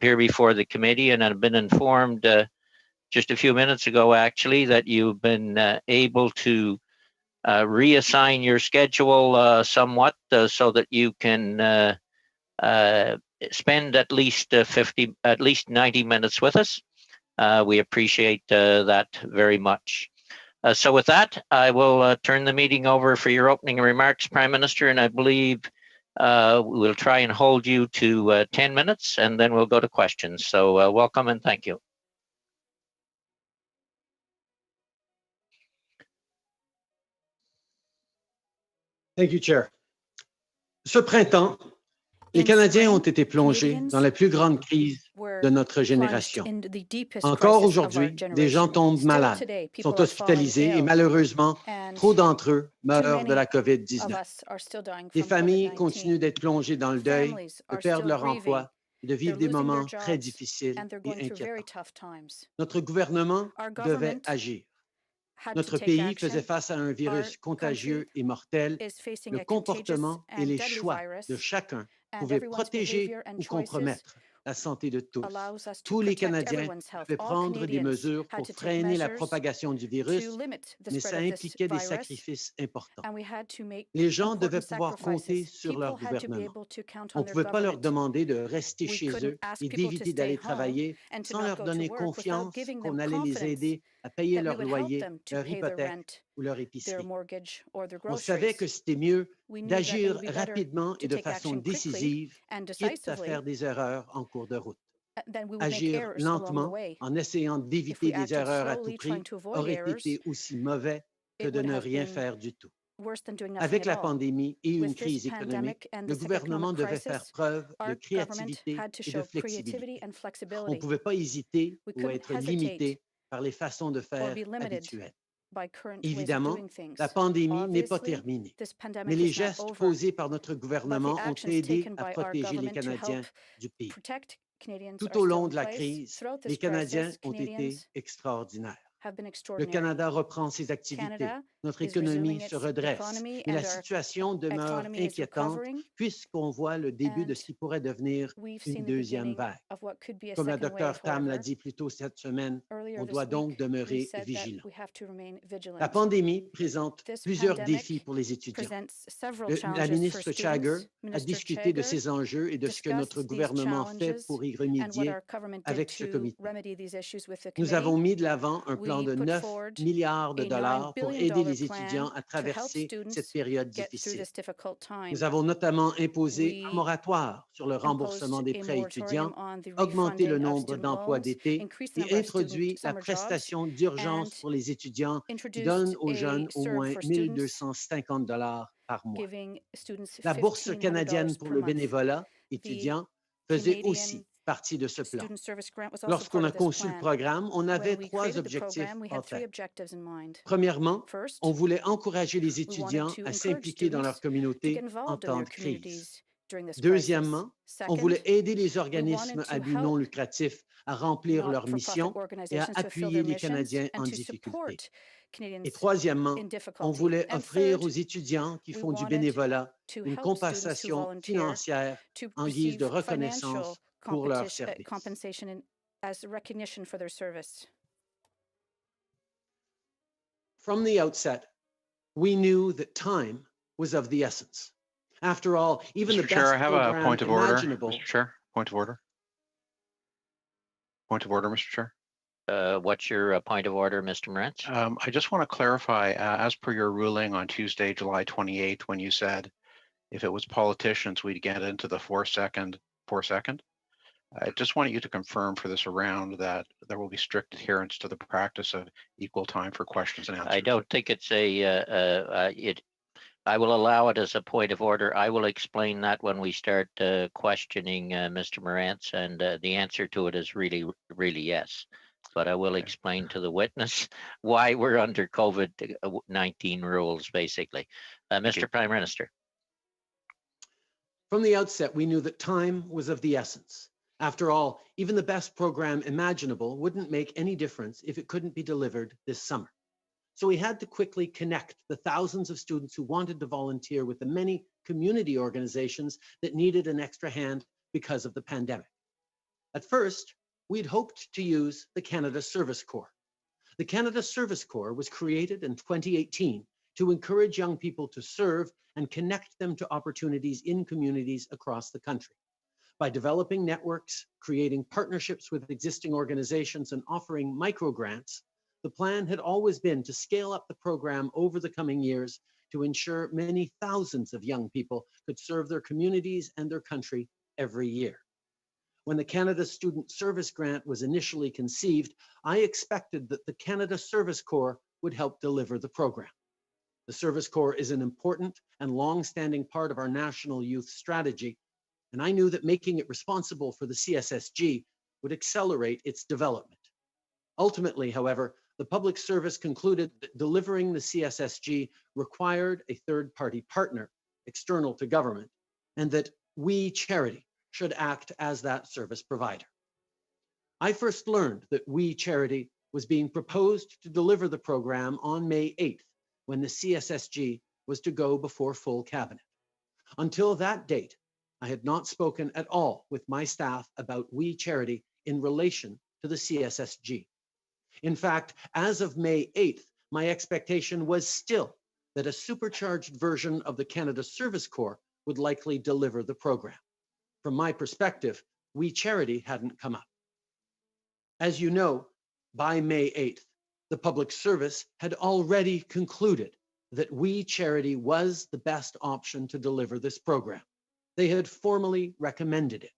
here before the committee, and I've been informed just a few minutes ago, actually, that you've been able to reassign your schedule somewhat so that you can spend at least 90 minutes with us. We appreciate that very much. So with that, I will turn the meeting over for your opening remarks, Prime Minister, and I believe we'll try and hold you to 10 minutes, and then we'll go to questions. So welcome and thank you. Thank you, Chair. Ce printemps, les Canadiens ont été plongés dans la plus grande crise de notre génération. Encore aujourd'hui, des gens tombent malades, sont hospitalisés et malheureusement, trop d'entre eux meurent de la COVID-19. Les familles continuent d'être plongées dans le deuil, de perdre leur emploi et de vivre des moments très difficiles et inquiétants. Notre gouvernement devait agir. Notre pays faisait face à un virus contagieux et mortel. Le comportement et les choix de chacun pouvaient protéger ou compromettre la santé de tous. Tous les Canadiens pouvaient prendre des mesures pour freiner la propagation du virus, mais ça impliquait des sacrifices importants. Les gens devaient pouvoir compter sur leur gouvernement. On ne pouvait pas leur demander de rester chez eux et d'éviter d'aller travailler sans leur donner confiance qu'on allait les aider à payer leur loyer, leur hypothèque ou leur épicerie. On savait que c'était mieux d'agir rapidement et de façon décisive, quitte à faire des erreurs en cours de route. Agir lentement en essayant d'éviter des erreurs à tout prix aurait été aussi mauvais que de ne rien faire du tout. Avec la pandémie et une crise économique, le gouvernement devait faire preuve de créativité et de flexibilité. On ne pouvait pas hésiter ou être limité par les façons de faire habituelles. Évidemment, la pandémie n'est pas terminée, mais les gestes posés par notre gouvernement ont aidé à protéger les Canadiens du pays. Tout au long de la crise, les Canadiens ont été extraordinaires. Le Canada reprend ses activités, notre économie se redresse, mais la situation demeure inquiétante puisqu'on voit le début de ce qui pourrait devenir une deuxième vague. Comme la Dr Tam l'a dit plus tôt cette semaine, on doit donc demeurer vigilant. La pandémie présente plusieurs défis pour les étudiants. La ministre Chagger a discuté de ces enjeux et de ce que notre gouvernement fait pour y remédier avec ce comité. Nous avons mis de l'avant un plan de 9 milliards de dollars pour aider les étudiants à traverser cette période difficile. Nous avons notamment imposé un moratoire sur le remboursement des prêts étudiants, augmenté le nombre d'emplois d'été et introduit la prestation d'urgence pour les étudiants qui donne aux jeunes au moins 1 250 $ par mois. La bourse canadienne pour le bénévolat étudiant faisait aussi partie de ce plan. Lorsqu'on a conçu le programme, on avait 3 objectifs en tête. Premièrement, on voulait encourager les étudiants à s'impliquer dans leur communauté en temps de crise. Deuxièmement, on voulait aider les organismes à but non lucratif à remplir leur mission et à appuyer les Canadiens en difficulté. Et troisièmement, on voulait offrir aux étudiants qui font du bénévolat une compensation financière en guise de reconnaissance pour leur service. From the outset, we knew that time was of the essence. After all, even the best Chair, I have a point of order. imaginable. Mr. Chair, point of order. Point of order, Mr. Chair. What's your point of order, Mr. Moritz? I just want to clarify, as per your ruling on Tuesday, July 28th, when you said if it was politicians, we'd get into the 4 second. I just want you to confirm for this round that there will be strict adherence to the practice of equal time for questions and answers. I don't think it's I will allow it as a point of order. I will explain that when we start questioning Mr. Morantz, and the answer to it is really yes. But I will explain to the witness why we're under COVID-19 rules, basically. Mr. Prime Minister. From the outset, we knew that time was of the essence. After all, even the best program imaginable wouldn't make any difference if it couldn't be delivered this summer. So we had to quickly connect the thousands of students who wanted to volunteer with the many community organizations that needed an extra hand because of the pandemic. At first, we'd hoped to use the Canada Service Corps. The Canada Service Corps was created in 2018 to encourage young people to serve and connect them to opportunities in communities across the country. By developing networks, creating partnerships with existing organizations, and offering microgrants, the plan had always been to scale up the program over the coming years to ensure many thousands of young people could serve their communities and their country every year. When the Canada Student Service Grant was initially conceived, I expected that the Canada Service Corps would help deliver the program. The Service Corps is an important and long-standing part of our national youth strategy, and I knew that making it responsible for the CSSG would accelerate its development. Ultimately, however, the public service concluded that delivering the CSSG required a third-party partner external to government, and that we, Charity, should act as that service provider. I first learned that we, Charity, was being proposed to deliver the program on May 8th, when the CSSG was to go before full cabinet. Until that date, I had not spoken at all with my staff about We Charity in relation to the CSSG. In fact, as of May 8th, my expectation was still that a supercharged version of the Canada Service Corps would likely deliver the program. From my perspective, We Charity hadn't come up. As you know, by May 8th, the public service had already concluded that We Charity was the best option to deliver this program. They had formally recommended it.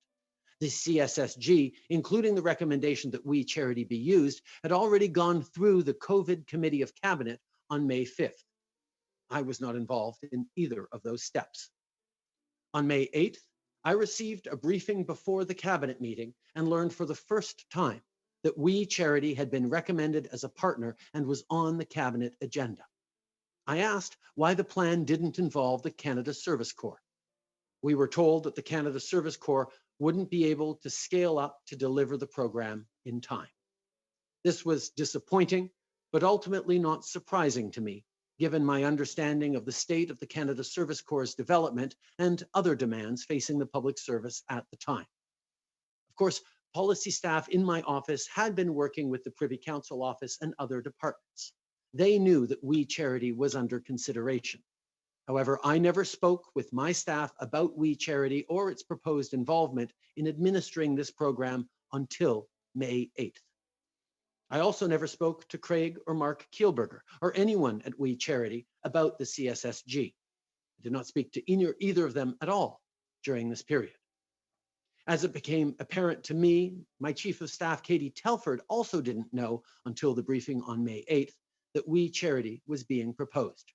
The CSSG, including the recommendation that We Charity be used, had already gone through the COVID Committee of Cabinet on May 5th. I was not involved in either of those steps. On May 8th, I received a briefing before the Cabinet meeting and learned for the first time that We Charity had been recommended as a partner and was on the Cabinet agenda. I asked why the plan didn't involve the Canada Service Corps. We were told that the Canada Service Corps wouldn't be able to scale up to deliver the program in time. This was disappointing, but ultimately not surprising to me, given my understanding of the state of the Canada Service Corps' development and other demands facing the public service at the time. Of course, policy staff in my office had been working with the Privy Council office and other departments. They knew that We Charity was under consideration. However, I never spoke with my staff about We Charity or its proposed involvement in administering this program until May 8th. I also never spoke to Craig or Mark Kielberger or anyone at We Charity about the CSSG. I did not speak to either of them at all during this period. As it became apparent to me, my Chief of Staff, Katie Telford, also didn't know until the briefing on May 8th that We Charity was being proposed.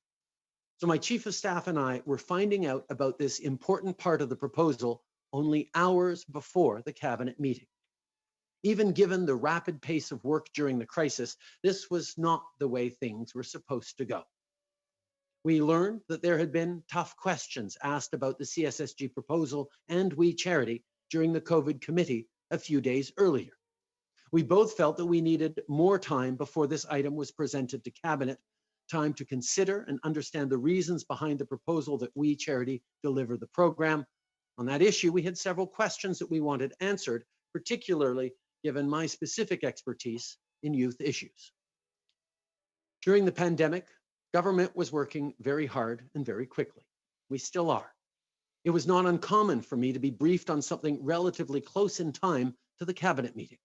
So my Chief of Staff and I were finding out about this important part of the proposal only hours before the Cabinet meeting. Even given the rapid pace of work during the crisis, this was not the way things were supposed to go. We learned that there had been tough questions asked about the CSSG proposal and We Charity during the COVID committee a few days earlier. We both felt that we needed more time before this item was presented to Cabinet, time to consider and understand the reasons behind the proposal that We Charity deliver the program. On that issue, we had several questions that we wanted answered, particularly given my specific expertise in youth issues. During the pandemic, government was working very hard and very quickly. We still are. It was not uncommon for me to be briefed on something relatively close in time to the Cabinet meeting.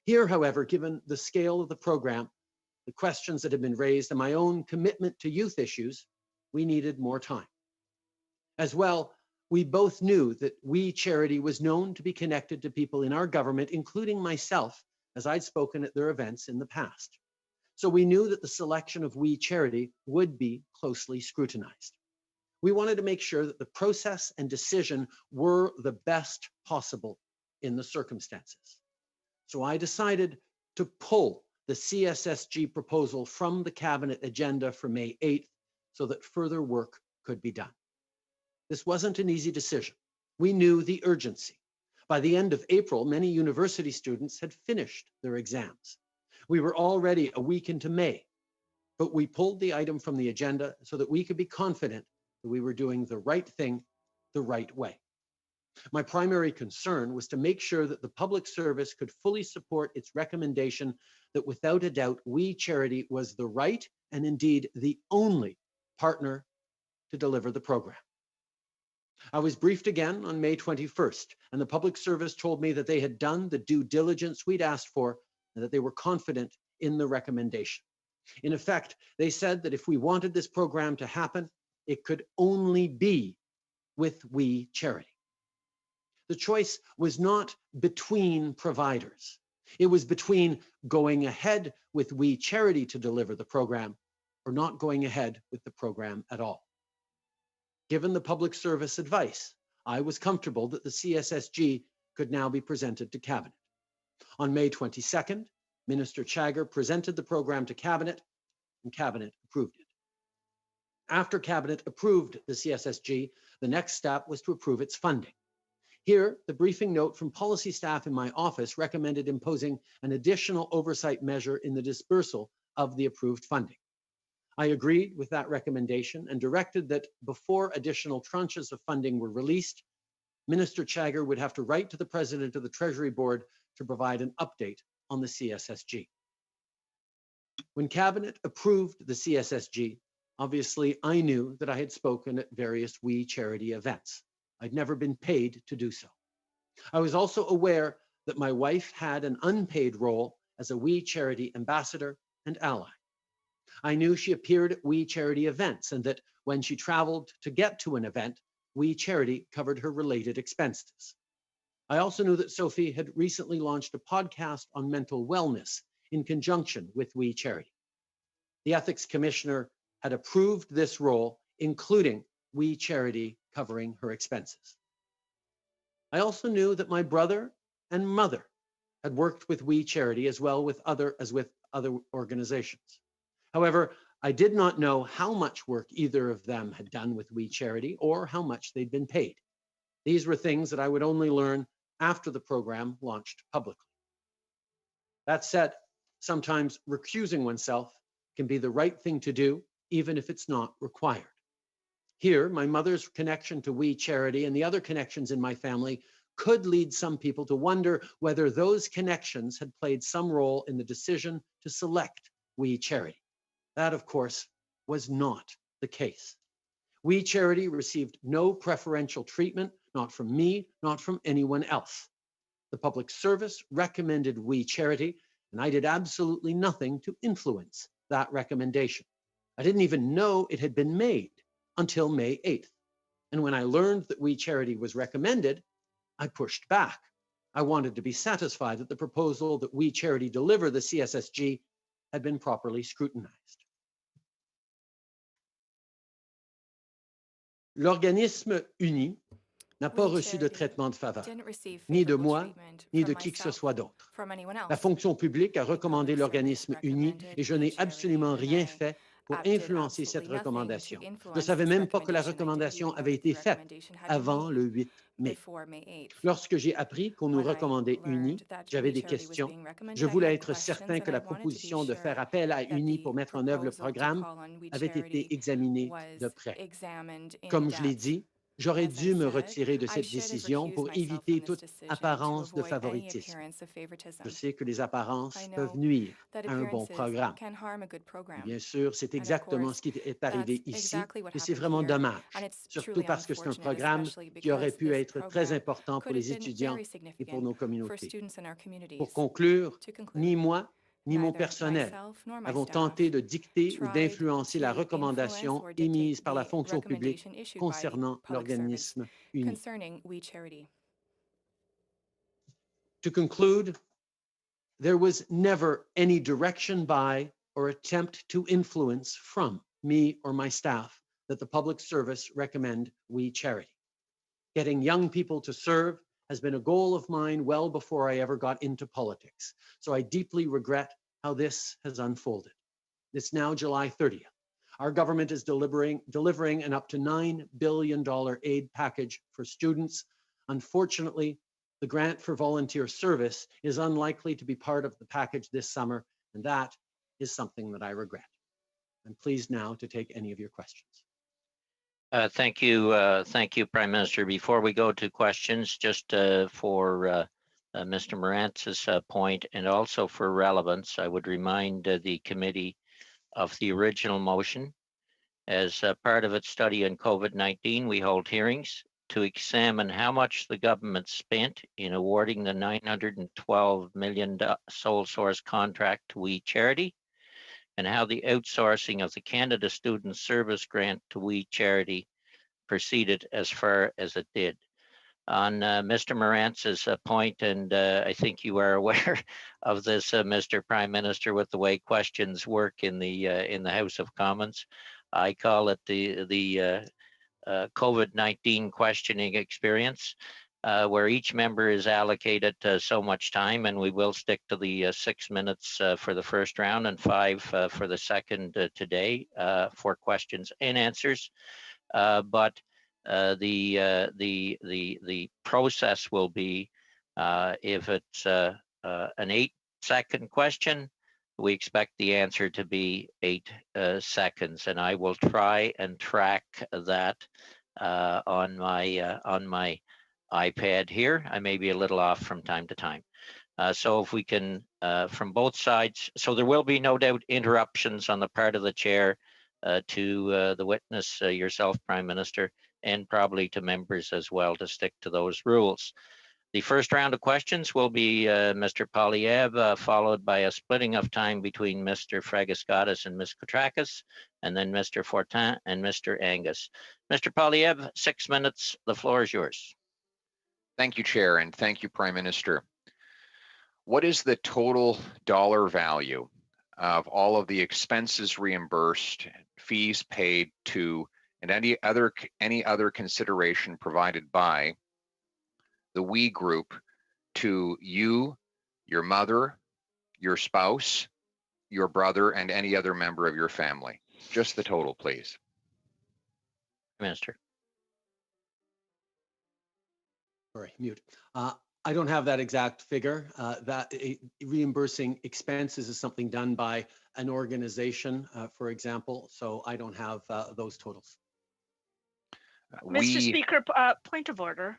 Here, however, given the scale of the program, the questions that had been raised, and my own commitment to youth issues, we needed more time. As well, we both knew that We Charity was known to be connected to people in our government, including myself, as I'd spoken at their events in the past. So we knew that the selection of We Charity would be closely scrutinized. We wanted to make sure that the process and decision were the best possible in the circumstances. So I decided to pull the CSSG proposal from the Cabinet agenda for May 8th so that further work could be done. This wasn't an easy decision. We knew the urgency. By the end of April, many university students had finished their exams. We were already a week into May, but we pulled the item from the agenda so that we could be confident that we were doing the right thing the right way. My primary concern was to make sure that the public service could fully support its recommendation that without a doubt, We Charity was the right and indeed the only partner to deliver the program. I was briefed again on May 21st, and the public service told me that they had done the due diligence we'd asked for and that they were confident in the recommendation. In effect, they said that if we wanted this program to happen, it could only be with We Charity. The choice was not between providers. It was between going ahead with We Charity to deliver the program or not going ahead with the program at all. Given the public service advice, I was comfortable that the CSSG could now be presented to Cabinet. On May 22nd, Minister Chagger presented the program to Cabinet and Cabinet approved it. After Cabinet approved the CSSG, the next step was to approve its funding. Here, the briefing note from policy staff in my office recommended imposing an additional oversight measure in the dispersal of the approved funding. I agreed with that recommendation and directed that before additional tranches of funding were released, Minister Chagger would have to write to the President of the Treasury Board to provide an update on the CSSG. When Cabinet approved the CSSG, obviously I knew that I had spoken at various We Charity events. I'd never been paid to do so. I was also aware that my wife had an unpaid role as a We Charity ambassador and ally. I knew she appeared at We Charity events and that when she traveled to get to an event, We Charity covered her related expenses. I also knew that Sophie had recently launched a podcast on mental wellness in conjunction with We Charity. The Ethics Commissioner had approved this role, including We Charity covering her expenses. I also knew that my brother and mother had worked with We Charity as well as with other organizations. However, I did not know how much work either of them had done with We Charity or how much they'd been paid. These were things that I would only learn after the program launched publicly. That said, sometimes recusing oneself can be the right thing to do, even if it's not required. Here, my mother's connection to We Charity and the other connections in my family could lead some people to wonder whether those connections had played some role in the decision to select We Charity. That, of course, was not the case. We Charity received no preferential treatment, not from me, not from anyone else. The public service recommended We Charity, and I did absolutely nothing to influence that recommendation. I didn't even know it had been made until May 8th. And when I learned that We Charity was recommended, I pushed back. I wanted to be satisfied that the proposal that We Charity deliver the CSSG had been properly scrutinized. L'organisme uni n'a pas reçu de traitement de faveur, ni de moi, ni de qui que ce soit d'autre. La fonction publique a recommandé l'organisme uni et je n'ai absolument rien fait pour influencer cette recommandation. Je ne savais même pas que la recommandation avait été faite avant le 8 mai. Lorsque j'ai appris qu'on nous recommandait UNI, j'avais des questions. Je voulais être certain que la proposition de faire appel à UNI pour mettre en œuvre le programme avait été examinée de près. Comme je l'ai dit, j'aurais dû me retirer de cette décision pour éviter toute apparence de favoritisme. Je sais que les apparences peuvent nuire à un bon programme. Bien sûr, c'est exactement ce qui est arrivé ici et c'est vraiment dommage, surtout parce que c'est un programme qui aurait pu être très important pour les étudiants et pour nos communautés. Pour conclure, ni moi, ni mon personnel avons tenté de dicter ou d'influencer la recommandation émise par la fonction publique concernant l'organisme uni. To conclude, there was never any direction by or attempt to influence from me or my staff that the public service recommend We Charity. Getting young people to serve has been a goal of mine well before I ever got into politics. So I deeply regret how this has unfolded. It's now July 30th. Our government is delivering an up to $9 billion aid package for students. Unfortunately, the grant for volunteer service is unlikely to be part of the package this summer, and that is something that I regret. I'm pleased now to take any of your questions. Thank you, Prime Minister. Before we go to questions, just for Mr. Morantz's point, and also for relevance, I would remind the committee of the original motion. As part of its study on COVID-19, we hold hearings to examine how much the government spent in awarding the $912 million sole source contract to We Charity, and how the outsourcing of the Canada Student Service Grant to We Charity proceeded as far as it did. On Mr. Morantz's point, and I think you are aware of this, Mr. Prime Minister, with the way questions work in the House of Commons, I call it the COVID-19 questioning experience, where each member is allocated so much time, and we will stick to the 6 minutes for the first round and 5 for the second today for questions and answers. But the process will be, if it's an 8-second question, we expect the answer to be 8 seconds, and I will try and track that on my iPad here. I may be a little off from time to time. So if we can, from both sides, so there will be no doubt interruptions on the part of the chair to the witness, yourself, Prime Minister, and probably to members as well, to stick to those rules. The first round of questions will be Mr. Poilievre, followed by a splitting of time between Mr. Fragiskatis and Ms. Kotrakis, and then Mr. Fortin and Mr. Angus. Mr. Poilievre, 6 minutes. The floor is yours. Thank you, Chair, and thank you, Prime Minister. What is the total dollar value of all of the expenses reimbursed, fees paid to, and any other consideration provided by the We Group to you, your mother, your spouse, your brother, and any other member of your family? Just the total, please. Minister. Sorry, mute. I don't have that exact figure. Reimbursing expenses is something done by an organization, for example, so I don't have those totals. Mr. Speaker, point of order.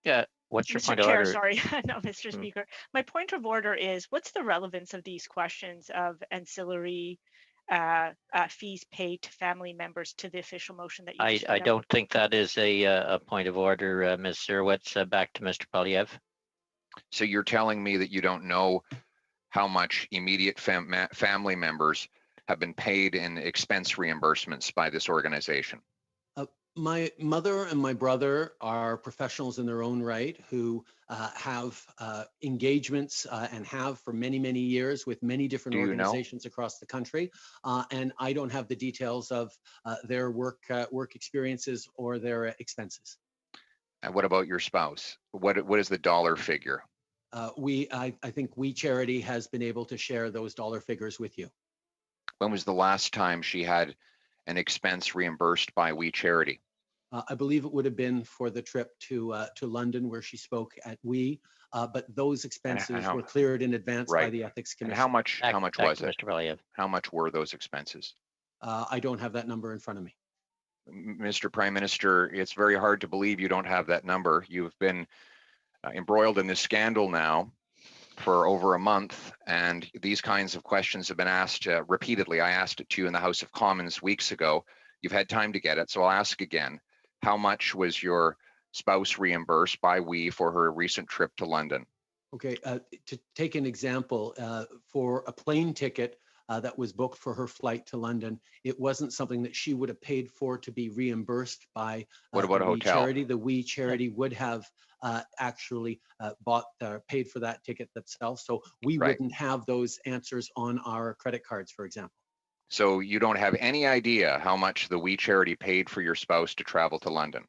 Yeah, what's your point of Chair, order? sorry, no, Mr. Speaker. My point of order is, what's the relevance of these questions of ancillary fees paid to family members to the official motion that you I don't think that is a point of order, Ms. Zerwitz. Back to Mr. Poilievre. So you're telling me that you don't know how much immediate family members have been paid in expense reimbursements by this organization? My mother and my brother are professionals in their own right who have engagements and have for many, many years with many different organizations across the country. And I don't have the details of their work experiences or their expenses. And what about your spouse? What is the dollar figure? I think We Charity has been able to share those dollar figures with you. When was the last time she had an expense reimbursed by We Charity? I believe it would have been for the trip to London where she spoke at We, but those expenses were cleared in advance by the Ethics Commission. And how much was it? Mr. Poilievre. How much were those expenses? I don't have that number in front of me. Mr. Prime Minister, it's very hard to believe you don't have that number. You've been embroiled in this scandal now for over a month, and these kinds of questions have been asked repeatedly. I asked it to you in the House of Commons weeks ago. You've had time to get it, so I'll ask again. How much was your spouse reimbursed by We for her recent trip to London? Okay, to take an example, for a plane ticket that was booked for her flight to London, it wasn't something that she would have paid for to be reimbursed by what about a hotel? Charity. The We Charity would have actually paid for that ticket themselves. So we wouldn't have those answers on our credit cards, for example. So you don't have any idea how much the We Charity paid for your spouse to travel to London?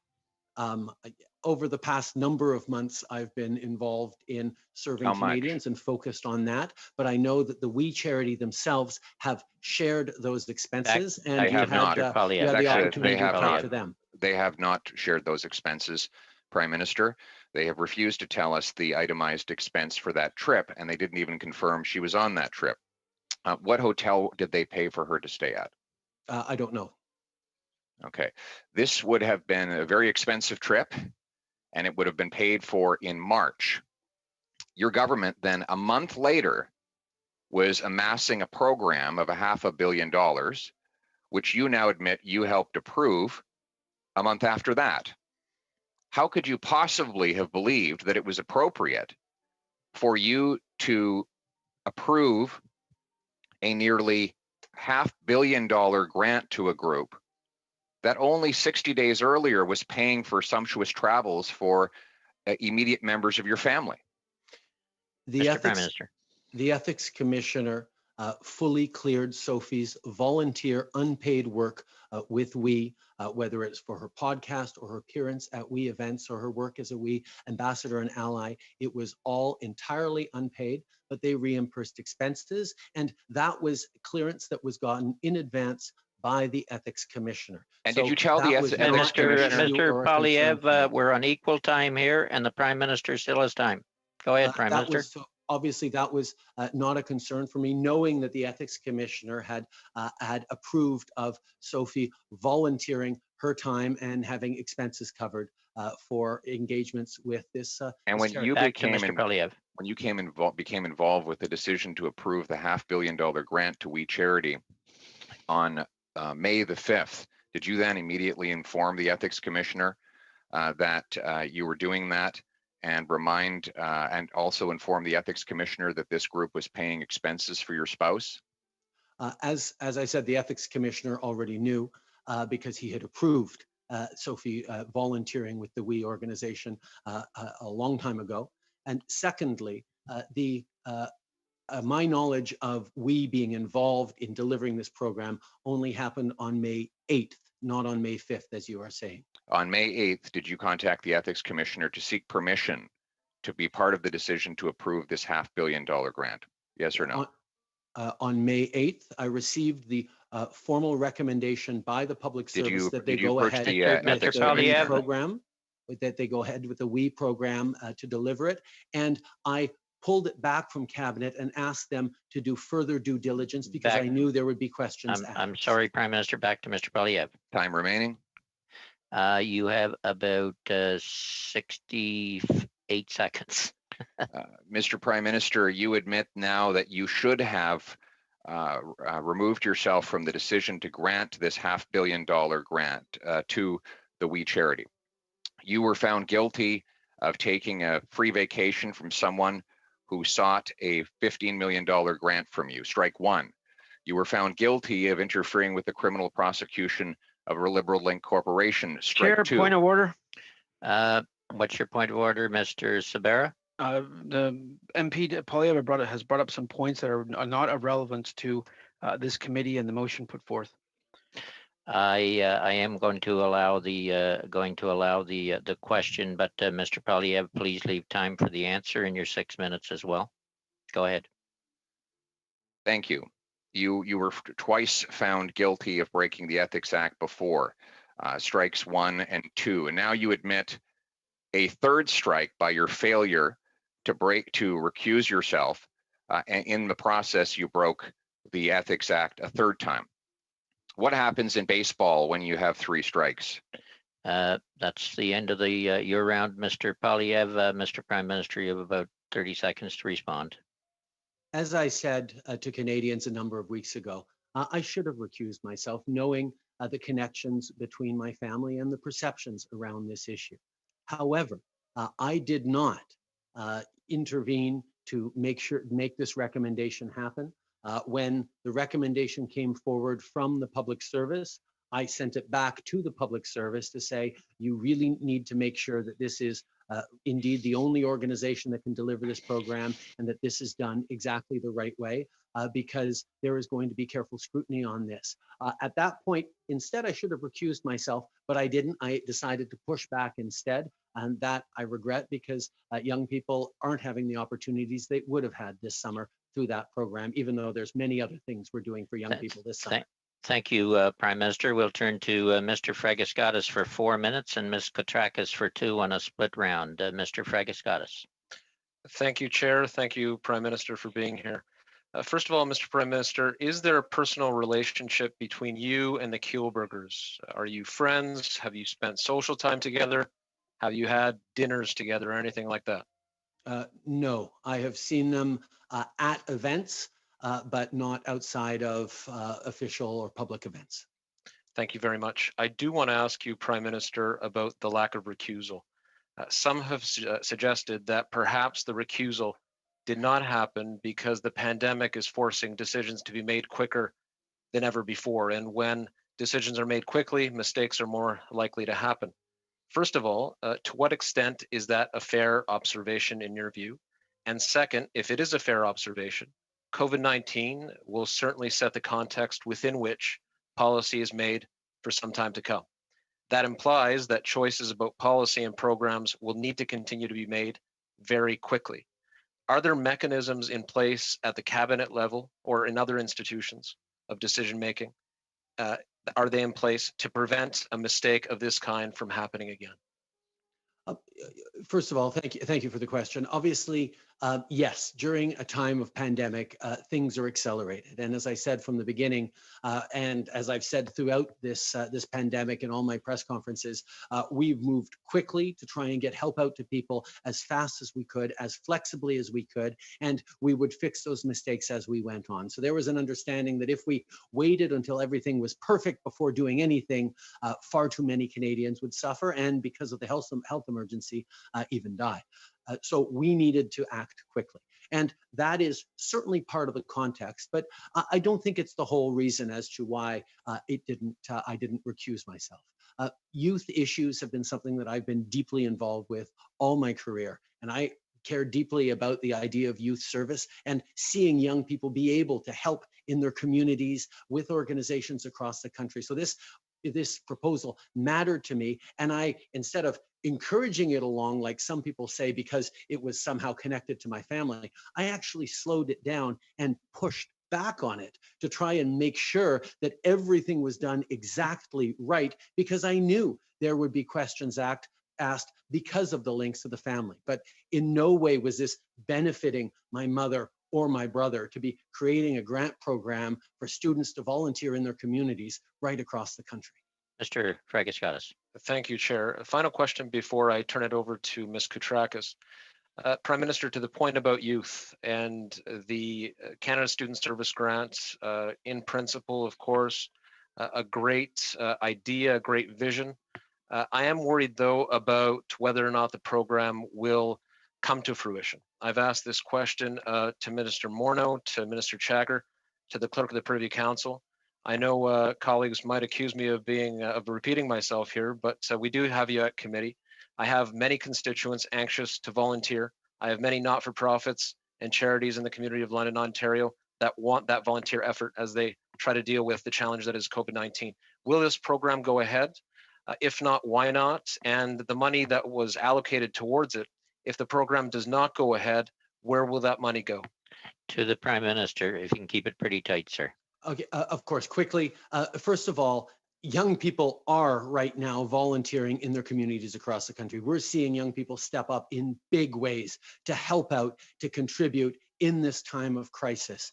Over the past number of months, I've been involved in serving Canadians and focused on that. But I know that the We Charity themselves have shared those expenses, and you had the opportunity to talk to them. They have not shared those expenses, Prime Minister. They have refused to tell us the itemized expense for that trip, and they didn't even confirm she was on that trip. What hotel did they pay for her to stay at? I don't know. Okay. This would have been a very expensive trip, and it would have been paid for in March. Your government then, a month later, was amassing a program of $500 million, which you now admit you helped approve a month after that. How could you possibly have believed that it was appropriate for you to approve a nearly $500 million grant to a group that only 60 days earlier was paying for sumptuous travels for immediate members of your family? Mr. Prime Minister. The Ethics Commissioner fully cleared Sophie's volunteer unpaid work with WE, whether it's for her podcast or her appearance at WE events or her work as a WE ambassador and ally. It was all entirely unpaid, but they reimbursed expenses, and that was clearance that was gotten in advance by the Ethics Commissioner. And so did you tell the Ethics Commissioner? Mr. Poilievre, we're on equal time here, and the Prime Minister still has time. Go ahead, Prime Minister. Obviously, that was not a concern for me, knowing that the Ethics Commissioner had approved of Sophie volunteering her time and having expenses covered for engagements with this. And when you became became involved with the decision to approve the $500 million grant to We Charity on May the 5th, did you then immediately inform the Ethics Commissioner that you were doing that? And remind and also inform the Ethics Commissioner that this group was paying expenses for your spouse? As I said, the Ethics Commissioner already knew because he had approved Sophie volunteering with the WE organization a long time ago. And secondly, my knowledge of WE being involved in delivering this program only happened on May 8th, not on May 5th, as you are saying. On May 8th, did you contact the Ethics Commissioner to seek permission to be part of the decision to approve this $500 million grant? Yes or no? On May 8th, I received the formal recommendation by the Public Service that they go ahead with the WE program, that they go ahead with the WE program to deliver it. And I pulled it back from Cabinet and asked them to do further due diligence because I knew there would be questions. I'm sorry, Prime Minister, back to Mr. Poilievre. Time remaining. You have about 68 seconds. Mr. Prime Minister, you admit now that you should have removed yourself from the decision to grant this $500 million grant to the We Charity. You were found guilty of taking a free vacation from someone who sought a $15 million grant from you, strike one. You were found guilty of interfering with the criminal prosecution of a Liberal Link corporation, strike Chair, two. Point of order. What's your point of order, Mr. Sabera? The MP Poilievre has brought up some points that are not of relevance to this committee and the motion put forth. I am going to allow the question, but Mr. Poilievre, please leave time for the answer in your 6 minutes as well. Go ahead. Thank you. You were twice found guilty of breaking the Ethics Act before, strikes 1 and 2, and now you admit a third strike by your failure to recuse yourself, and in the process you broke the Ethics Act a third time. What happens in baseball when you have 3 strikes? That's the end of the your round, Mr. Poilievre. Mr. Prime Minister, you have about 30 seconds to respond. As I said to Canadians a number of weeks ago, I should have recused myself, knowing the connections between my family and the perceptions around this issue. However, I did not intervene to make this recommendation happen. When the recommendation came forward from the Public Service, I sent it back to the Public Service to say, you really need to make sure that this is indeed the only organization that can deliver this program and that this is done exactly the right way, because there is going to be careful scrutiny on this. At that point, instead, I should have recused myself, but I didn't. I decided to push back instead, and that I regret because young people aren't having the opportunities they would have had this summer through that program, even though there's many other things we're doing for young people this summer. Thank you, Prime Minister. We'll turn to Mr. Fragiskatis for 4 minutes and Ms. Katrakis for 2 on a split round. Mr. Fragiskatis. Thank you, Chair. Thank you, Prime Minister, for being here. First of all, Mr. Prime Minister, is there a personal relationship between you and the Kielburgers? Are you friends? Have you spent social time together? Have you had dinners together or anything like that? No, I have seen them at events, but not outside of official or public events. Thank you very much. I do want to ask you, Prime Minister, about the lack of recusal. Some have suggested that perhaps the recusal did not happen because the pandemic is forcing decisions to be made quicker than ever before. And when decisions are made quickly, mistakes are more likely to happen. First of all, to what extent is that a fair observation in your view? And second, if it is a fair observation, COVID-19 will certainly set the context within which policy is made for some time to come. That implies that choices about policy and programs will need to continue to be made very quickly. Are there mechanisms in place at the cabinet level or in other institutions of decision making? Are they in place to prevent a mistake of this kind from happening again? First of all, thank you for the question. Obviously, yes, during a time of pandemic, things are accelerated. And as I said from the beginning, and as I've said throughout this pandemic and all my press conferences, we've moved quickly to try and get help out to people as fast as we could, as flexibly as we could, and we would fix those mistakes as we went on. So there was an understanding that if we waited until everything was perfect before doing anything, far too many Canadians would suffer, and because of the health emergency, even die. So we needed to act quickly. And that is certainly part of the context, but I don't think it's the whole reason as to why I didn't recuse myself. Youth issues have been something that I've been deeply involved with all my career. And I care deeply about the idea of youth service and seeing young people be able to help in their communities with organizations across the country. So this proposal mattered to me, and I, instead of encouraging it along like some people say because it was somehow connected to my family, I actually slowed it down and pushed back on it to try and make sure that everything was done exactly right, because I knew there would be questions asked because of the links to the family. But in no way was this benefiting my mother or my brother to be creating a grant program for students to volunteer in their communities right across the country. Mr. Fragaskatis. Thank you, Chair. A final question before I turn it over to Ms. Koutrakis. Prime Minister, to the point about youth and the Canada Student Service Grant, in principle, of course, a great idea, a great vision. I am worried, though, about whether or not the program will come to fruition. I've asked this question to Minister Morneau, to Minister Chagger, to the Clerk of the Privy Council. I know colleagues might accuse me of repeating myself here, but we do have you at committee. I have many constituents anxious to volunteer. I have many not-for-profits and charities in the community of London, Ontario that want that volunteer effort as they try to deal with the challenge that is COVID-19. Will this program go ahead? If not, why not? And the money that was allocated towards it, if the program does not go ahead, where will that money go? To the Prime Minister, if you can keep it pretty tight, sir. Okay, of course, quickly. First of all, young people are right now volunteering in their communities across the country. We're seeing young people step up in big ways to help out, to contribute in this time of crisis.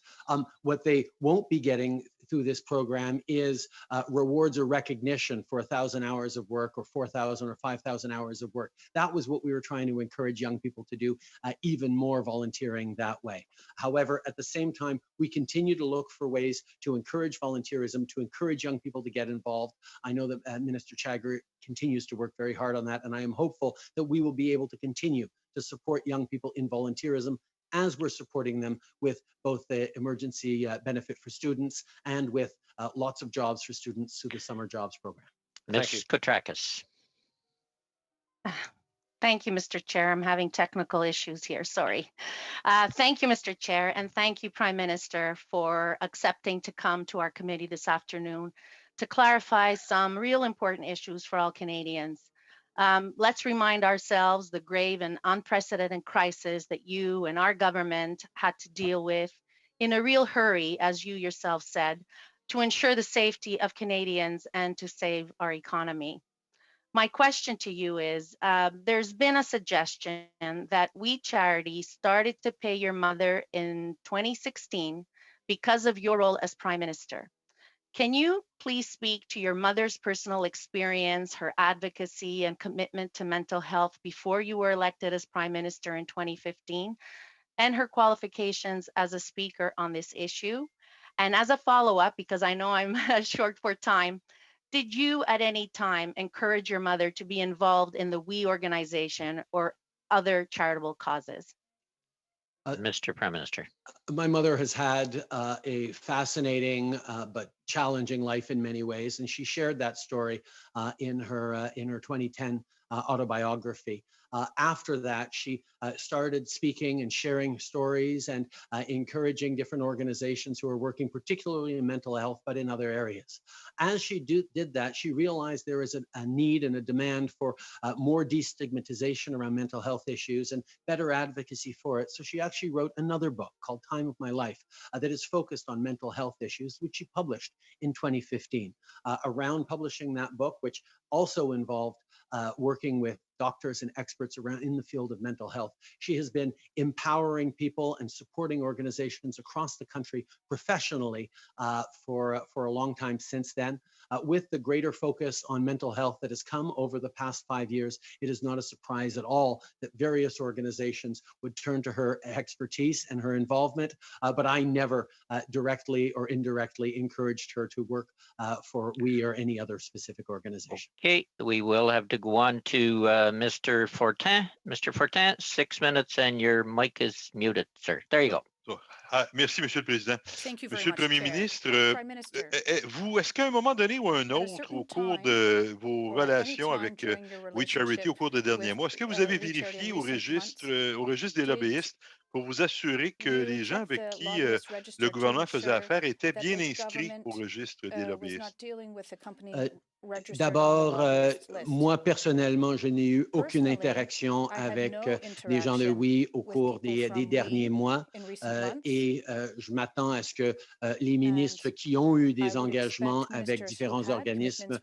What they won't be getting through this program is rewards or recognition for 1,000 hours of work or 4,000 or 5,000 hours of work. That was what we were trying to encourage young people to do, even more volunteering that way. However, at the same time, we continue to look for ways to encourage volunteerism, to encourage young people to get involved. I know that Minister Chagger continues to work very hard on that, and I am hopeful that we will be able to continue to support young people in volunteerism as we're supporting them with both the emergency benefit for students and with lots of jobs for students through the summer jobs program. Ms. Koutrakis. Thank you, Mr. Chair. I'm having technical issues here, sorry. Thank you, Mr. Chair, and thank you, Prime Minister, for accepting to come to our committee this afternoon to clarify some real important issues for all Canadians. Let's remind ourselves the grave and unprecedented crisis that you and our government had to deal with in a real hurry, as you yourself said, to ensure the safety of Canadians and to save our economy. My question to you is, there's been a suggestion that We Charities started to pay your mother in 2016 because of your role as Prime Minister. Can you please speak to your mother's personal experience, her advocacy and commitment to mental health before you were elected as Prime Minister in 2015, and her qualifications as a speaker on this issue? And as a follow-up, because I know I'm short for time, did you at any time encourage your mother to be involved in the We organization or other charitable causes? Mr. Prime Minister. My mother has had a fascinating but challenging life in many ways, and she shared that story in her 2010 autobiography. After that, she started speaking and sharing stories and encouraging different organizations who are working particularly in mental health, but in other areas. As she did that, she realized there is a need and a demand for more destigmatization around mental health issues and better advocacy for it. So she actually wrote another book called Time of My Life that is focused on mental health issues, which she published in 2015. Around publishing that book, which also involved working with doctors and experts around in the field of mental health, she has been empowering people and supporting organizations across the country professionally for a long time since then. With the greater focus on mental health that has come over the past 5 years, it is not a surprise at all that various organizations would turn to her expertise and her involvement, but I never directly or indirectly encouraged her to work for We or any other specific organization. Okay, we will have to go on to Mr. Fortin. Mr. Fortin, 6 minutes and your mic is muted, sir. There you go. Merci, Monsieur le Président. Monsieur le Premier ministre, est-ce qu'à un moment donné ou un autre, au cours de vos relations avec We Charity au cours des derniers mois, est-ce que vous avez vérifié au registre des lobbyistes pour vous assurer que les gens avec qui le gouvernement faisait affaire étaient bien inscrits au registre des lobbyistes? D'abord, moi personnellement, je n'ai eu aucune interaction avec les gens de Oui au cours des derniers mois et je m'attends à ce que les ministres qui ont eu des engagements avec différents organismes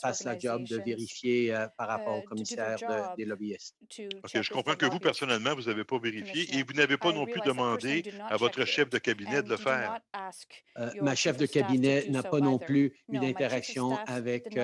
fassent la job de vérifier par rapport au commissaire des lobbyistes. OK, je comprends que vous, personnellement, vous n'avez pas vérifié et vous n'avez pas non plus demandé à votre chef de cabinet de le faire. Ma chef de cabinet n'a pas non plus eu d'interaction avec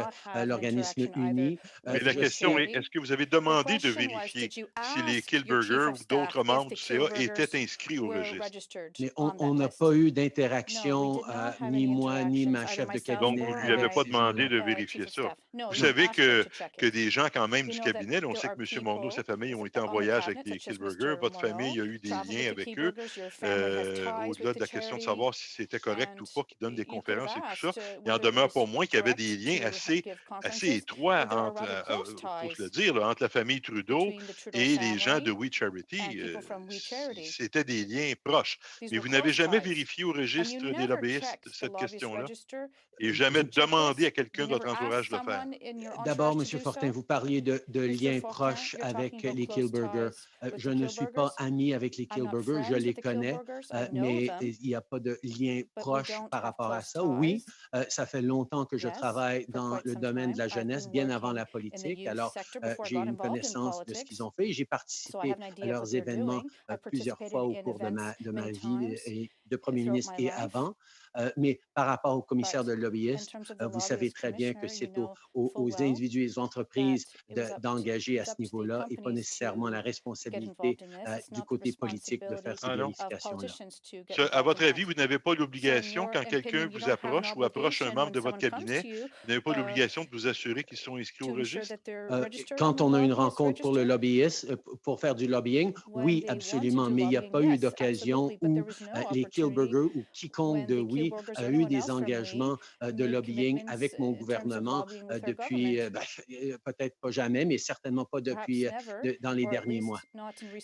l'organisme uni. Mais la question est, est-ce que vous avez demandé de vérifier si les Kilburger ou d'autres membres du CA étaient inscrits au registre? Mais on n'a pas eu d'interaction, ni moi, ni ma chef de cabinet. Donc, vous ne lui avez pas demandé de vérifier ça. Vous savez que des gens quand même du cabinet, on sait que M. Morneau et sa famille ont été en voyage avec les Kilburger. Votre famille a eu des liens avec eux. Au-delà de la question de savoir si c'était correct ou pas qu'ils donnent des conférences et tout ça, il en demeure pour moi qu'il y avait des liens assez étroits entre, faut se le dire, là, entre la famille Trudeau et les gens de We Charity. C'était des liens proches. Mais vous n'avez jamais vérifié au registre des lobbyistes cette question-là et jamais demandé à quelqu'un de votre entourage de le faire. D'abord, M. Fortin, vous parliez de liens proches avec les Kilburger. Je ne suis pas ami avec les Kilburger, je les connais, mais il n'y a pas de lien proche par rapport à ça. Oui, ça fait longtemps que je travaille dans le domaine de la jeunesse, bien avant la politique. Alors, j'ai une connaissance de ce qu'ils ont fait. J'ai participé à leurs événements plusieurs fois au cours de ma vie de Premier ministre et avant. Mais par rapport au commissaire de lobbyiste, vous savez très bien que c'est aux individus et aux entreprises d'engager à ce niveau-là et pas nécessairement la responsabilité du côté politique de faire ces vérifications-là. À votre avis, vous n'avez pas l'obligation, quand quelqu'un vous approche ou approche un membre de votre cabinet, vous n'avez pas l'obligation de vous assurer qu'ils sont inscrits au registre? Quand on a une rencontre pour le lobbyiste, pour faire du lobbying, oui, absolument, mais il n'y a pas eu d'occasion où les Kilburger ou quiconque de Oui a eu des engagements de lobbying avec mon gouvernement depuis, peut-être pas jamais, mais certainement pas depuis dans les derniers mois.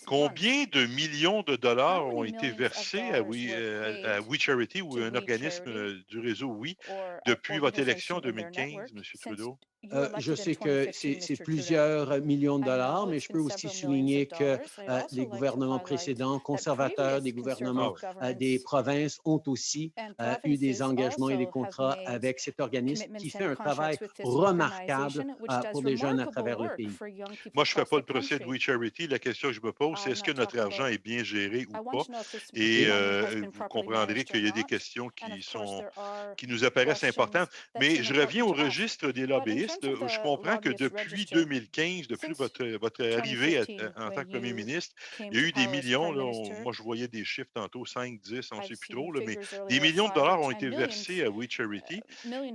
Combien de millions de dollars ont été versés à We Charity ou un organisme du réseau Oui depuis votre élection en 2015, M. Trudeau? Je sais que c'est plusieurs millions de dollars, mais je peux aussi souligner que les gouvernements précédents, conservateurs, des gouvernements des provinces ont aussi eu des engagements et des contrats avec cet organisme qui fait un travail remarquable pour les jeunes à travers le pays. Moi, je ne fais pas le procès de We Charity. La question que je me pose, c'est est-ce que notre argent est bien géré ou pas? Et vous comprendrez qu'il y a des questions qui nous apparaissent importantes. Mais je reviens au registre des lobbyistes. Je comprends que depuis 2015, depuis votre arrivée en tant que premier ministre, il y a eu des millions. Là, moi, je voyais des chiffres tantôt, 5, 10, on ne sait plus trop, là, mais des millions de dollars ont été versés à We Charity.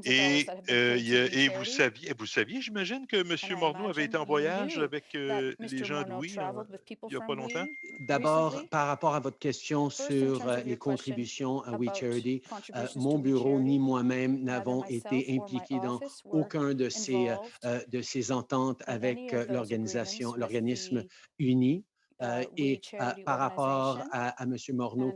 Et vous saviez, j'imagine, que M. Morneau avait été en voyage avec les gens de We il n'y a pas longtemps? D'abord, par rapport à votre question sur les contributions à We Charity, mon bureau ni moi-même n'avons été impliqués dans aucun de ces ententes avec l'organisme uni. Et par rapport à M. Morneau,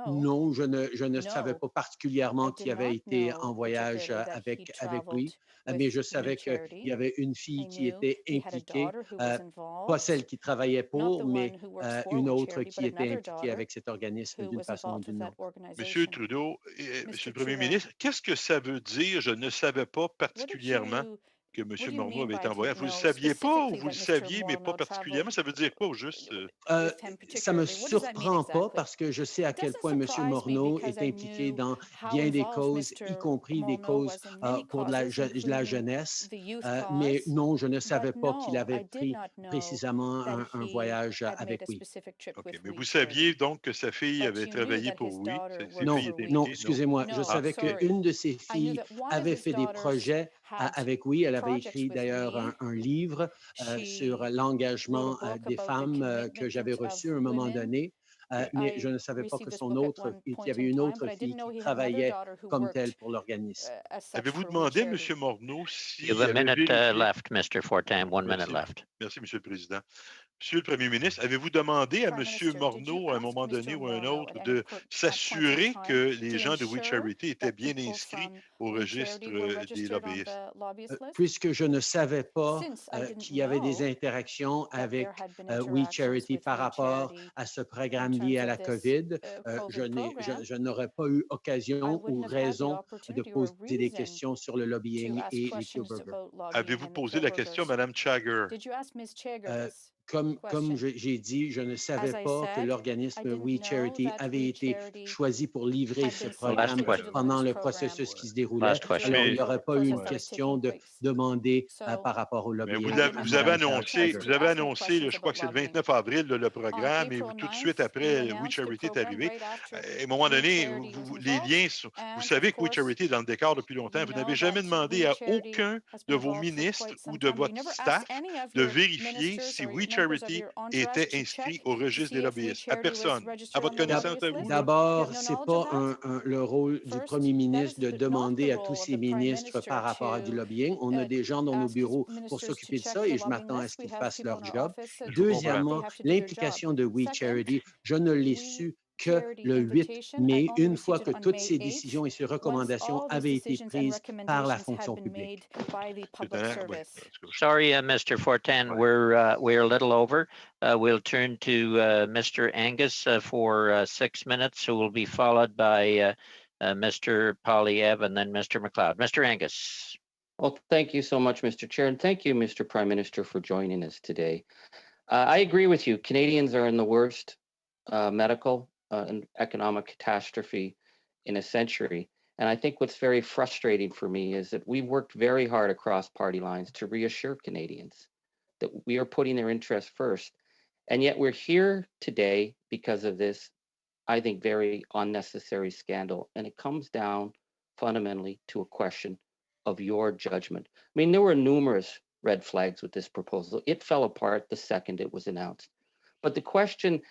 non, je ne savais pas particulièrement qu'il avait été en voyage avec lui, mais je savais qu'il y avait une fille qui était impliquée, pas celle qui travaillait pour, mais une autre qui était impliquée avec cet organisme d'une façon ou d'une autre. Monsieur Trudeau, Monsieur le Premier ministre, qu'est-ce que ça veut dire? Je ne savais pas particulièrement que M. Morneau avait été en voyage. Vous ne le saviez pas ou vous le saviez, mais pas particulièrement? Ça veut dire quoi au juste? Ça ne me surprend pas parce que je sais à quel point M. Morneau est impliqué dans bien des causes, y compris des causes pour la jeunesse. Mais non, je ne savais pas qu'il avait pris précisément un voyage avec lui. OK, mais vous saviez donc que sa fille avait travaillé pour Oui? Non, excusez-moi. Je savais qu'une de ses filles avait fait des projets avec Oui. Elle avait écrit d'ailleurs un livre sur l'engagement des femmes que j'avais reçu à un moment donné. Mais je ne savais pas qu'il y avait une autre fille qui travaillait comme telle pour l'organisme. Avez-vous demandé à M. Morneau si... You have a minute left, Mr. Fortin. 1 minute left. Merci, M. le Président. Monsieur le Premier ministre, avez-vous demandé à M. Morneau, à un moment donné ou à un autre, de s'assurer que les gens de We Charity étaient bien inscrits au registre des lobbyistes? Puisque je ne savais pas qu'il y avait des interactions avec We Charity par rapport à ce programme lié à la COVID, je n'aurais pas eu occasion ou raison de poser des questions sur le lobbying et les Q-Burgers. Avez-vous posé la question à Mme Chagger? Comme j'ai dit, je ne savais pas que l'organisme We Charity avait été choisi pour livrer ce programme pendant le processus qui se déroulait. Alors, il n'y aurait pas eu une question de demander par rapport au lobbying. Vous avez annoncé, je crois que c'est le 29 avril, le programme, et tout de suite après, We Charity est arrivé. À un moment donné, les liens, vous savez que We Charity est dans le décor depuis longtemps. Vous n'avez jamais demandé à aucun de vos ministres ou de votre staff de vérifier si We Charity était inscrit au registre des lobbyistes. À personne. À votre connaissance, à vous? D'abord, ce n'est pas le rôle du premier ministre de demander à tous ses ministres par rapport à du lobbying. On a des gens dans nos bureaux pour s'occuper de ça et je m'attends à ce qu'ils fassent leur job. Deuxièmement, l'implication de We Charity, je ne l'ai su que le 8 mai, une fois que toutes ces décisions et ces recommandations avaient été prises par la fonction publique. Sorry, Mr. Fortin, we're a little over. We'll turn to Mr. Angus for 6 minutes, who will be followed by Mr. Polyev and then Mr. McLeod. Mr. Angus. Well, thank you so much, Mr. Chair, and thank you, Mr. Prime Minister, for joining us today. I agree with you. Canadians are in the worst medical and economic catastrophe in a century. And I think what's very frustrating for me is that we've worked very hard across party lines to reassure Canadians that we are putting their interests first. And yet we're here today because of this, I think, very unnecessary scandal. And it comes down fundamentally to a question of your judgment. I mean, there were numerous red flags with this proposal. It fell apart the second it was announced. But the question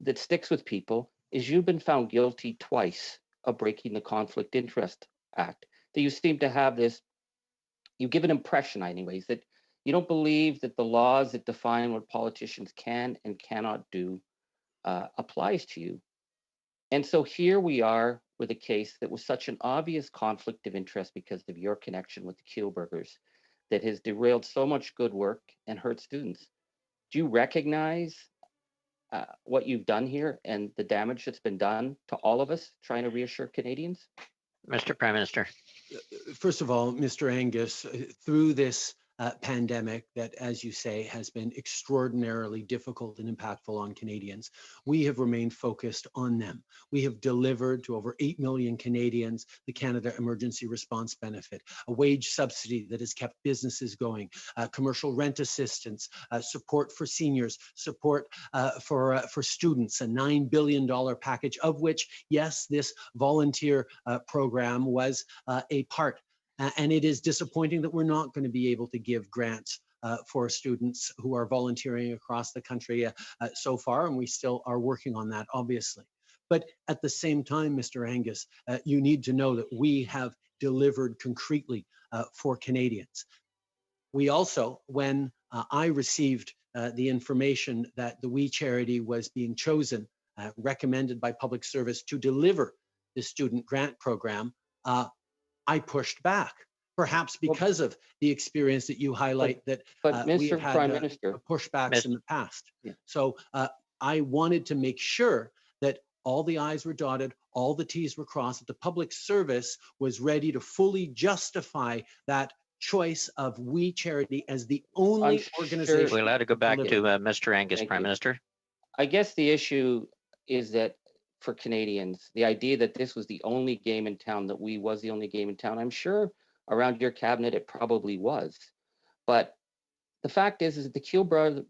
that sticks with people is you've been found guilty twice of breaking the Conflict Interest Act. That you seem to have this, you give an impression anyways, that you don't believe that the laws that define what politicians can and cannot do applies to you. And so here we are with a case that was such an obvious conflict of interest because of your connection with the Kielburgers. that has derailed so much good work and hurt students. Do you recognize what you've done here and the damage that's been done to all of us trying to reassure Canadians? Mr. Prime Minister. First of all, Mr. Angus, through this pandemic that, as you say, has been extraordinarily difficult and impactful on Canadians, we have remained focused on them. We have delivered to over 8 million Canadians the Canada Emergency Response Benefit, a wage subsidy that has kept businesses going, commercial rent assistance, support for seniors, support for students, a $9 billion package, of which, yes, this volunteer program was a part. And it is disappointing that we're not going to be able to give grants for students who are volunteering across the country so far, and we still are working on that, obviously. But at the same time, Mr. Angus, you need to know that we have delivered concretely for Canadians. We also, when I received the information that the We Charity was being chosen, recommended by Public Service to deliver the student grant program, I pushed back, perhaps because of the experience that you highlight that we have had Prime Minister, pushbacks in the past. Yeah. So I wanted to make sure that all the I's were dotted, all the T's were crossed, that the Public Service was ready to fully justify that choice of We Charity as the only organization. We're allowed to go back to Mr. Angus, Prime Minister. I guess the issue is that for Canadians, the idea that this was the only game in town, that we was the only game in town, I'm sure around your cabinet it probably was. But the fact is that the Kielburger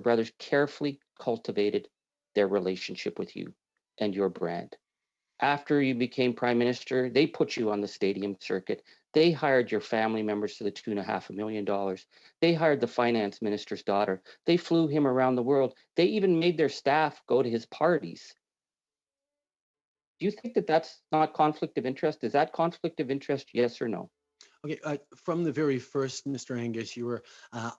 brothers carefully cultivated their relationship with you and your brand. After you became Prime Minister, they put you on the stadium circuit. They hired your family members to the tune of $500,000. They hired the finance minister's daughter. They flew him around the world. They even made their staff go to his parties. Do you think that that's not conflict of interest? Is that conflict of interest, yes or no? Okay, from the very first, Mr. Angus, you were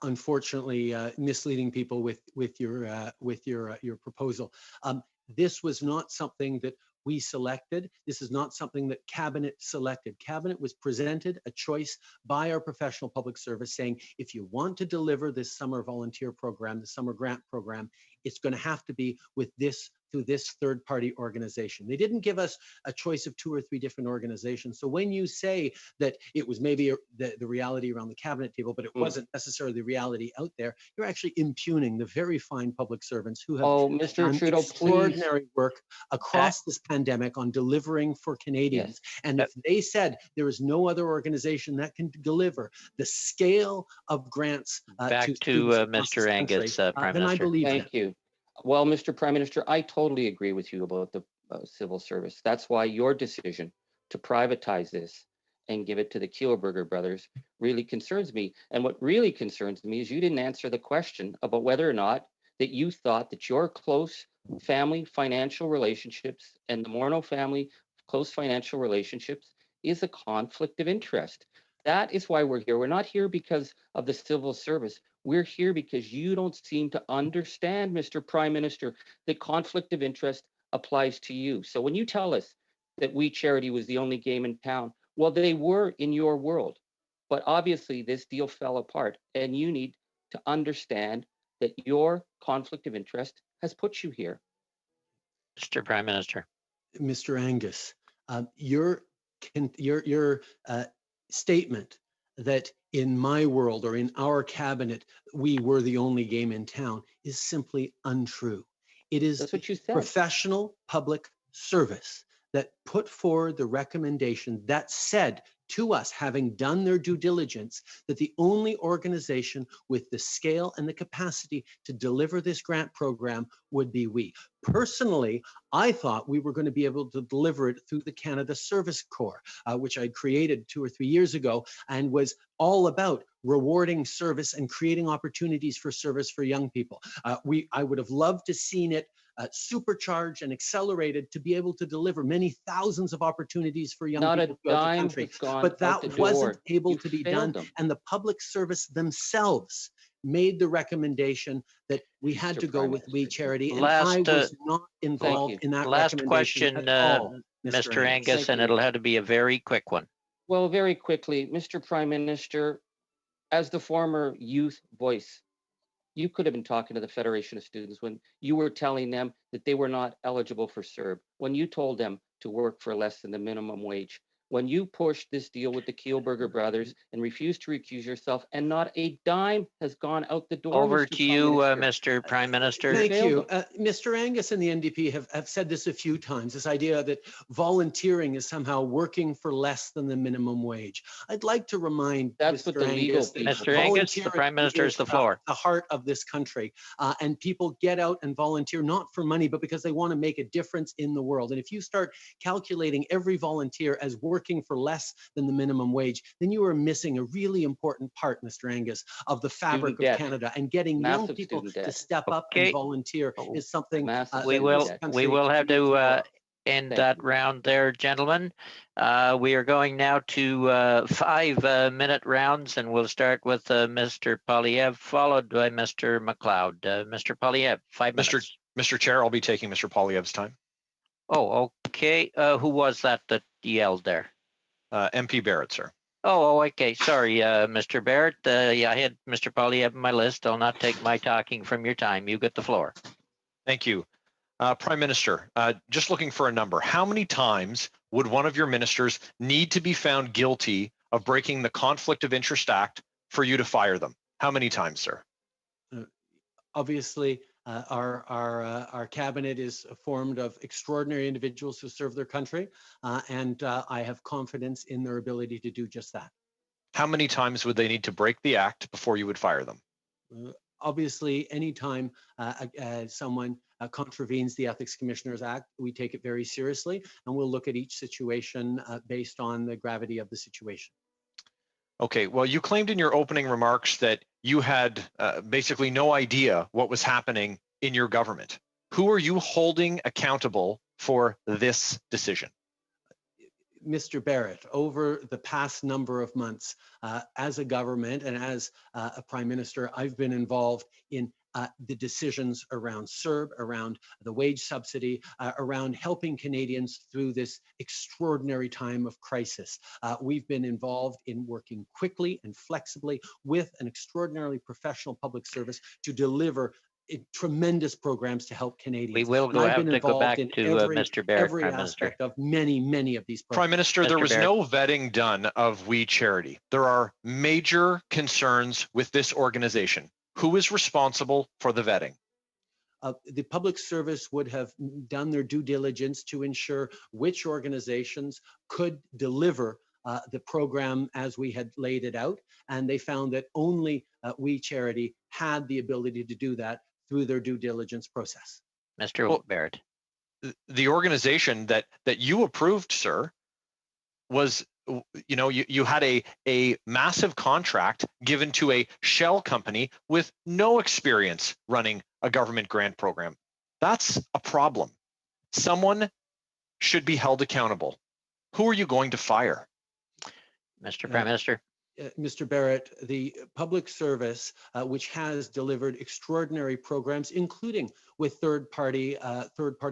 unfortunately misleading people with your proposal. This was not something that we selected. This is not something that Cabinet selected. Cabinet was presented a choice by our professional public service saying, if you want to deliver this summer volunteer program, the summer grant program, it's going to have to be with this through this third-party organization. They didn't give us a choice of 2 or 3 different organizations. So when you say that it was maybe the reality around the cabinet table, but it wasn't necessarily the reality out there, you're actually impugning the very fine public servants who have Mr. Trudeau, extraordinary work across this pandemic on delivering for Canadians. Yes. And if they said there is no other organization that can deliver the scale of grants back to Mr. Angus, Prime Minister. Then I believe Thank you. Well, Mr. Prime Minister, I totally agree with you about the civil service. That's why your decision to privatize this and give it to the Kielburger brothers really concerns me. And what really concerns me is you didn't answer the question about whether or not that you thought that your close family financial relationships and the Morneau family close financial relationships is a conflict of interest. That is why we're here. We're not here because of the civil service. We're here because you don't seem to understand, Mr. Prime Minister, that conflict of interest applies to you. So when you tell us that We Charity was the only game in town, well, they were in your world. But obviously, this deal fell apart, and you need to understand that your conflict of interest has put you here. Mr. Prime Minister. Mr. Angus, your statement that in my world or in our cabinet, we were the only game in town is simply untrue. It is That's what you said. Professional public service that put forward the recommendation that said to us, having done their due diligence, that the only organization with the scale and the capacity to deliver this grant program would be we. Personally, I thought we were going to be able to deliver it through the Canada Service Corps, which I created 2 or 3 years ago and was all about rewarding service and creating opportunities for service for young people. I would have loved to seen it supercharged and accelerated to be able to deliver many thousands of opportunities for young people throughout the country. But that wasn't able to be done. And the public service themselves made the recommendation that we had to go with We Charity. And I was not involved in that last question, at all, Mr. Angus, and it'll have to be a very quick one. Well, very quickly, Mr. Prime Minister, as the former youth voice, you could have been talking to the Federation of Students when you were telling them that they were not eligible for CERB, when you told them to work for less than the minimum wage, when you pushed this deal with the Kielburger brothers and refused to recuse yourself, and not a dime has gone out the door. Over Mr. to you, Mr. Prime Minister. Thank you. Mr. Angus and the NDP have said this a few times, this idea that volunteering is somehow working for less than the minimum wage. I'd like to remind That's what the legal people. Mr. Angus, the Prime Minister is the floor. The heart of this country. And people get out and volunteer not for money, but because they want to make a difference in the world. And if you start calculating every volunteer as working for less than the minimum wage, then you are missing a really important part, Mr. Angus, of the fabric of Canada. And getting young people to step up and volunteer is something we will have to end that round there, gentlemen. We are going now to 5-minute rounds, and we'll start with Mr. Polyev, followed by Mr. McLeod. Mr. Polyev, 5 minutes. Mr. Chair, I'll be taking Mr. Polyev's time. Oh, okay. Who was that yelled there? MP Barrett, sir. Oh, okay. Sorry, Mr. Barrett. Yeah, I had Mr. Polyev on my list. I'll not take my talking from your time. You get the floor. Thank you. Prime Minister, just looking for a number. How many times would one of your ministers need to be found guilty of breaking the Conflict of Interest Act for you to fire them? How many times, sir? Obviously, our cabinet is formed of extraordinary individuals who serve their country, and I have confidence in their ability to do just that. How many times would they need to break the act before you would fire them? Obviously, anytime someone contravenes the Ethics Commissioners Act, we take it very seriously, and we'll look at each situation based on the gravity of the situation. Okay, well, you claimed in your opening remarks that you had basically no idea what was happening in your government. Who are you holding accountable for this decision? Mr. Barrett, over the past number of months, as a government and as a Prime Minister, I've been involved in the decisions around CERB, around the wage subsidy, around helping Canadians through this extraordinary time of crisis. We've been involved in working quickly and flexibly with an extraordinarily professional public service to deliver tremendous programs to help Canadians. We will have to go back to Mr. Barrett, every Prime aspect Minister. of many of these programs. Prime Minister, there Mr. was Barrett. no vetting done of We Charity. There are major concerns with this organization. Who is responsible for the vetting? The public service would have done their due diligence to ensure which organizations could deliver the program as we had laid it out, and they found that only We Charity had the ability to do that through their due diligence process. Mr. Barrett. The organization that you approved, sir, was, you know, you had a massive contract given to a shell company with no experience running a government grant program. That's a problem. Someone should be held accountable. Who are you going to fire? Mr. Prime Minister. Mr. Barrett, the public service, which has delivered extraordinary programs, including with third-party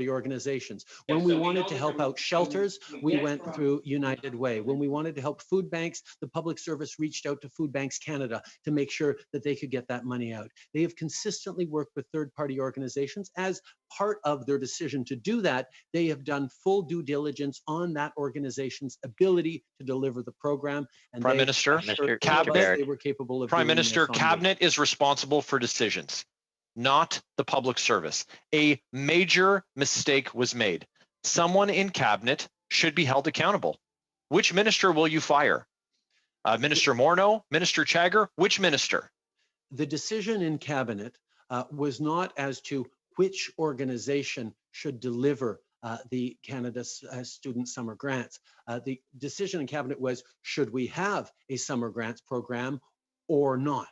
organizations. When we wanted to help out shelters, we went through United Way. When we wanted to help food banks, the public service reached out to Food Banks Canada to make sure that they could get that money out. They have consistently worked with third-party organizations. As part of their decision to do that, they have done full due diligence on that organization's ability to deliver the program. And Prime Minister, Cabinet, they were capable of Prime doing Minister, this Cabinet is responsible for decisions, not the public service. A major mistake was made. Someone in Cabinet should be held accountable. Which minister will you fire? Minister Morneau, Minister Chagger, which minister? The decision in Cabinet was not as to which organization should deliver the Canada Student Summer Grants. The decision in Cabinet was, should we have a summer grants program or not?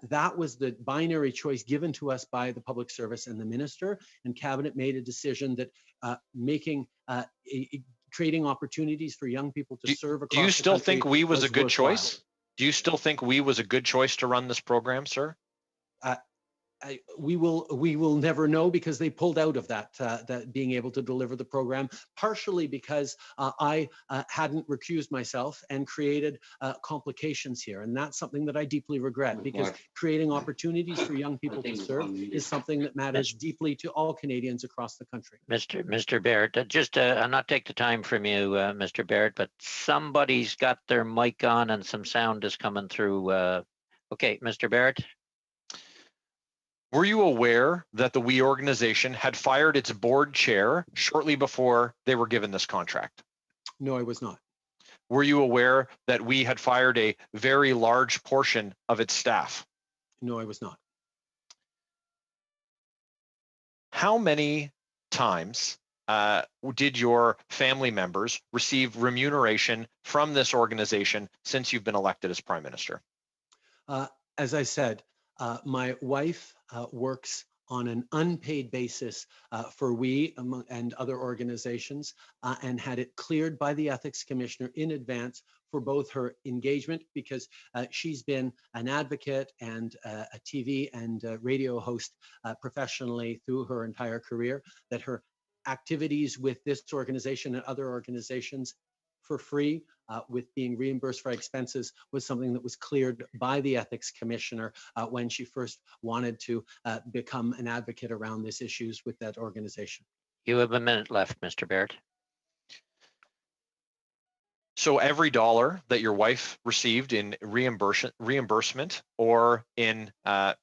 That was the binary choice given to us by the public service and the minister, and Cabinet made a decision that creating opportunities for young people to serve across the country. Do you still think We was a good choice? Do you still think We was a good choice to run this program, sir? we will never know because they pulled out of that being able to deliver the program, partially because I hadn't recused myself and created complications here. And that's something that I deeply regret, because creating opportunities for young people to serve is something that matters deeply to all Canadians across the country. Mr. Barrett, I'll not take the time from you, Mr. Barrett, but somebody's got their mic on and some sound is coming through. Okay, Mr. Barrett. Were you aware that the We organization had fired its board chair shortly before they were given this contract? No, I was not. Were you aware that We had fired a very large portion of its staff? No, I was not. How many times did your family members receive remuneration from this organization since you've been elected as Prime Minister? As I said, my wife works on an unpaid basis for We and other organizations, and had it cleared by the Ethics Commissioner in advance for both her engagement, because she's been an advocate and a TV and radio host professionally through her entire career, that her activities with this organization and other organizations for free, with being reimbursed for expenses, was something that was cleared by the Ethics Commissioner when she first wanted to become an advocate around these issues with that organization. You have a minute left, Mr. Barrett. So every dollar that your wife received in reimbursement or in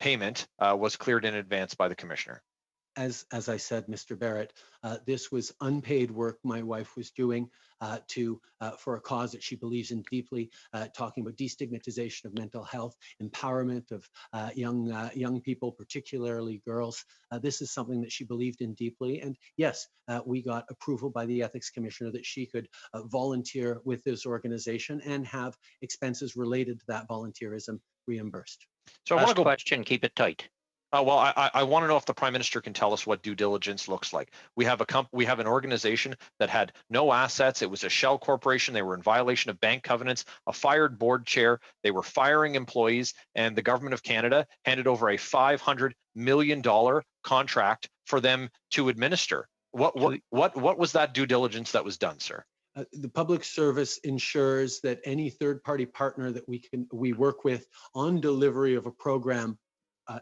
payment was cleared in advance by the Commissioner? As I said, Mr. Barrett, this was unpaid work my wife was doing for a cause that she believes in deeply, talking about destigmatization of mental health, empowerment of young people, particularly girls. This is something that she believed in deeply. And yes, we got approval by the Ethics Commissioner that she could volunteer with this organization and have expenses related to that volunteerism reimbursed. So I want to go. Question, keep it tight. Well, I want to know if the Prime Minister can tell us what due diligence looks like. We have an organization that had no assets. It was a shell corporation. They were in violation of bank covenants, a fired board chair. They were firing employees, and the Government of Canada handed over a $500 million contract for them to administer. What was that due diligence that was done, sir? The public service ensures that any third-party partner that we work with on delivery of a program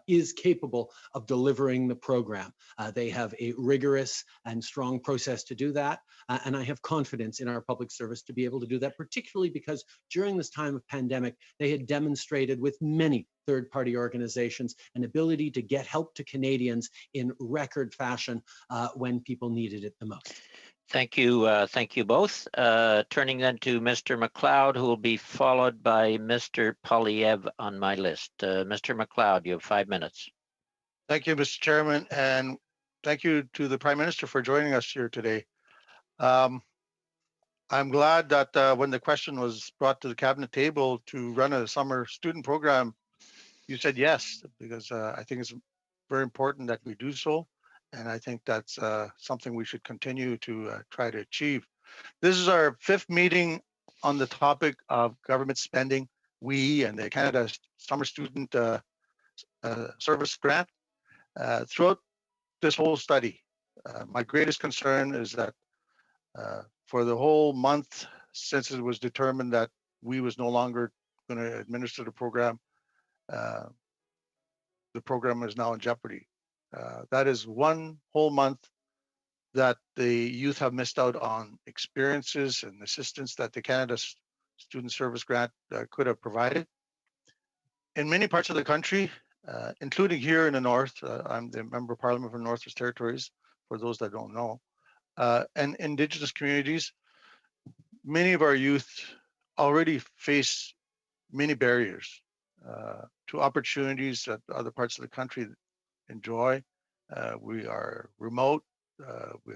is capable of delivering the program. They have a rigorous and strong process to do that, and I have confidence in our public service to be able to do that, particularly because during this time of pandemic, they had demonstrated with many third-party organizations an ability to get help to Canadians in record fashion when people needed it the most. Thank you both. Turning then to Mr. McLeod, who will be followed by Mr. Polyev on my list. Mr. McLeod, you have 5 minutes. Thank you, Mr. Chairman, and thank you to the Prime Minister for joining us here today. I'm glad that when the question was brought to the Cabinet table to run a summer student program, you said yes, because I think it's very important that we do so. And I think that's something we should continue to try to achieve. This is our 5th meeting on the topic of government spending. We and the Canada Summer Student Service Grant. Throughout this whole study, my greatest concern is that for the whole month since it was determined that we was no longer going to administer the program is now in jeopardy. That is one whole month that the youth have missed out on experiences and assistance that the Canada Student Service Grant could have provided. In many parts of the country, including here in the North, I'm the Member of Parliament for Northwest Territories, for those that don't know, and Indigenous communities, many of our youth already face many barriers to opportunities that other parts of the country enjoy. We are remote. We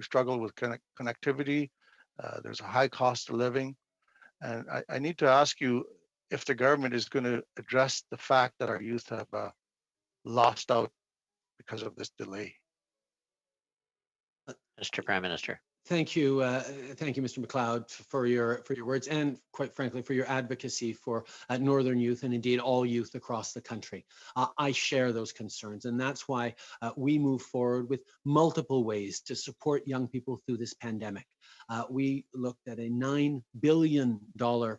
struggle with connectivity. There's a high cost of living, and I need to ask you if the government is going to address the fact that our youth have lost out because of this delay. Mr. Prime Minister. Thank you, Mr. McLeod, for your words, and quite frankly for your advocacy for Northern youth and indeed all youth across the country. I share those concerns, and that's why we move forward with multiple ways to support young people through this pandemic. We looked at a $9 billion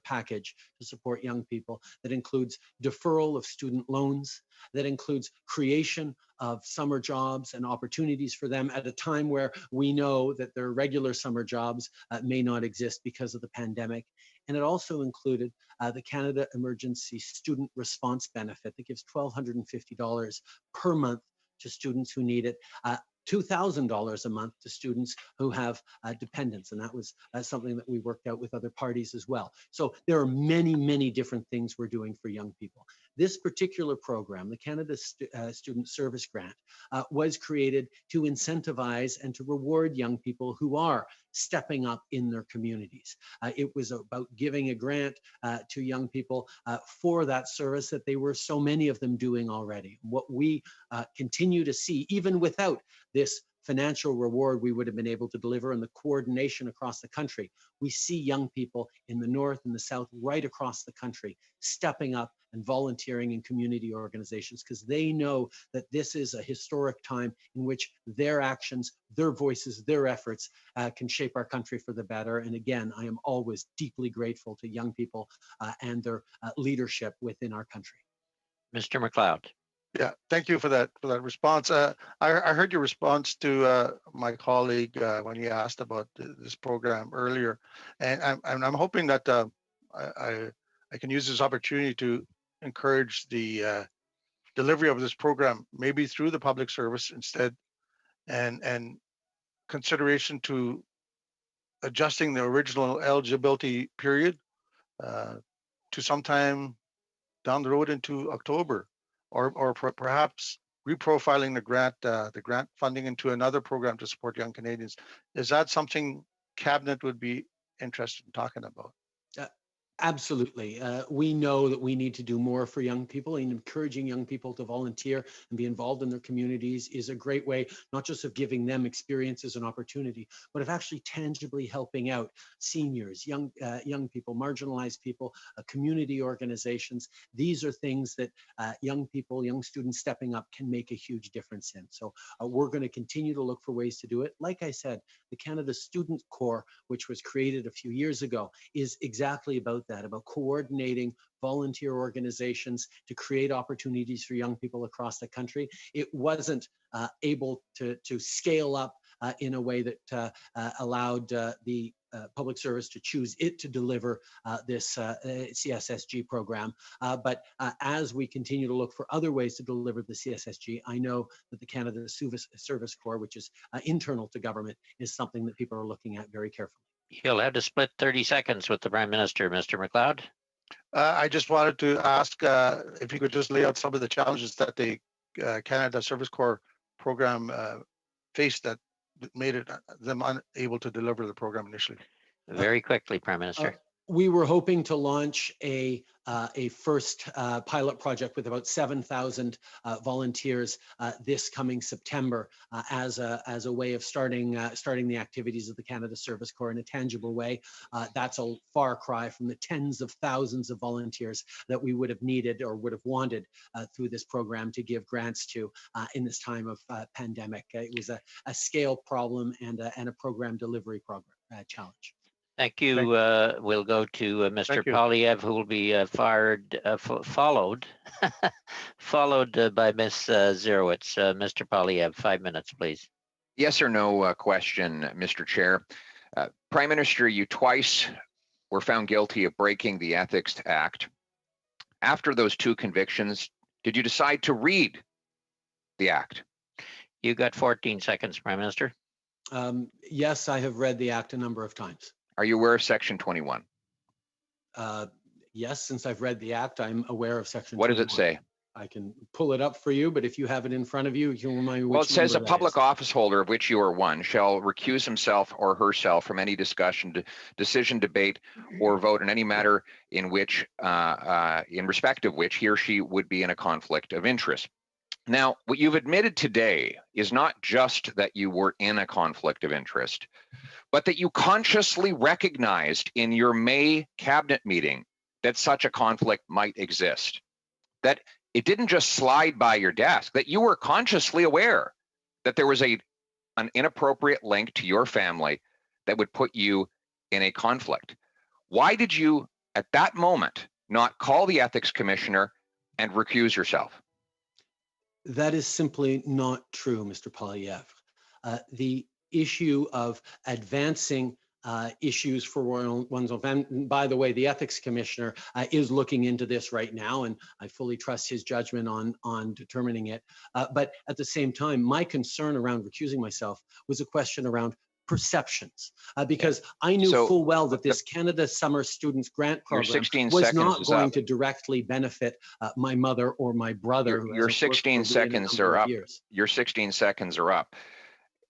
package to support young people that includes deferral of student loans, that includes creation of summer jobs and opportunities for them at a time where we know that their regular summer jobs may not exist because of the pandemic. And it also included the Canada Emergency Student Response Benefit that gives $1,250 per month to students who need it. $2,000 a month to students who have dependents. And that was something that we worked out with other parties as well. So there are many, many different things we're doing for young people. This particular program, the Canada Student Service Grant, was created to incentivize and to reward young people who are stepping up in their communities. It was about giving a grant to young people for that service that they were, so many of them, doing already. What we continue to see, even without this financial reward we would have been able to deliver and the coordination across the country, we see young people in the north and the south, right across the country, stepping up and volunteering in community organizations because they know that this is a historic time in which their actions, their voices, their efforts can shape our country for the better. And again, I am always deeply grateful to young people and their leadership within our country. Mr. McLeod. Yeah, thank you for that response. I heard your response to my colleague when he asked about this program earlier, and I'm hoping that I can use this opportunity to encourage the delivery of this program, maybe through the public service instead, and consideration to adjusting the original eligibility period to sometime down the road into October. Or perhaps reprofiling the grant funding into another program to support young Canadians. Is that something Cabinet would be interested in talking about? Absolutely. We know that we need to do more for young people, and encouraging young people to volunteer and be involved in their communities is a great way, not just of giving them experiences and opportunity, but of actually tangibly helping out seniors, young people, marginalized people, community organizations. These are things that young people, young students stepping up can make a huge difference in. So we're going to continue to look for ways to do it. Like I said, the Canada Student Corps, which was created a few years ago, is exactly about that, about coordinating volunteer organizations to create opportunities for young people across the country. It wasn't able to scale up in a way that allowed the public service to choose it to deliver this CSSG program. But as we continue to look for other ways to deliver the CSSG, I know that the Canada Service Corps, which is internal to government, is something that people are looking at very carefully. You'll have to split 30 seconds with the Prime Minister, Mr. McLeod. I just wanted to ask if you could just lay out some of the challenges that the Canada Service Corps program faced that made them unable to deliver the program initially. Very quickly, Prime Minister. We were hoping to launch a first pilot project with about 7,000 volunteers this coming September as a way of starting the activities of the Canada Service Corps in a tangible way. That's a far cry from the tens of thousands of volunteers that we would have needed or would have wanted through this program to give grants to in this time of pandemic. It was a scale problem and a program delivery challenge. Thank you. We'll go to Mr. Polyev, who will be followed by Ms. Zerowitz. Mr. Polyev, 5 minutes, please. Yes or no question, Mr. Chair. Prime Minister, you twice were found guilty of breaking the Ethics Act. After those two convictions, did you decide to read the Act? You got 14 seconds, Prime Minister. Yes, I have read the Act a number of times. Are you aware of Section 21? Yes, since I've read the Act, I'm aware of Section 21. What does it say? I can pull it up for you, but if you have it in front of you, you can remind me which Well, it says a number public office holder, of which you are one, shall recuse himself or herself from any discussion, decision, debate, or vote in any matter in which, in respect of which he or she would be in a conflict of interest. Now, what you've admitted today is not just that you were in a conflict of interest, but that you consciously recognized in your May cabinet meeting that such a conflict might exist, that it didn't just slide by your desk, that you were consciously aware that there was an inappropriate link to your family that would put you in a conflict. Why did you, at that moment, not call the ethics commissioner and recuse yourself? That is simply not true, Mr. Poilievre. The issue of advancing issues for one's own family. And by the way, the ethics commissioner is looking into this right now, and I fully trust his judgment on determining it. But at the same time, my concern around recusing myself was a question around perceptions, because I knew full well that this Canada Summer Students Grant Program was not going to directly benefit my mother or my brother. Your 16 seconds are up. Your 16 seconds are up.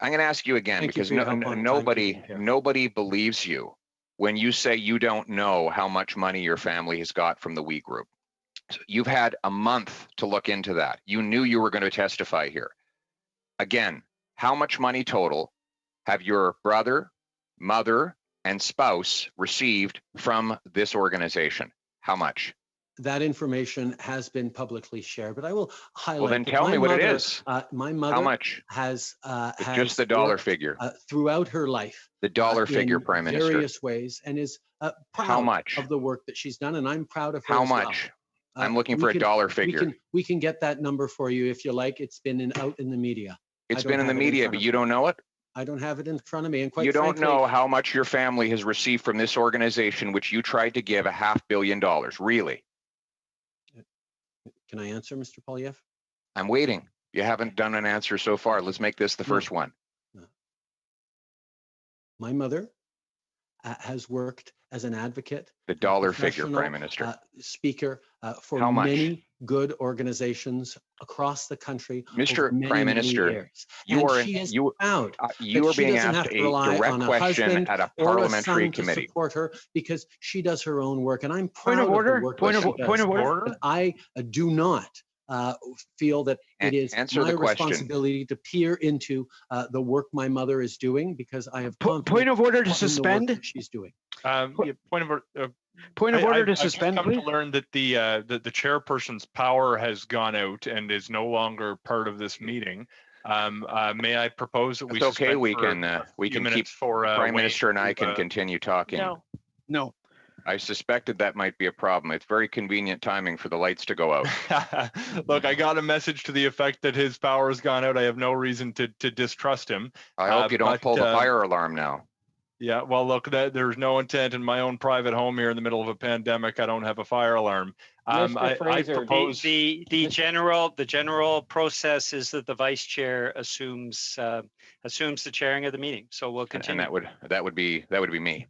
I'm going to ask you again, because nobody believes you when you say you don't know how much money your family has got from the We Group. So you've had a month to look into that. You knew you were going to testify here. Again, how much money total have your brother, mother, and spouse received from this organization? How much? That information has been publicly shared, but I will highlight. Well, then tell me what it is. My mother How much? has just the dollar figure throughout her life. The dollar figure, Prime Minister. Various ways, and is proud How much? of the work that she's done, and I'm proud of her. How as well. much? I'm looking for a dollar figure. We can get that number for you if you like. It's been out in the media. It's been in the media, but you don't know it? I don't have it in front of me, and quite you don't frankly, know how much your family has received from this organization, which you tried to give $500 million, really? Can I answer, Mr. Poilievre? I'm waiting. You haven't done an answer so far. Let's make this the first one. No. My mother has worked as an advocate. The dollar figure, Prime Minister. Speaker for many good organizations across the country. Mr. Prime Minister, you are being asked a direct question at a parliamentary committee. To support her because she does her own work, and I'm proud of the work that she does. Point of order. But I do not feel that it is my responsibility to peer into the work my mother is doing, because I have point of order to suspend. She's doing. Point of order to suspend. I've come to learn that the chairperson's power has gone out and is no longer part of this meeting. May I propose that we? It's okay. We can keep. Prime Minister and I can continue talking. No. I suspected that might be a problem. It's very convenient timing for the lights to go out. Look, I got a message to the effect that his power has gone out. I have no reason to distrust him. I hope you don't pull the fire alarm now. Yeah, well, look, there's no intent in my own private home here in the middle of a pandemic. I don't have a fire alarm. I propose the general process is that the vice chair assumes the chairing of the meeting. So we'll continue. And that would be me.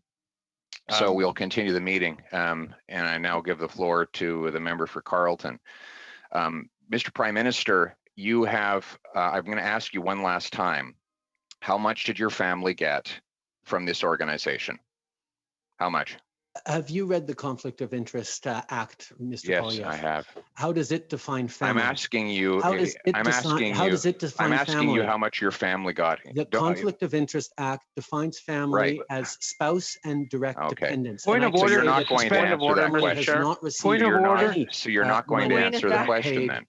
So we'll continue the meeting, and I now give the floor to the member for Carleton. Mr. Prime Minister, you have, I'm going to ask you one last time, how much did your family get from this organization? How much? Have you read the Conflict of Interest Act, Mr. Yes, Poilievre? I have. How does it define family? I'm asking you. How does it define I'm asking family? you how much your family got. The Conflict of Interest Act defines family as spouse and direct dependents. Point of order. So you're not going to answer that question. Point of order. So you're not going to answer the question then.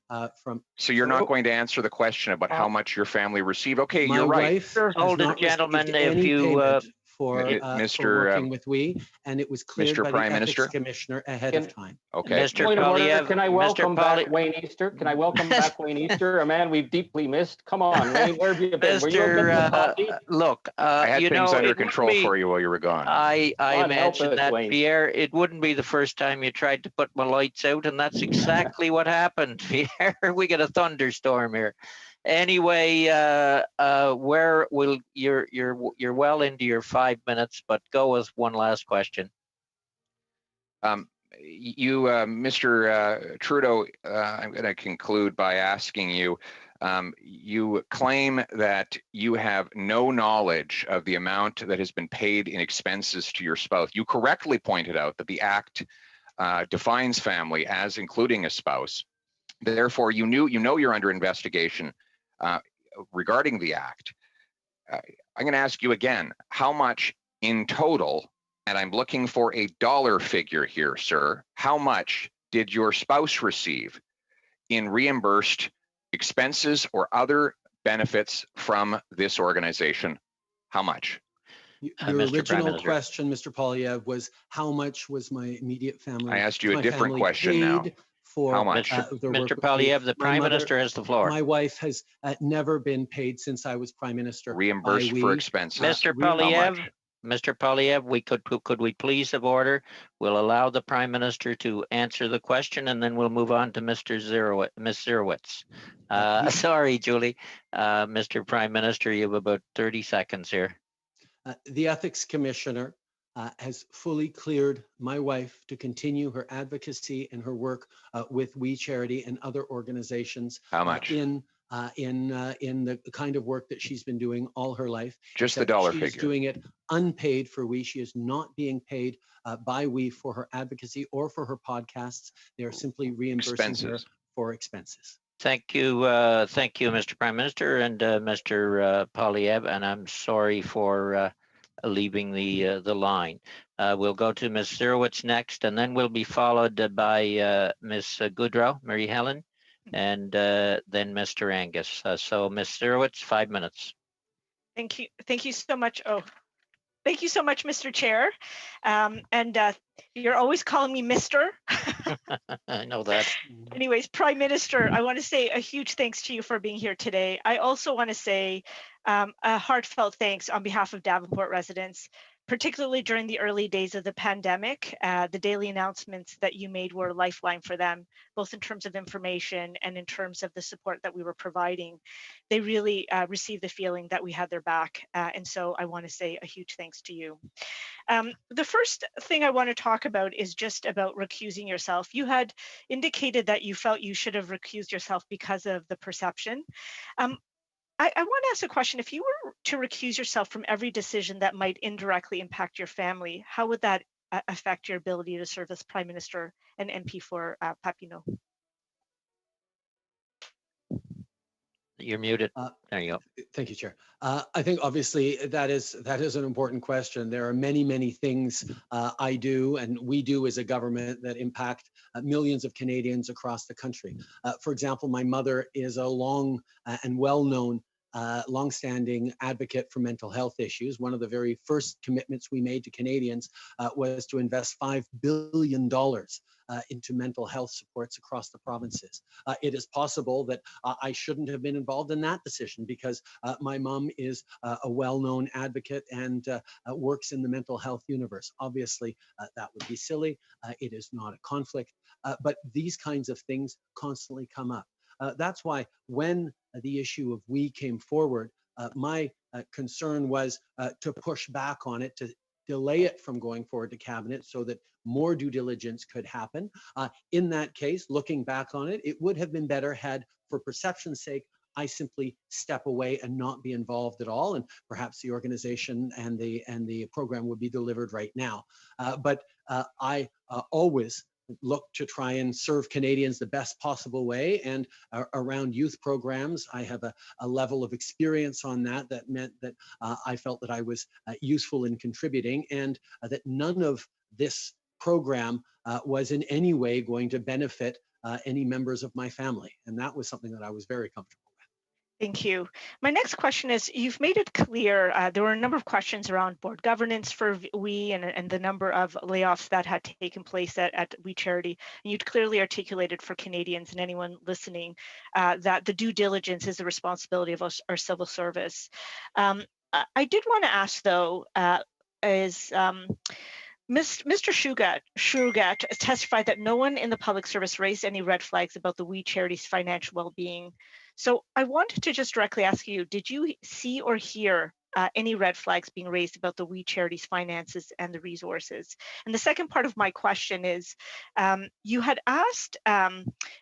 So you're not going to answer the question about how much your family received. Okay, you're right. Hold it, gentlemen. If you. For working with we, and it was cleared Mr. by Prime the Minister? Ethics Commissioner ahead of time. Okay. Mr. Point of order, can I welcome back Wayne Easter? Can I welcome back Wayne Easter, a man we've deeply missed? Come on, Wayne, where have you been? Were you look, I had things under control for you while you were gone. I mentioned that, Pierre. It wouldn't be the first time you tried to put my lights out, and that's exactly what happened, Pierre. We got a thunderstorm here. Anyway, where will you're well into your 5 minutes, but go with one last question. Mr. Trudeau, I'm going to conclude by asking you. You claim that you have no knowledge of the amount that has been paid in expenses to your spouse. You correctly pointed out that the Act defines family as including a spouse. Therefore, you know you're under investigation regarding the act. I'm going to ask you again, how much in total, and I'm looking for a dollar figure here, sir, how much did your spouse receive in reimbursed expenses or other benefits from this organization? How much? Your original question, Mr. Poilievre, was how much was my immediate family? I asked you a different question now. For, how much? Mr. Poilievre, the Prime Minister has the floor. My wife has never been paid since I was Prime Minister. Reimbursed for expenses. Mr. Poilievre, could we please have order? We'll allow the Prime Minister to answer the question, and then we'll move on to Ms. Zerowitz. Sorry, Julie. Mr. Prime Minister, you have about 30 seconds here. The Ethics Commissioner has fully cleared my wife to continue her advocacy and her work with We Charity and other organizations. How much? In the kind of work that she's been doing all her life. Just the dollar figure. She's doing it unpaid for We. She is not being paid by We for her advocacy or for her podcasts. They are simply reimbursing her for expenses. Thank you, Mr. Prime Minister and Mr. Poilievre, and I'm sorry for leaving the line. We'll go to Ms. Zerowitz next, and then we'll be followed by Ms. Goodrow, Mary Helen, and then Mr. Angus. So Ms. Zerowitz, 5 minutes. Thank you so much. Oh, thank you so much, Mr. Chair. And you're always calling me Mr. I know that. Anyways, Prime Minister, I want to say a huge thanks to you for being here today. I also want to say a heartfelt thanks on behalf of Davenport residents, particularly during the early days of the pandemic. The daily announcements that you made were a lifeline for them, both in terms of information and in terms of the support that we were providing. They really received the feeling that we had their back. And so I want to say a huge thanks to you. The first thing I want to talk about is just about recusing yourself. You had indicated that you felt you should have recused yourself because of the perception. I want to ask a question. If you were to recuse yourself from every decision that might indirectly impact your family, how would that affect your ability to serve as Prime Minister and MP for Papineau? You're muted. There you go. Thank you, Chair. I think obviously that is an important question. There are many things I do and we do as a government that impact millions of Canadians across the country. For example, my mother is a long and well-known long-standing advocate for mental health issues. One of the very first commitments we made to Canadians was to invest $5 billion into mental health supports across the provinces. It is possible that I shouldn't have been involved in that decision because my mom is a well-known advocate and works in the mental health universe. Obviously, that would be silly. It is not a conflict, but these kinds of things constantly come up. That's why when the issue of We came forward, my concern was to push back on it, to delay it from going forward to Cabinet so that more due diligence could happen. In that case, looking back on it, it would have been better had, for perception's sake, I simply step away and not be involved at all, and perhaps the organization and the program would be delivered right now. But I always look to try and serve Canadians the best possible way, and around youth programs, I have a level of experience on that meant that I felt that I was useful in contributing, and that none of this program was in any way going to benefit any members of my family, and that was something that I was very comfortable with. Thank you. My next question is, you've made it clear, there were a number of questions around board governance for We and the number of layoffs that had taken place at We Charity. And you'd clearly articulated for Canadians and anyone listening that the due diligence is the responsibility of our civil service. I did want to ask though, Mr. Shugat testified that no one in the public service raised any red flags about the We Charity's financial well-being. So I wanted to just directly ask you, did you see or hear any red flags being raised about the We Charity's finances and the resources? And the second part of my question is, you had asked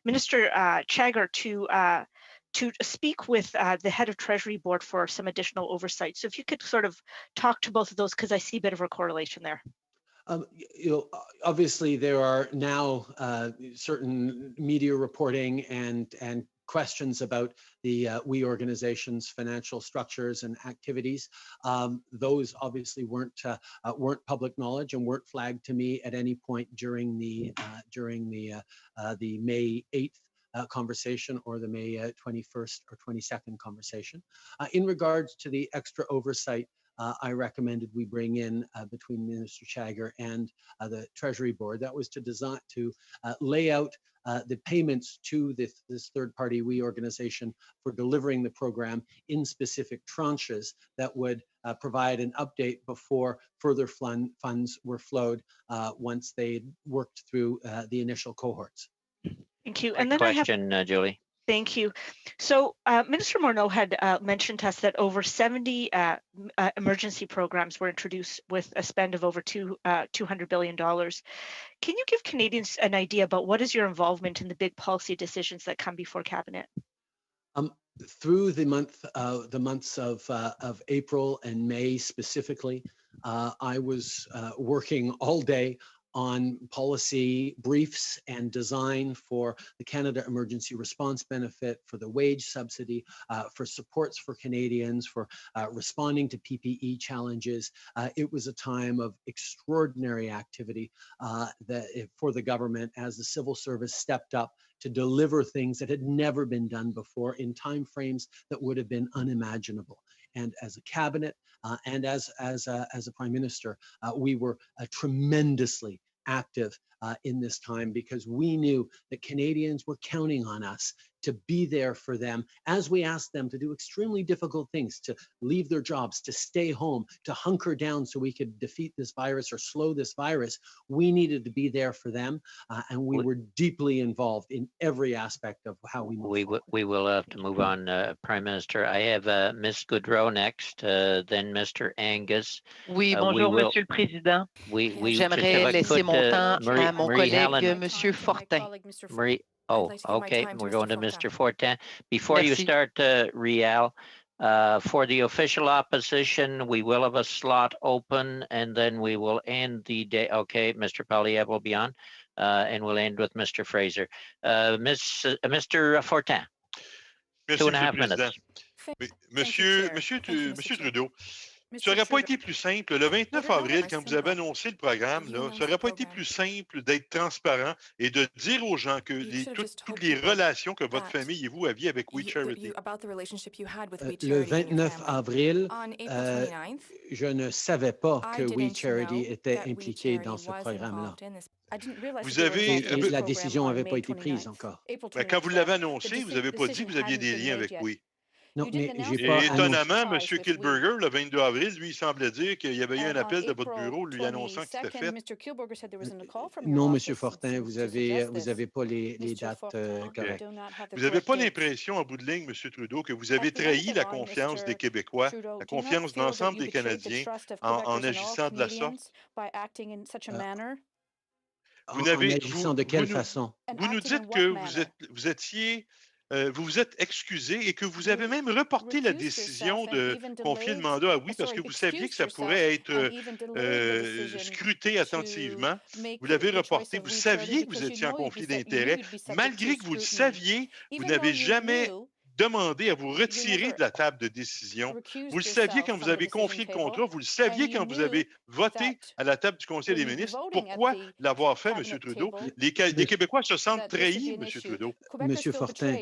Minister Chagger to speak with the head of Treasury Board for some additional oversight. So if you could sort of talk to both of those, because I see a bit of a correlation there. Obviously, there are now certain media reporting and questions about the WE organization's financial structures and activities. Those obviously weren't public knowledge and weren't flagged to me at any point during the May 8th conversation or the May 21st or 22nd conversation. In regards to the extra oversight, I recommended we bring in between Minister Chagger and the Treasury Board. That was to lay out the payments to this third-party WE organization for delivering the program in specific tranches that would provide an update before further funds were flowed once they worked through the initial cohorts. Thank you. And then question, Julie. Thank you. So Minister Morneau had mentioned to us that over 70 emergency programs were introduced with a spend of over $200 billion. Can you give Canadians an idea about what is your involvement in the big policy decisions that come before Cabinet? Through the months of April and May specifically, I was working all day on policy briefs and design for the Canada Emergency Response Benefit, for the wage subsidy, for supports for Canadians, for responding to PPE challenges. It was a time of extraordinary activity for the government as the civil service stepped up to deliver things that had never been done before in timeframes that would have been unimaginable. And as a cabinet and as a prime minister, we were tremendously active in this time because we knew that Canadians were counting on us to be there for them as we asked them to do extremely difficult things, to leave their jobs, to stay home, to hunker down so we could defeat this virus or slow this virus. We needed to be there for them, and we were deeply involved in every aspect of how we move. We will have to move on, Prime Minister. I have Ms. Goodrow next, then Mr. Angus. Oui, bonjour, Monsieur le Président. J'aimerais laisser mon temps à mon collègue, Monsieur Fortin. Oh, okay. We're going to Mr. Fortin. Before you start, Rial, for the official opposition, we will have a slot open and then we will end the day. Okay, Mr. Poilievre will be on and we'll end with Mr. Fraser. Mr. Fortin, Merci, 2.5 minutes. Monsieur Trudeau, ça n'aurait pas été plus simple, le 29 avril, quand vous avez annoncé le programme, là, ça n'aurait pas été plus simple d'être transparent et de dire aux gens que toutes les relations que votre famille et vous aviez avec We Charity. Le 29 avril, je ne savais pas que We Charity était impliqué dans ce programme-là. La décision n'avait pas été prise encore. Quand vous l'avez annoncé, vous n'avez pas dit que vous aviez des liens avec We. Non, mais j'ai pas étonnamment, M. Kilberger, le 22 avril, lui, il semblait dire qu'il y avait eu un appel de votre bureau lui annonçant que c'était fait. Non, M. Fortin, vous avez pas les dates correctes. Vous n'avez pas l'impression, en bout de ligne, M. Trudeau, que vous avez trahi la confiance des Québécois, la confiance de l'ensemble des Canadiens en agissant de la sorte? En agissant de quelle façon? Vous nous dites que vous vous êtes excusé et que vous avez même reporté la décision de confier le mandat à Oui parce que vous saviez que ça pourrait être scruté attentivement. Vous l'avez reporté. Vous saviez que vous étiez en conflit d'intérêts. Malgré que vous le saviez, vous n'avez jamais demandé à vous retirer de la table de décision. Vous le saviez quand vous avez confié le contrat, vous le saviez quand vous avez voté à la table du Conseil des ministres. Pourquoi l'avoir fait, M. Trudeau? Les Québécois se sentent trahis, M. Trudeau. M. Fortin,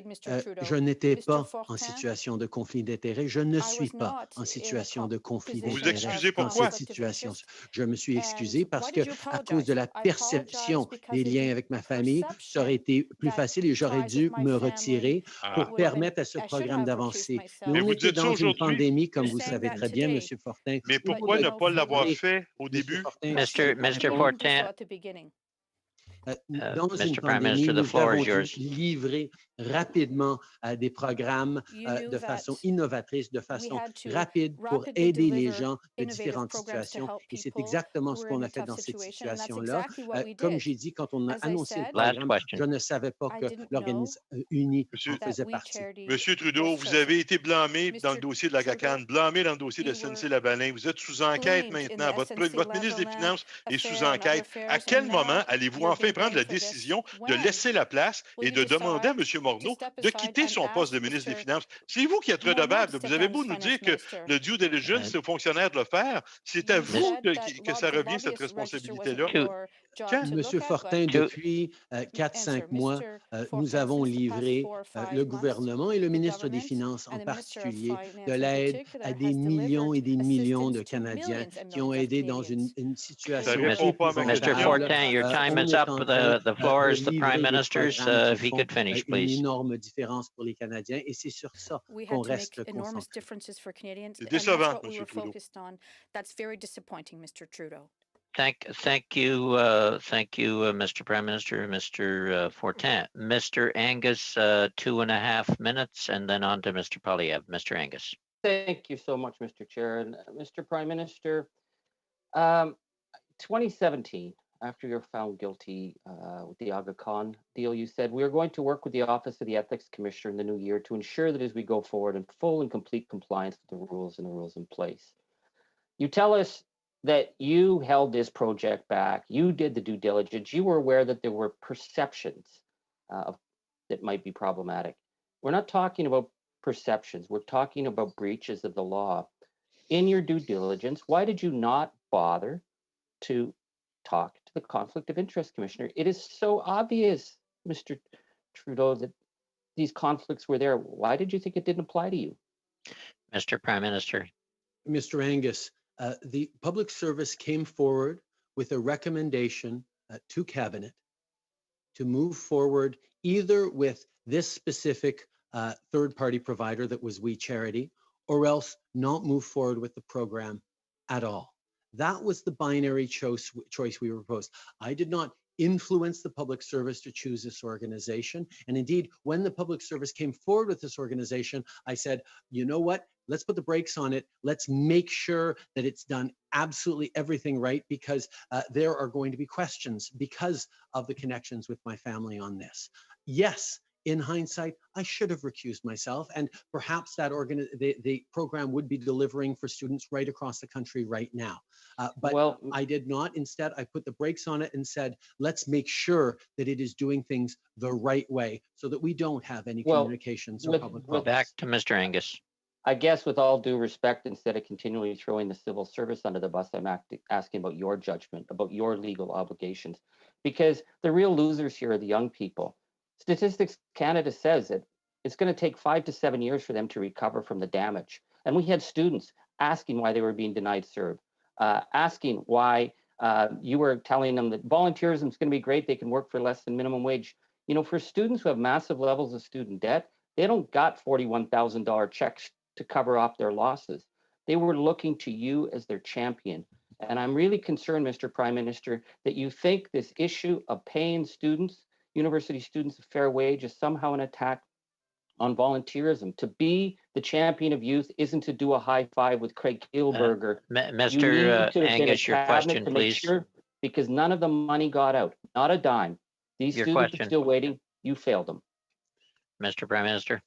je n'étais pas en situation de conflit d'intérêts. Je ne suis pas en situation de conflit d'intérêts. Vous vous excusez pourquoi? Dans cette situation. Je me suis excusé parce que, à cause de la perception des liens avec ma famille, ça aurait été plus facile et j'aurais dû me retirer pour permettre à ce programme d'avancer. Mais on vous était dites ça dans une aujourd'hui. pandémie, comme vous savez très bien, M. Fortin. Mais pourquoi ne pas l'avoir fait au début? Mr. Fortin. Dans une Mr. Prime pandémie, Minister, the nous floor avons is dû yours. livrer rapidement des programmes de façon innovatrice, de façon rapide pour aider les gens de différentes situations. Et c'est exactement ce qu'on a fait dans cette situation-là. Comme j'ai dit, quand on a annoncé le programme, je ne savais pas que l'organisme uni en faisait partie. Monsieur Trudeau, vous avez été blâmé dans le dossier de la CAQ, blâmé dans le dossier de SNC-Lavalin. Vous êtes sous enquête maintenant. Votre ministre des Finances est sous enquête. À quel moment allez-vous enfin prendre la décision de laisser la place et de demander à M. Morneau de quitter son poste de ministre des Finances? C'est vous qui êtes redevable. Vous avez beau nous dire que le due diligence, c'est aux fonctionnaires de le faire. C'est à vous que ça revient, cette responsabilité-là. Monsieur Fortin, depuis 4-5 mois, nous avons livré, le gouvernement et le ministre des Finances en particulier, de l'aide à des millions et des millions de Canadiens qui ont aidé dans une situation. Mr. Fortin, your time is up. The floor is the Prime Minister's. If he could finish, please. Une énorme différence pour les Canadiens et c'est sur ça qu'on reste concentré. C'est décevant, M. Trudeau. Thank you, Mr. Prime Minister, Mr. Fortin. Mr. Angus, 2.5 minutes, and then on to Mr. Polyev. Mr. Angus. Thank you so much, Mr. Chair. And Mr. Prime Minister, 2017, after you're found guilty with the Aga Khan deal, you said, we are going to work with the Office of the Ethics Commissioner in the new year to ensure that as we go forward in full and complete compliance with the rules and the rules in place. You tell us that you held this project back, you did the due diligence, you were aware that there were perceptions that might be problematic. We're not talking about perceptions, we're talking about breaches of the law. In your due diligence, why did you not bother to talk to the Conflict of Interest Commissioner? It is so obvious, Mr. Trudeau, that these conflicts were there. Why did you think it didn't apply to you? Mr. Prime Minister. Mr. Angus, the Public Service came forward with a recommendation to Cabinet to move forward either with this specific third-party provider that was We Charity, or else not move forward with the program at all. That was the binary choice we proposed. I did not influence the Public Service to choose this organization. And indeed, when the Public Service came forward with this organization, I said, you know what? Let's put the brakes on it. Let's make sure that it's done absolutely everything right, because there are going to be questions because of the connections with my family on this. Yes, in hindsight, I should have recused myself, and perhaps that the program would be delivering for students right across the country right now. But I did not. Instead, I put the brakes on it and said, let's make sure that it is doing things the right way so that we don't have any communications or public problems. Back to Mr. Angus. I guess with all due respect, instead of continually throwing the civil service under the bus, I'm asking about your judgment, about your legal obligations, because the real losers here are the young people. Statistics Canada says that it's going to take 5 to 7 years for them to recover from the damage. And we had students asking why they were being denied CERB, asking why you were telling them that volunteerism is going to be great, they can work for less than minimum wage. You know, for students who have massive levels of student debt, they don't got $41,000 checks to cover off their losses. They were looking to you as their champion. And I'm really concerned, Mr. Prime Minister, that you think this issue of paying students, university students, a fair wage is somehow an attack on volunteerism. To be the champion of youth isn't to do a high five with Craig Kielburger. Mr. Angus, your question, please. Sure, because none of the money got out, not a dime. These students are still waiting. You failed them. Mr. Prime Minister.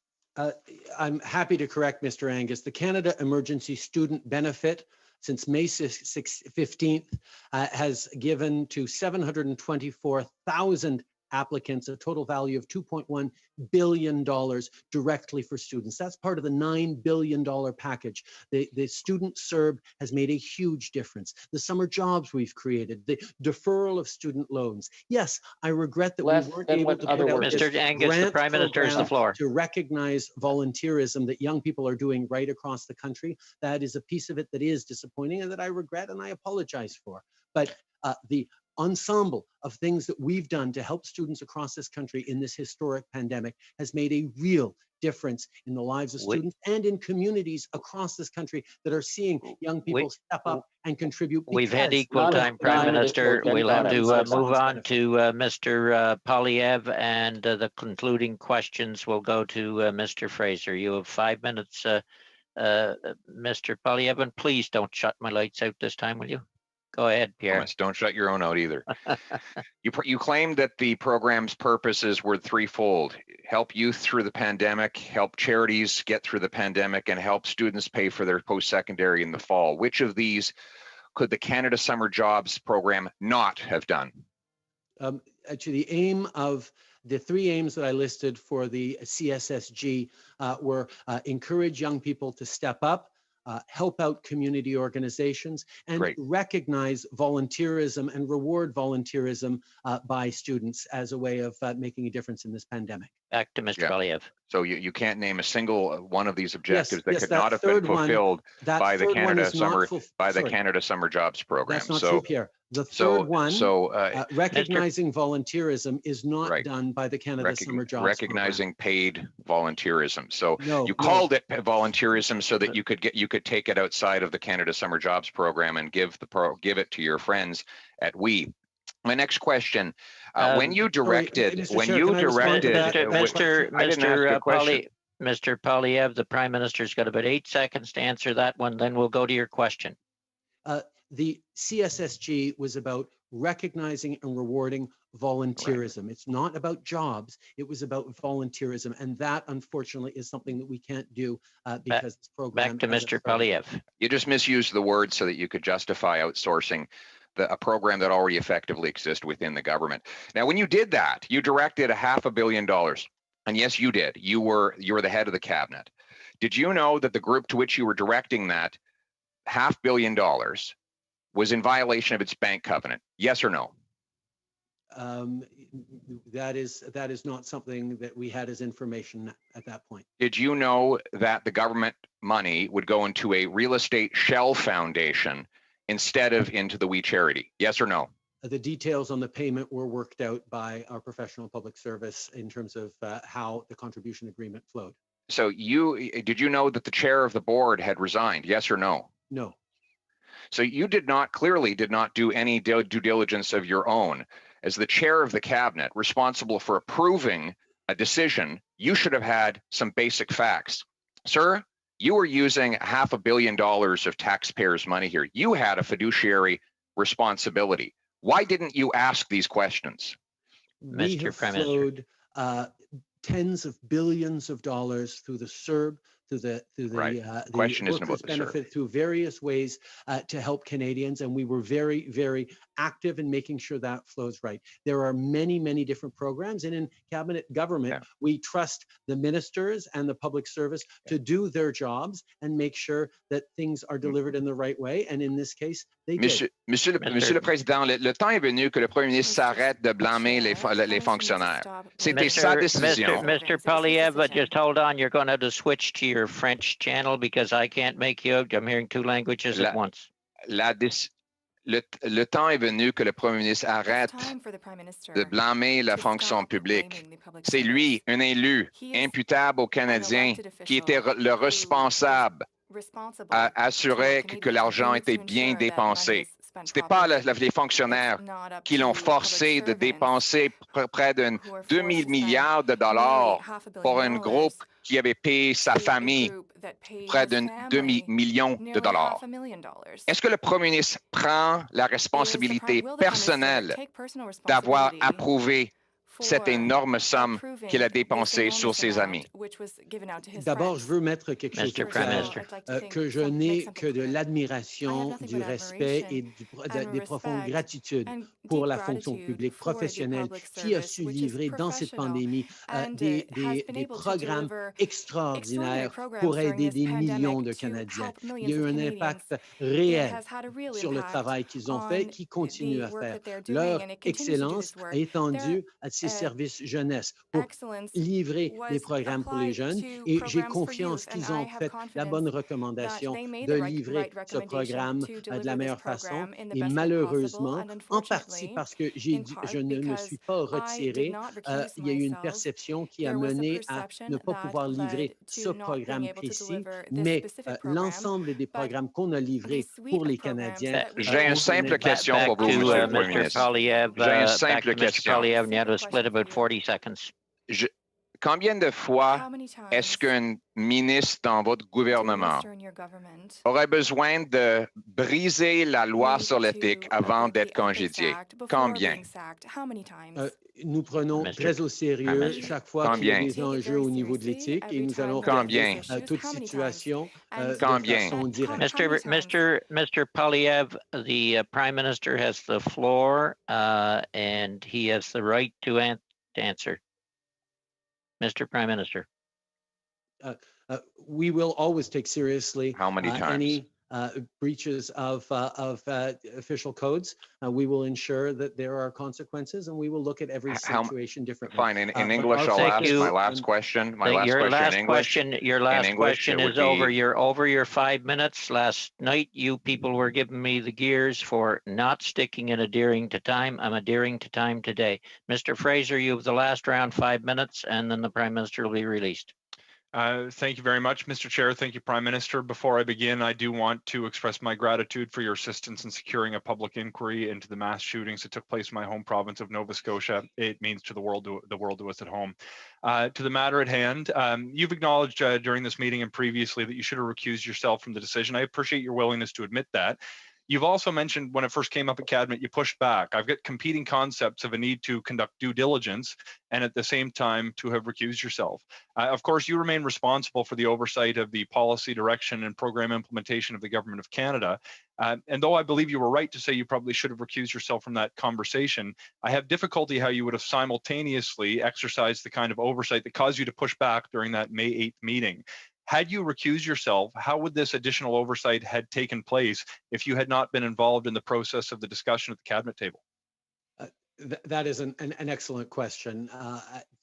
I'm happy to correct Mr. Angus. The Canada Emergency Student Benefit since May 15th has given to 724,000 applicants a total value of $2.1 billion directly for students. That's part of the $9 billion package. The student CERB has made a huge difference. The summer jobs we've created, the deferral of student loans. Yes, I regret that we weren't able to put out Mr. Angus, the Prime Minister has the floor. To recognize volunteerism that young people are doing right across the country. That is a piece of it that is disappointing and that I regret and I apologize for. But the ensemble of things that we've done to help students across this country in this historic pandemic has made a real difference in the lives of students and in communities across this country that are seeing young people step up and contribute. We've had equal time, Prime Minister. We'll have to move on to Mr. Polyev, and the concluding questions will go to Mr. Fraser. You have 5 minutes, Mr. Polyev, and please don't shut my lights out this time, will you? Go ahead, Pierre. Don't shut your own out either. You claimed that the program's purposes were threefold: help youth through the pandemic, help charities get through the pandemic, and help students pay for their post-secondary in the fall. Which of these could the Canada Summer Jobs Program not have done? Actually, the three aims that I listed for the CSSG were encourage young people to step up, help out community organizations, and recognize volunteerism and reward volunteerism by students as a way of making a difference in this pandemic. Back to Mr. Polyev. So you can't name a single one of these objectives that could not have been fulfilled by the Canada Summer Jobs Program. That's not true, Pierre. The third one, recognizing volunteerism, is not done by the Canada Summer Jobs Recognizing paid volunteerism. So you called it volunteerism so that you could take it outside of the Canada Summer Jobs Program and give it to your friends at WE. My next question: when you directed, Mr. Polyev, the Prime Minister's got about 8 seconds to answer that one. Then we'll go to your question. The CSSG was about recognizing and rewarding volunteerism. It's not about jobs. It was about volunteerism, and that, unfortunately, is something that we can't do because this program. Back to Mr. Polyev. You just misused the word so that you could justify outsourcing a program that already effectively exists within the government. Now, when you did that, you directed $500 million, and yes, you did. You were the head of the cabinet. Did you know that the group to which you were directing that $500 million was in violation of its bank covenant? Yes or no? That is not something that we had as information at that point. Did you know that the government money would go into a real estate shell foundation instead of into the WE charity? Yes or no? The details on the payment were worked out by our professional public service in terms of how the contribution agreement flowed. So did you know that the chair of the board had resigned? Yes or no? No. So you clearly did not do any due diligence of your own. As the chair of the cabinet responsible for approving a decision, you should have had some basic facts. Sir, you were using $500 million of taxpayers' money here. You had a fiduciary responsibility. Why didn't you ask these questions? We have flowed tens of billions of dollars through the CERB, through the workers' benefit, through various ways to help Canadians, and we were very, very active in making sure that flows right. There are many, many different programs, and in cabinet government, we trust the ministers and the public service to do their jobs and make sure that things are delivered in the right way, and in this case, they did. Monsieur le Président, le temps est venu que le Premier ministre s'arrête de blâmer les fonctionnaires. C'était sa décision. Mr. Polyev, just hold on. You're going to have to switch to your French channel because I can't make you out. I'm hearing two languages at once. Le temps est venu que le Premier ministre arrête de blâmer la fonction publique. C'est lui, un élu, imputable aux Canadiens, qui était le responsable à assurer que l'argent était bien dépensé. Ce n'était pas les fonctionnaires qui l'ont forcé de dépenser près de 2 000 milliards de dollars pour un groupe qui avait payé sa famille près de 2 millions de dollars. Est-ce que le Premier ministre prend la responsabilité personnelle d'avoir approuvé cette énorme somme qu'il a dépensée sur ses amis? D'abord, je veux mettre quelque chose clair, que je n'ai que de l'admiration, du respect et des profondes gratitudes pour la fonction publique professionnelle qui a su livrer dans cette pandémie des programmes extraordinaires pour aider des millions de Canadiens. Il y a eu un impact réel sur le travail qu'ils ont fait, qu'ils continuent à faire. Leur excellence a étendu à ces services jeunesse pour livrer des programmes pour les jeunes. Et j'ai confiance qu'ils ont fait la bonne recommandation de livrer ce programme de la meilleure façon. Et malheureusement, en partie parce que je ne me suis pas retiré, il y a eu une perception qui a mené à ne pas pouvoir livrer ce programme précis, mais l'ensemble des programmes qu'on a livrés pour les Canadiens. J'ai une simple question pour vous, Monsieur le Premier ministre. J'ai une simple question. Combien de fois est-ce qu'un ministre dans votre gouvernement aurait besoin de briser la loi sur l'éthique avant d'être congédié? Combien? Nous prenons très au sérieux chaque fois qu'il y a des enjeux au niveau de l'éthique et nous allons regarder toute situation de façon directe. Mr. Polyev, the Prime Minister has the floor and he has the right to answer. Mr. Prime Minister. We will always take seriously how many times? Any breaches of official codes. We will ensure that there are consequences, and we will look at every situation differently. Fine. In English, I'll ask my last question. Your last question is over. You're over your 5 minutes. Last night, you people were giving me the gears for not sticking and adhering to time. I'm adhering to time today. Mr. Fraser, you have the last round, 5 minutes, and then the Prime Minister will be released. Thank you very much, Mr. Chair. Thank you, Prime Minister. Before I begin, I do want to express my gratitude for your assistance in securing a public inquiry into the mass shootings that took place in my home province of Nova Scotia. It means to the world to us at home. To the matter at hand, you've acknowledged during this meeting and previously that you should have recused yourself from the decision. I appreciate your willingness to admit that. You've also mentioned when it first came up at Cabinet, you pushed back. I've got competing concepts of a need to conduct due diligence and at the same time to have recused yourself. Of course, you remain responsible for the oversight of the policy direction and program implementation of the Government of Canada. And though I believe you were right to say you probably should have recused yourself from that conversation, I have difficulty how you would have simultaneously exercised the kind of oversight that caused you to push back during that May 8th meeting. Had you recused yourself, how would this additional oversight had taken place if you had not been involved in the process of the discussion at the Cabinet table? That is an excellent question.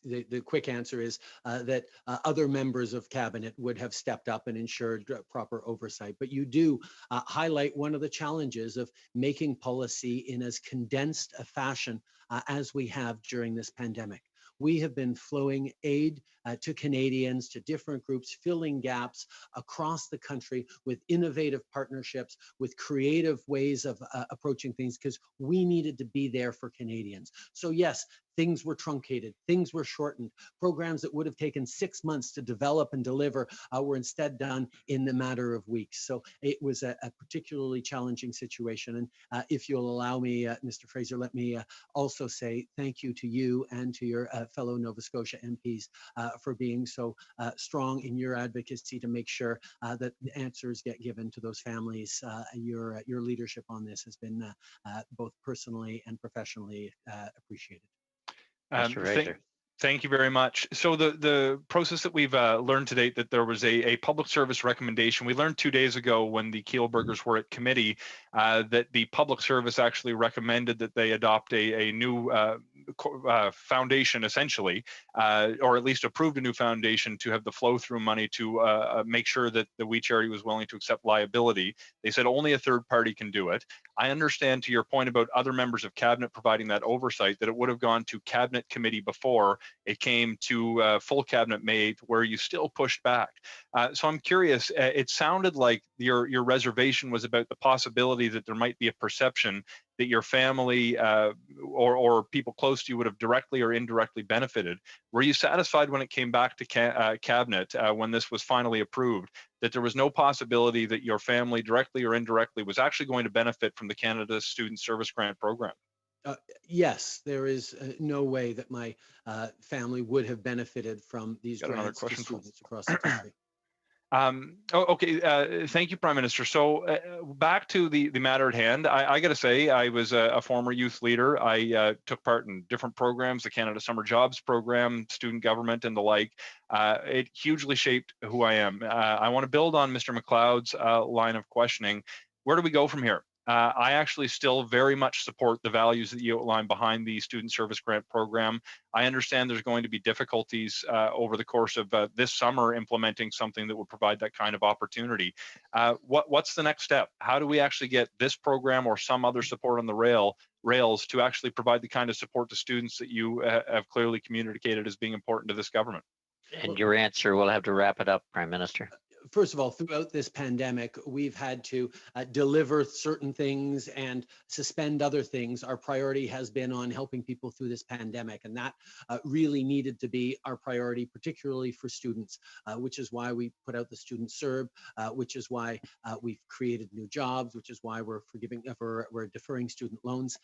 The quick answer is that other members of Cabinet would have stepped up and ensured proper oversight. But you do highlight one of the challenges of making policy in as condensed a fashion as we have during this pandemic. We have been flowing aid to Canadians, to different groups, filling gaps across the country with innovative partnerships, with creative ways of approaching things, because we needed to be there for Canadians. So yes, things were truncated, things were shortened. Programs that would have taken 6 months to develop and deliver were instead done in the matter of weeks. So it was a particularly challenging situation. And if you'll allow me, Mr. Fraser, let me also say thank you to you and to your fellow Nova Scotia MPs for being so strong in your advocacy to make sure that the answers get given to those families. Your leadership on this has been both personally and professionally appreciated. Thank you very much. So the process that we've learned to date, that there was a public service recommendation. We learned 2 days ago when the Kielburgers were at committee that the public service actually recommended that they adopt a new foundation, essentially, or at least approved a new foundation to have the flow through money to make sure that the We Charity was willing to accept liability. They said only a third party can do it. I understand, to your point about other members of Cabinet providing that oversight, that it would have gone to Cabinet committee before it came to full Cabinet May 8th, where you still pushed back. So I'm curious, it sounded like your reservation was about the possibility that there might be a perception that your family or people close to you would have directly or indirectly benefited. Were you satisfied when it came back to Cabinet, when this was finally approved, that there was no possibility that your family directly or indirectly was actually going to benefit from the Canada Student Service Grant program? Yes, there is no way that my family would have benefited from these grants to students across the country. Okay, thank you, Prime Minister. So back to the matter at hand, I got to say, I was a former youth leader. I took part in different programs, the Canada Summer Jobs Program, student government, and the like. It hugely shaped who I am. I want to build on Mr. McLeod's line of questioning. Where do we go from here? I actually still very much support the values that you outline behind the Student Service Grant Program. I understand there's going to be difficulties over the course of this summer implementing something that would provide that kind of opportunity. What's the next step? How do we actually get this program or some other support on the rails to actually provide the kind of support to students that you have clearly communicated as being important to this government? And your answer, we'll have to wrap it up, Prime Minister. First of all, throughout this pandemic, we've had to deliver certain things and suspend other things. Our priority has been on helping people through this pandemic, and that really needed to be our priority, particularly for students, which is why we put out the Student CERB, which is why we've created new jobs, which is why we're deferring student loans.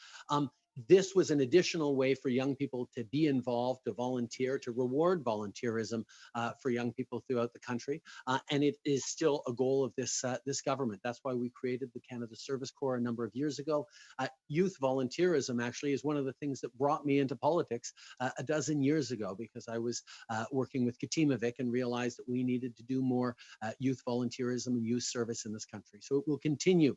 This was an additional way for young people to be involved, to volunteer, to reward volunteerism for young people throughout the country. And it is still a goal of this government. That's why we created the Canada Service Corps a number of years ago. Youth volunteerism actually is one of the things that brought me into politics a dozen years ago, because I was working with Katimovic and realized that we needed to do more youth volunteerism and youth service in this country. So it will continue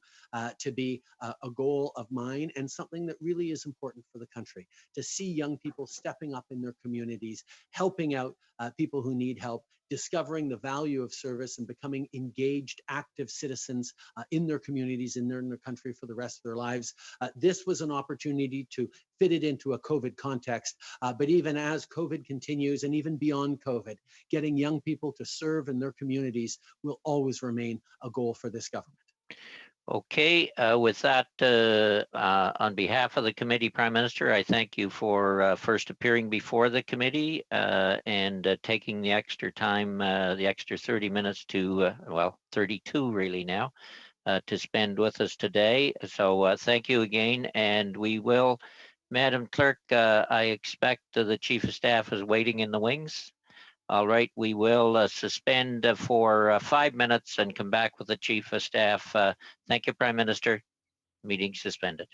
to be a goal of mine, and something that really is important for the country, to see young people stepping up in their communities, helping out people who need help, discovering the value of service and becoming engaged, active citizens in their communities, in their country for the rest of their lives. This was an opportunity to fit it into a COVID context. But even as COVID continues, and even beyond COVID, getting young people to serve in their communities will always remain a goal for this government. Okay, with that, on behalf of the committee, Prime Minister, I thank you for first appearing before the committee and taking the extra time, the extra 30 minutes to, well, 32 really now, to spend with us today. So thank you again, and we will, Madam Clerk, I expect the Chief of Staff is waiting in the wings. All right, we will suspend for 5 minutes and come back with the Chief of Staff. Thank you, Prime Minister. Meeting suspended.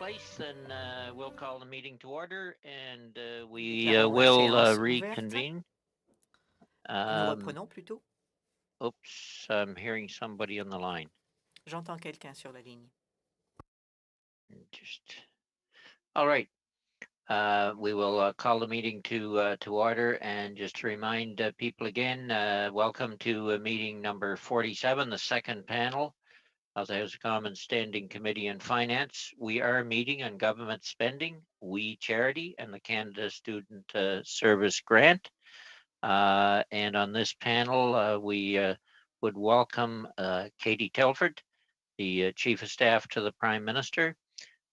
place, and we'll call the meeting to order, and we will reconvene. Nous reprenons plutôt. Oops, I'm hearing somebody on the line. J'entends quelqu'un sur la ligne. All right. We will call the meeting to order, and just to remind people again, welcome to meeting number 47, the second panel of the House of Commons Standing Committee on Finance. We are meeting on government spending, We Charity, and the Canada Student Service Grant. And on this panel, we would welcome Katie Telford, the Chief of Staff to the Prime Minister.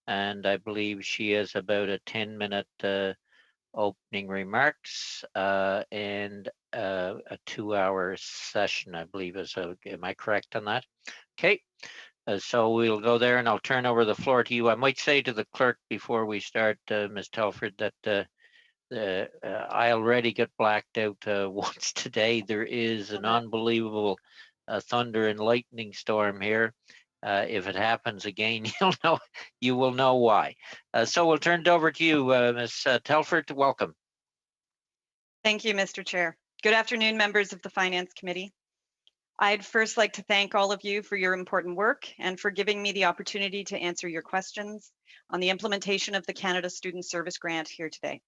And I believe she has about a 10-minute opening remarks and a 2-hour session, I believe. Am I correct on that? Okay. So we'll go there, and I'll turn over the floor to you. I might say to the clerk before we start, Ms. Telford, that I already got blacked out once today. There is an unbelievable thunder and lightning storm here. If it happens again, you will know why. So we'll turn it over to you, Ms. Telford. Welcome. Thank you, Mr. Chair. Good afternoon, members of the Finance Committee. I'd first like to thank all of you for your important work and for giving me the opportunity to answer your questions on the implementation of the Canada Student Service Grant here today.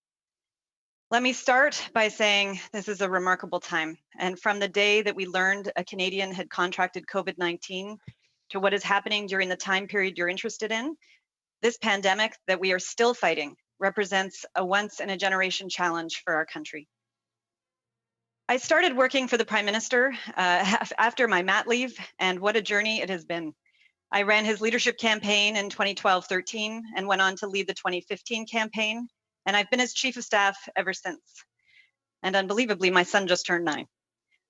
Let me start by saying this is a remarkable time. And from the day that we learned a Canadian had contracted COVID-19 to what is happening during the time period you're interested in, this pandemic that we are still fighting represents a once-in-a-generation challenge for our country. I started working for the Prime Minister after my mat leave, and what a journey it has been. I ran his leadership campaign in 2012-13 and went on to lead the 2015 campaign, and I've been his Chief of Staff ever since. And unbelievably, my son just turned 9.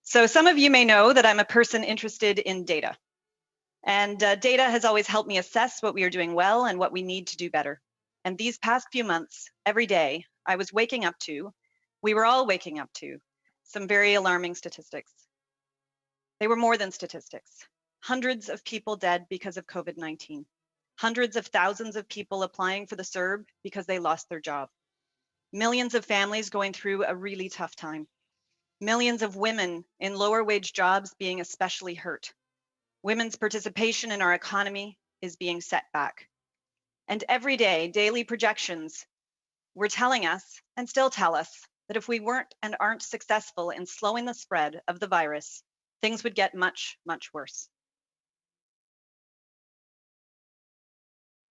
So some of you may know that I'm a person interested in data. And data has always helped me assess what we are doing well and what we need to do better. And these past few months, every day, we were all waking up to, some very alarming statistics. They were more than statistics. Hundreds of people dead because of COVID-19. Hundreds of thousands of people applying for the CERB because they lost their job. Millions of families going through a really tough time. Millions of women in lower wage jobs being especially hurt. Women's participation in our economy is being set back. And every day, daily projections were telling us, and still tell us, that if we weren't and aren't successful in slowing the spread of the virus, things would get much, much worse.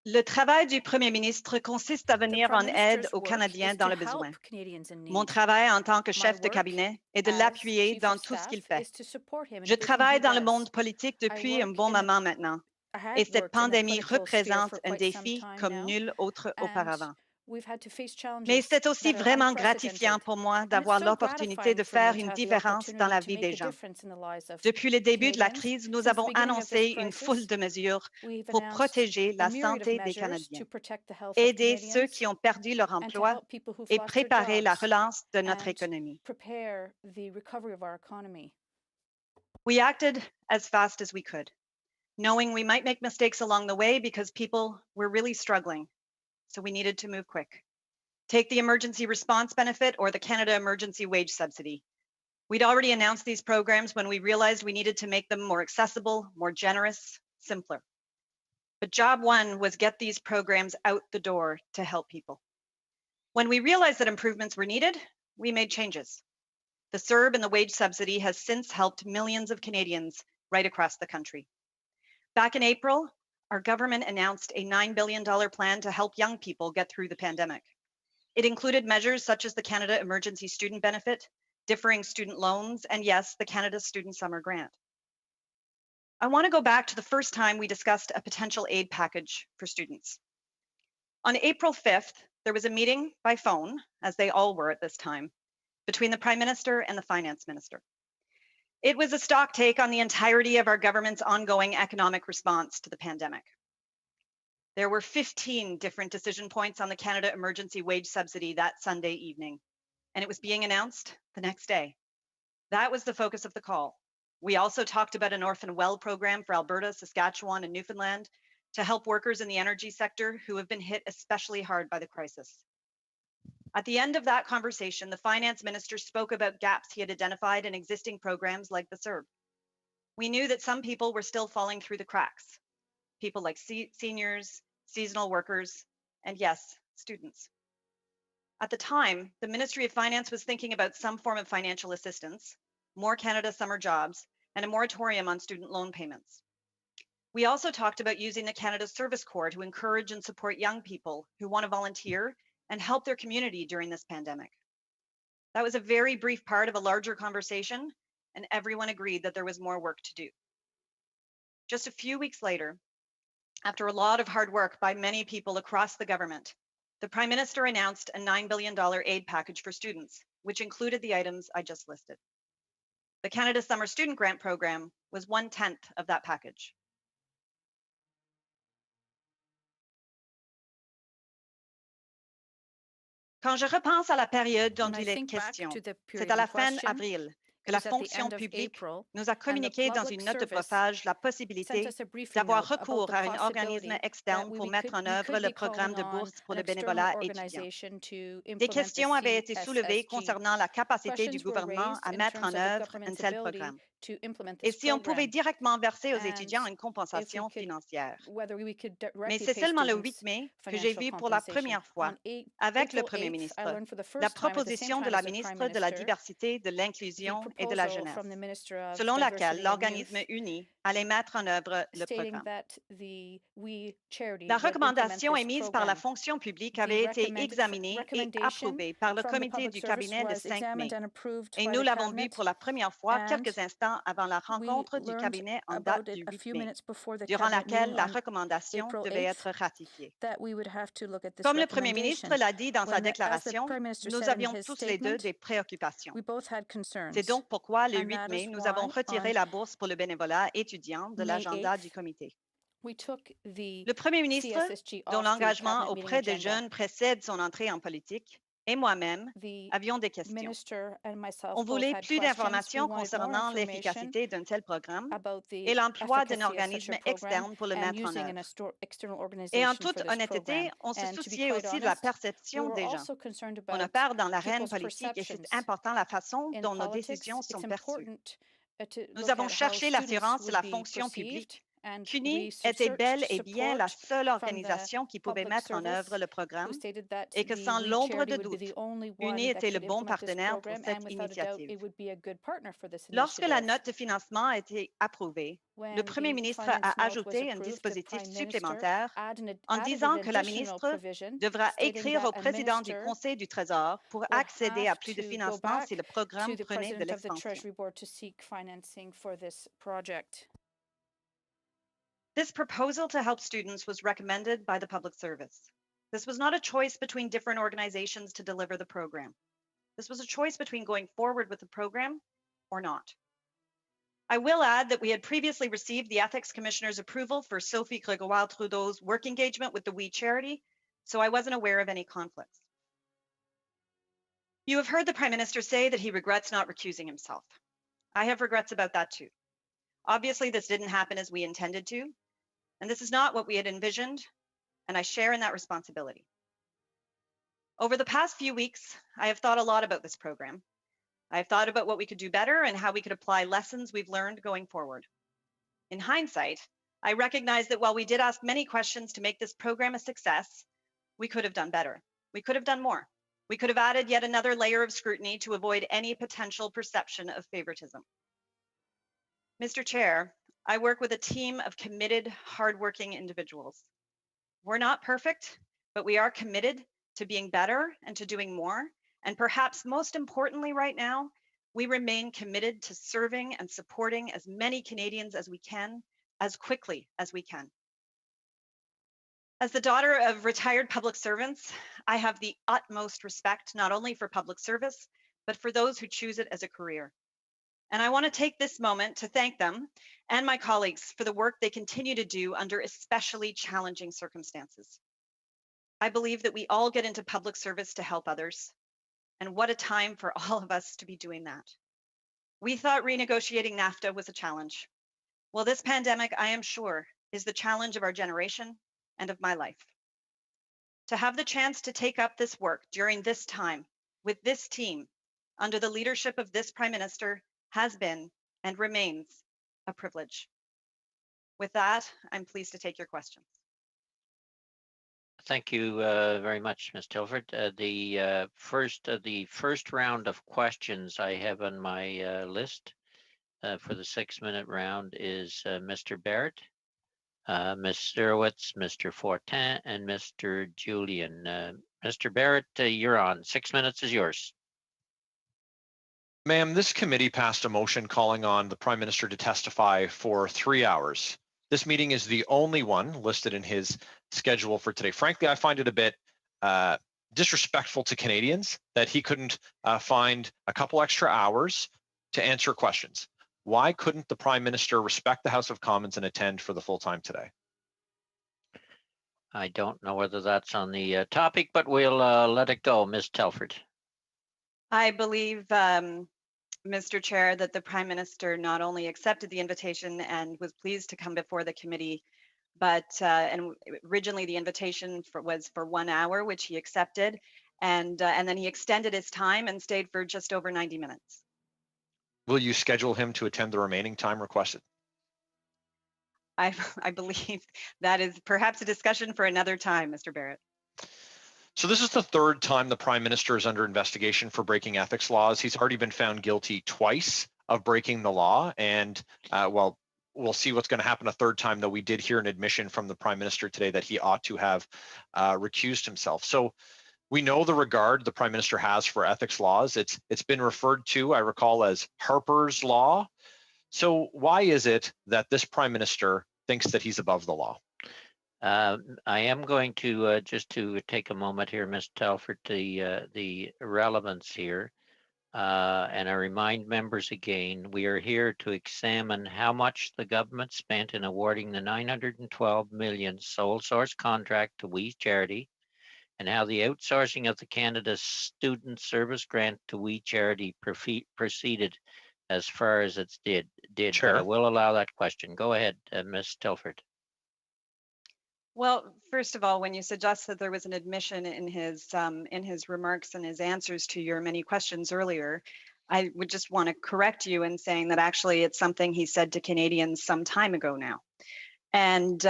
Le travail du Premier ministre consiste à venir en aide aux Canadiens dans le besoin. Mon travail en tant que chef de cabinet est de l'appuyer dans tout ce qu'il fait. Je travaille dans le monde politique depuis un bon moment maintenant, et cette pandémie représente un défi comme nul autre auparavant. Mais c'est aussi vraiment gratifiant pour moi d'avoir l'opportunité de faire une différence dans la vie des gens. Depuis le début de la crise, nous avons annoncé une foule de mesures pour protéger la santé des Canadiens, aider ceux qui ont perdu leur emploi et préparer la relance de notre économie. We acted as fast as we could, knowing we might make mistakes along the way because people were really struggling. So we needed to move quick. Take the emergency response benefit or the Canada Emergency Wage Subsidy. We'd already announced these programs when we realized we needed to make them more accessible, more generous, simpler. But job one was get these programs out the door to help people. When we realized that improvements were needed, we made changes. The CERB and the wage subsidy has since helped millions of Canadians right across the country. Back in April, our government announced a $9 billion plan to help young people get through the pandemic. It included measures such as the Canada Emergency Student Benefit, differing student loans, and yes, the Canada Student Summer Grant. I want to go back to the first time we discussed a potential aid package for students. On April 5th, there was a meeting by phone, as they all were at this time, between the Prime Minister and the Finance Minister. It was a stock take on the entirety of our government's ongoing economic response to the pandemic. There were 15 different decision points on the Canada Emergency Wage Subsidy that Sunday evening, and it was being announced the next day. That was the focus of the call. We also talked about an orphan well program for Alberta, Saskatchewan, and Newfoundland, to help workers in the energy sector who have been hit especially hard by the crisis. At the end of that conversation, the finance minister spoke about gaps he had identified in existing programs like the CERB. We knew that some people were still falling through the cracks. People like seniors, seasonal workers, and yes, students. At the time, the Ministry of Finance was thinking about some form of financial assistance, more Canada summer jobs, and a moratorium on student loan payments. We also talked about using the Canada Service Corps to encourage and support young people who want to volunteer and help their community during this pandemic. That was a very brief part of a larger conversation, and everyone agreed that there was more work to do. Just a few weeks later, after a lot of hard work by many people across the government, the Prime Minister announced a $9 billion aid package for students, which included the items I just listed. The Canada Summer Student Grant Program was 1/10 of that package. Quand je repense à la période dont il est question, c'est à la fin avril que la fonction publique nous a communiqué dans une note de bropage la possibilité d'avoir recours à un organisme externe pour mettre en œuvre le programme de bourse pour le bénévolat étudiant. Des questions avaient été soulevées concernant la capacité du gouvernement à mettre en œuvre un tel programme. Et si on pouvait directement verser aux étudiants une compensation financière. Mais c'est seulement le 8 mai que j'ai vu pour la première fois, avec le Premier ministre, la proposition de la ministre de la Diversité, de l'Inclusion et de la Jeunesse, selon laquelle l'organisme uni allait mettre en œuvre le programme. La recommandation émise par la fonction publique avait été examinée et approuvée par le comité du cabinet le 5 mai. Et nous l'avons vu pour la première fois quelques instants avant la rencontre du cabinet en date du 8 mai, durant laquelle la recommandation devait être ratifiée. Comme le Premier ministre l'a dit dans sa déclaration, nous avions tous les deux des préoccupations. C'est donc pourquoi, le 8 mai, nous avons retiré la bourse pour le bénévolat étudiant de l'agenda du comité. Le Premier ministre, dont l'engagement auprès des jeunes précède son entrée en politique, et moi-même avions des questions. On voulait plus d'informations concernant l'efficacité d'un tel programme et l'emploi d'un organisme externe pour le mettre en œuvre. Et en toute honnêteté, on se souciait aussi de la perception des gens. On opère dans l'arène politique et c'est important la façon dont nos décisions sont perçues. Nous avons cherché l'assurance de la fonction publique qu'UNI était bel et bien la seule organisation qui pouvait mettre en œuvre le programme et que sans l'ombre de doute, UNI était le bon partenaire pour cette initiative. Lorsque la note de financement a été approuvée, le Premier ministre a ajouté un dispositif supplémentaire en disant que la ministre devra écrire au président du Conseil du Trésor pour accéder à plus de financement si le programme prenait de l'expansion. This proposal to help students was recommended by the Public Service. This was not a choice between different organizations to deliver the program. This was a choice between going forward with the program or not. I will add that we had previously received the Ethics Commissioner's approval for Sophie Gregoire-Trudeau's work engagement with the We Charity, so I wasn't aware of any conflicts. You have heard the Prime Minister say that he regrets not recusing himself. I have regrets about that too. Obviously, this didn't happen as we intended to, and this is not what we had envisioned, and I share in that responsibility. Over the past few weeks, I have thought a lot about this program. I have thought about what we could do better and how we could apply lessons we've learned going forward. In hindsight, I recognize that while we did ask many questions to make this program a success, we could have done better. We could have done more. We could have added yet another layer of scrutiny to avoid any potential perception of favoritism. Mr. Chair, I work with a team of committed, hardworking individuals. We're not perfect, but we are committed to being better and to doing more. And perhaps most importantly right now, we remain committed to serving and supporting as many Canadians as we can, as quickly as we can. As the daughter of retired public servants, I have the utmost respect not only for public service, but for those who choose it as a career. And I want to take this moment to thank them and my colleagues for the work they continue to do under especially challenging circumstances. I believe that we all get into public service to help others. And what a time for all of us to be doing that. We thought renegotiating NAFTA was a challenge. Well, this pandemic, I am sure, is the challenge of our generation and of my life. To have the chance to take up this work during this time with this team under the leadership of this Prime Minister has been and remains a privilege. With that, I'm pleased to take your questions. Thank you very much, Ms. Telford. The first round of questions I have on my list for the 6-minute round is Mr. Barrett, Ms. Sturowitz, Mr. Fortin, and Mr. Julian. Mr. Barrett, you're on. 6 minutes is yours. Ma'am, this committee passed a motion calling on the Prime Minister to testify for 3 hours. This meeting is the only one listed in his schedule for today. Frankly, I find it a bit disrespectful to Canadians that he couldn't find a couple extra hours to answer questions. Why couldn't the Prime Minister respect the House of Commons and attend for the full time today? I don't know whether that's on the topic, but we'll let it go. Ms. Telford. I believe, Mr. Chair, that the Prime Minister not only accepted the invitation and was pleased to come before the committee, but and originally the invitation was for 1 hour, which he accepted, and then he extended his time and stayed for just over 90 minutes. Will you schedule him to attend the remaining time requested? I believe that is perhaps a discussion for another time, Mr. Barrett. So this is the third time the Prime Minister is under investigation for breaking ethics laws. He's already been found guilty twice of breaking the law. And well, we'll see what's going to happen a third time, though we did hear an admission from the Prime Minister today that he ought to have recused himself. So we know the regard the Prime Minister has for ethics laws. It's been referred to, I recall, as Harper's Law. So why is it that this Prime Minister thinks that he's above the law? I am going to just to take a moment here, Ms. Telford, the relevance here. And I remind members again, we are here to examine how much the government spent in awarding the $912 million sole source contract to We Charity, and how the outsourcing of the Canada Student Service Grant to We Charity proceeded as far as it did. Sure. But I will allow that question. Go ahead, Ms. Telford. Well, first of all, when you suggest that there was an admission in his remarks and his answers to your many questions earlier, I would just want to correct you in saying that actually it's something he said to Canadians some time ago now. And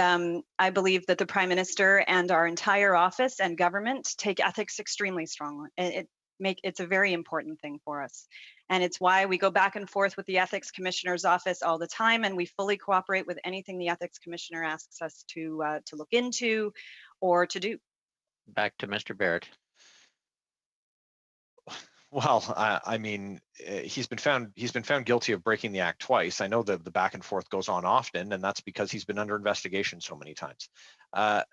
I believe that the Prime Minister and our entire office and government take ethics extremely strongly. It's a very important thing for us. And it's why we go back and forth with the Ethics Commissioner's office all the time, and we fully cooperate with anything the Ethics Commissioner asks us to look into or to do. Back to Mr. Barrett. Well, I mean, he's been found guilty of breaking the act twice. I know that the back and forth goes on often, and that's because he's been under investigation so many times. As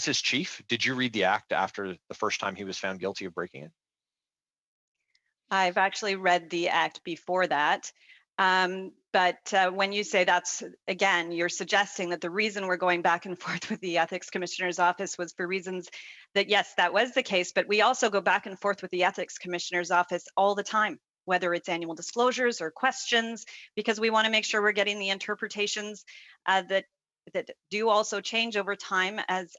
his chief, did you read the act after the first time he was found guilty of breaking it? I've actually read the act before that. But when you say that's, again, you're suggesting that the reason we're going back and forth with the Ethics Commissioner's office was for reasons that, yes, that was the case, but we also go back and forth with the Ethics Commissioner's office all the time, whether it's annual disclosures or questions, because we want to make sure we're getting the interpretations that do also change over time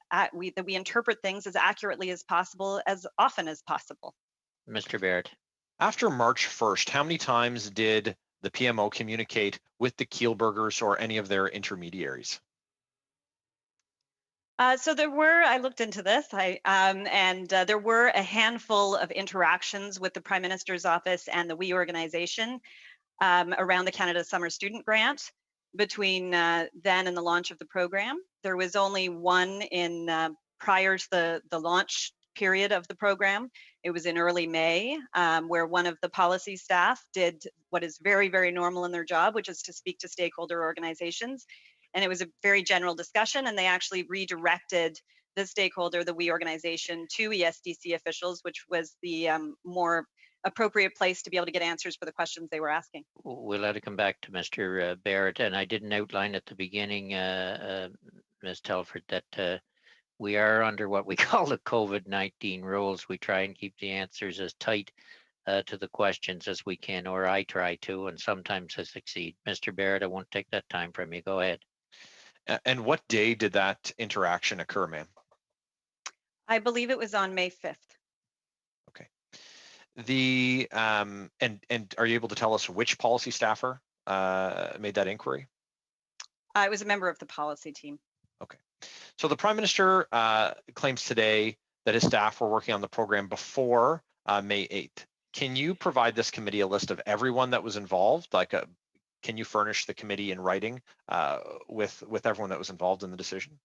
that we interpret things as accurately as possible, as often as possible. Mr. Barrett. After March 1st, how many times did the PMO communicate with the Kielburgers or any of their intermediaries? So there were, I looked into this, and there were a handful of interactions with the Prime Minister's office and the We organization around the Canada Summer Student Grant between then and the launch of the program. There was only one prior to the launch period of the program. It was in early May, where one of the policy staff did what is very, very normal in their job, which is to speak to stakeholder organizations. And it was a very general discussion, and they actually redirected the stakeholder, the We organization, to ESDC officials, which was the more appropriate place to be able to get answers for the questions they were asking. We'll let it come back to Mr. Barrett, and I didn't outline at the beginning, Ms. Telford, that we are under what we call the COVID-19 rules. We try and keep the answers as tight to the questions as we can, or I try to, and sometimes I succeed. Mr. Barrett, I won't take that time from you. Go ahead. And what day did that interaction occur, ma'am? I believe it was on May 5th. Okay. And are you able to tell us which policy staffer made that inquiry? I was a member of the policy team. Okay. So the Prime Minister claims today that his staff were working on the program before May 8th. Can you provide this committee a list of everyone that was involved? Can you furnish the committee in writing with everyone that was involved in the decision?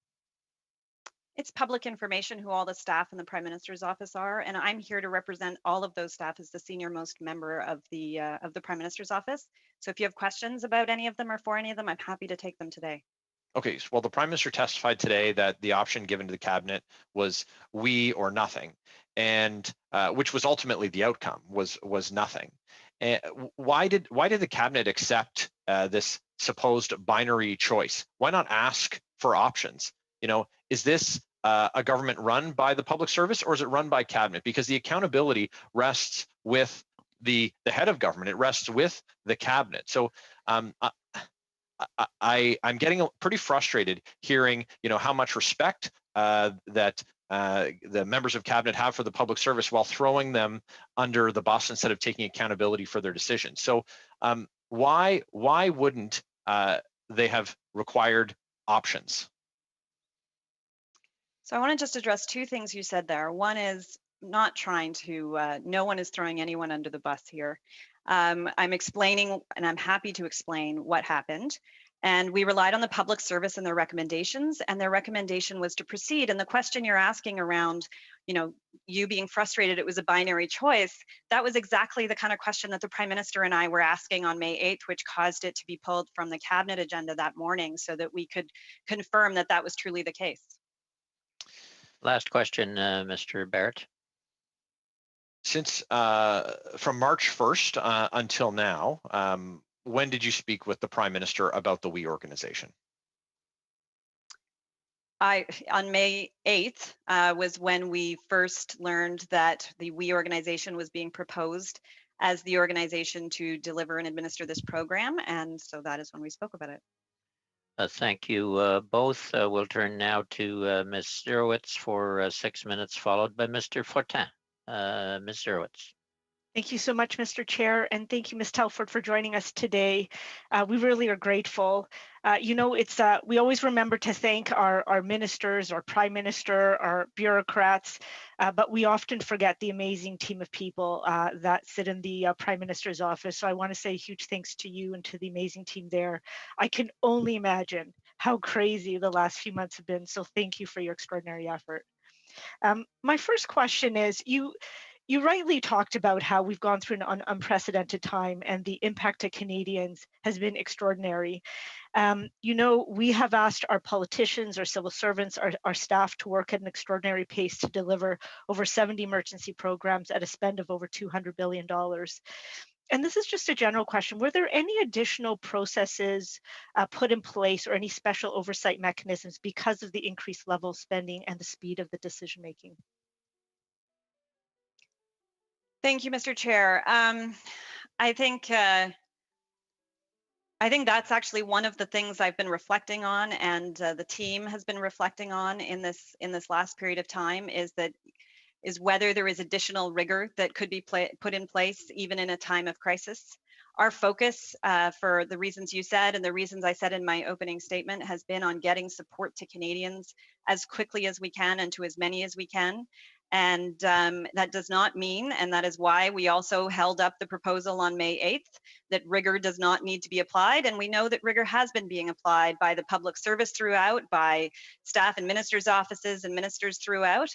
It's public information who all the staff in the Prime Minister's office are, and I'm here to represent all of those staff as the senior most member of the Prime Minister's office. So if you have questions about any of them or for any of them, I'm happy to take them today. Okay, well, the Prime Minister testified today that the option given to the cabinet was we or nothing, and which was ultimately the outcome was nothing. And why did the cabinet accept this supposed binary choice? Why not ask for options? You know, is this a government run by the public service, or is it run by cabinet? Because the accountability rests with the head of government. It rests with the cabinet. So I'm getting pretty frustrated hearing, you know, how much respect that the members of cabinet have for the public service while throwing them under the bus instead of taking accountability for their decisions. So why wouldn't they have required options? So I want to just address two things you said there. One is not trying to, no one is throwing anyone under the bus here. I'm explaining, and I'm happy to explain what happened. And we relied on the public service and their recommendations, and their recommendation was to proceed. And the question you're asking around, you know, you being frustrated, it was a binary choice. That was exactly the kind of question that the Prime Minister and I were asking on May 8th, which caused it to be pulled from the cabinet agenda that morning so that we could confirm that that was truly the case. Last question, Mr. Barrett. Since from March 1st until now, when did you speak with the Prime Minister about the WE organization? On May 8th was when we first learned that the WE organization was being proposed as the organization to deliver and administer this program. And so that is when we spoke about it. Thank you both. We'll turn now to Ms. Zerowitz for 6 minutes, followed by Mr. Fortin. Ms. Zerowitz. Thank you so much, Mr. Chair, and thank you, Ms. Telford, for joining us today. We really are grateful. You know, it's we always remember to thank our ministers, our Prime Minister, our bureaucrats, but we often forget the amazing team of people that sit in the Prime Minister's office. So I want to say a huge thanks to you and to the amazing team there. I can only imagine how crazy the last few months have been. So thank you for your extraordinary effort. My first question is, you rightly talked about how we've gone through an unprecedented time and the impact to Canadians has been extraordinary. You know, we have asked our politicians, our civil servants, our staff to work at an extraordinary pace to deliver over 70 emergency programs at a spend of over $200 billion. And this is just a general question. Were there any additional processes put in place or any special oversight mechanisms because of the increased level of spending and the speed of the decision making? Thank you, Mr. Chair. I think that's actually one of the things I've been reflecting on, and the team has been reflecting on in this last period of time, is whether there is additional rigor that could be put in place even in a time of crisis. Our focus, for the reasons you said and the reasons I said in my opening statement, has been on getting support to Canadians as quickly as we can and to as many as we can. And that does not mean, and that is why we also held up the proposal on May 8th, that rigor does not need to be applied. And we know that rigor has been being applied by the public service throughout, by staff and ministers' offices and ministers throughout.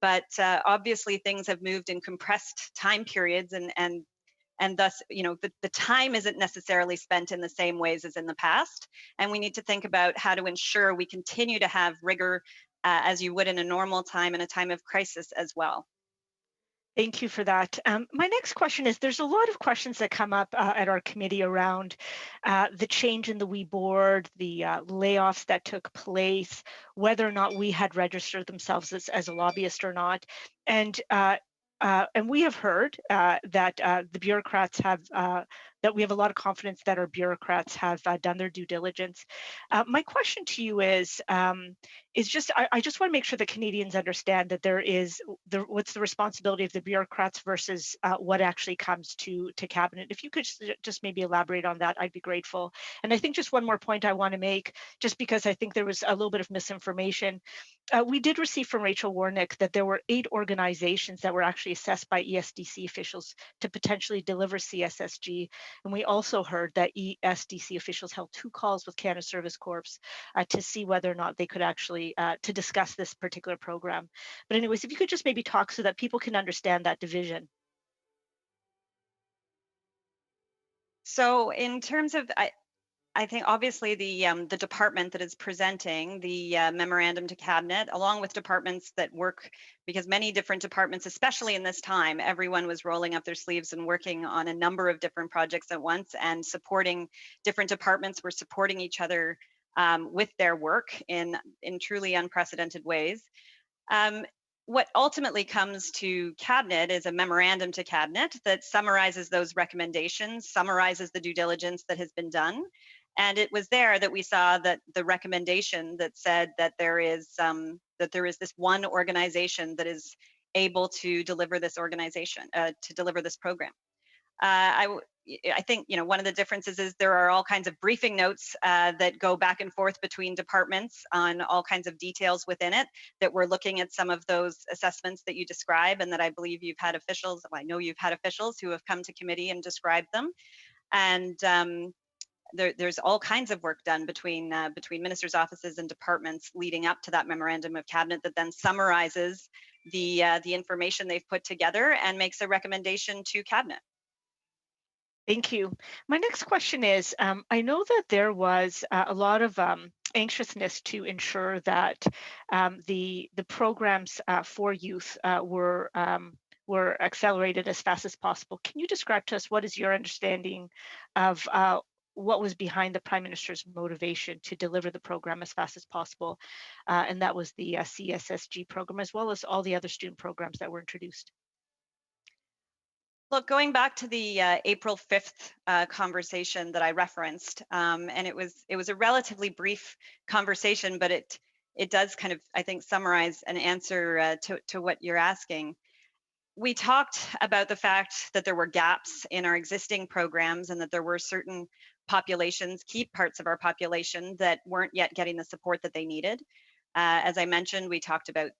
But obviously things have moved in compressed time periods, and thus, you know, the time isn't necessarily spent in the same ways as in the past. And we need to think about how to ensure we continue to have rigor as you would in a normal time, in a time of crisis as well. Thank you for that. My next question is, there's a lot of questions that come up at our committee around the change in the WE board, the layoffs that took place, whether or not we had registered themselves as a lobbyist or not. And we have heard that the bureaucrats have that we have a lot of confidence that our bureaucrats have done their due diligence. My question to you is just, I just want to make sure that Canadians understand that there is what's the responsibility of the bureaucrats versus what actually comes to cabinet. If you could just maybe elaborate on that, I'd be grateful. And I think just one more point I want to make, just because I think there was a little bit of misinformation. We did receive from Rachel Warnick that there were 8 organizations that were actually assessed by ESDC officials to potentially deliver CSSG. And we also heard that ESDC officials held 2 calls with Canada Service Corps to see whether or not they could actually, to discuss this particular program. But anyways, if you could just maybe talk so that people can understand that division. So in terms of, I think obviously the department that is presenting the memorandum to cabinet, along with departments that work, because many different departments, especially in this time, everyone was rolling up their sleeves and working on a number of different projects at once, and supporting different departments were supporting each other with their work in truly unprecedented ways. What ultimately comes to cabinet is a memorandum to cabinet that summarizes those recommendations, summarizes the due diligence that has been done. And it was there that we saw that the recommendation that said that there is this one organization that is able to deliver this program. I think, you know, one of the differences is there are all kinds of briefing notes that go back and forth between departments on all kinds of details within it, that we're looking at some of those assessments that you describe, and that I believe you've had officials, I know you've had officials who have come to committee and described them. And there's all kinds of work done between ministers' offices and departments leading up to that memorandum of cabinet that then summarizes the information they've put together and makes a recommendation to cabinet. Thank you. My next question is, I know that there was a lot of anxiousness to ensure that the programs for youth were accelerated as fast as possible. Can you describe to us what is your understanding of what was behind the Prime Minister's motivation to deliver the program as fast as possible? And that was the CSSG program, as well as all the other student programs that were introduced. Look, going back to the April 5th conversation that I referenced, and it was a relatively brief conversation, but it does kind of, I think, summarize an answer to what you're asking. We talked about the fact that there were gaps in our existing programs, and that there were certain populations, key parts of our population, that weren't yet getting the support that they needed. As I mentioned, we've talked about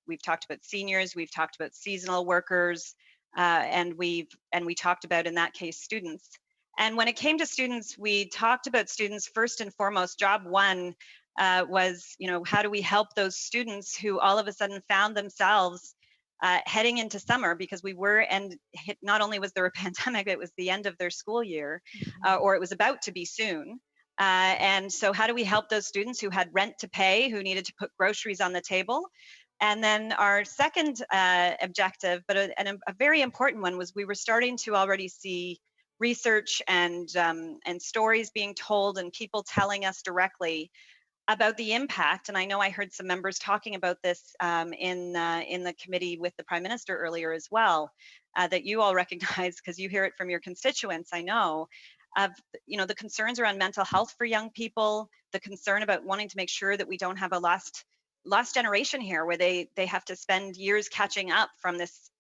seniors, we've talked about seasonal workers, and we talked about, in that case, students. And when it came to students, we talked about students first and foremost. Job one was, you know, how do we help those students who all of a sudden found themselves heading into summer, because not only was there a pandemic, it was the end of their school year, or it was about to be soon. And so how do we help those students who had rent to pay, who needed to put groceries on the table? And then our second objective, but a very important one, was we were starting to already see research and stories being told, and people telling us directly about the impact. And I know I heard some members talking about this in the committee with the Prime Minister earlier as well, that you all recognize, because you hear it from your constituents, I know, of, you know, the concerns around mental health for young people, the concern about wanting to make sure that we don't have a lost generation here, where they have to spend years catching up from this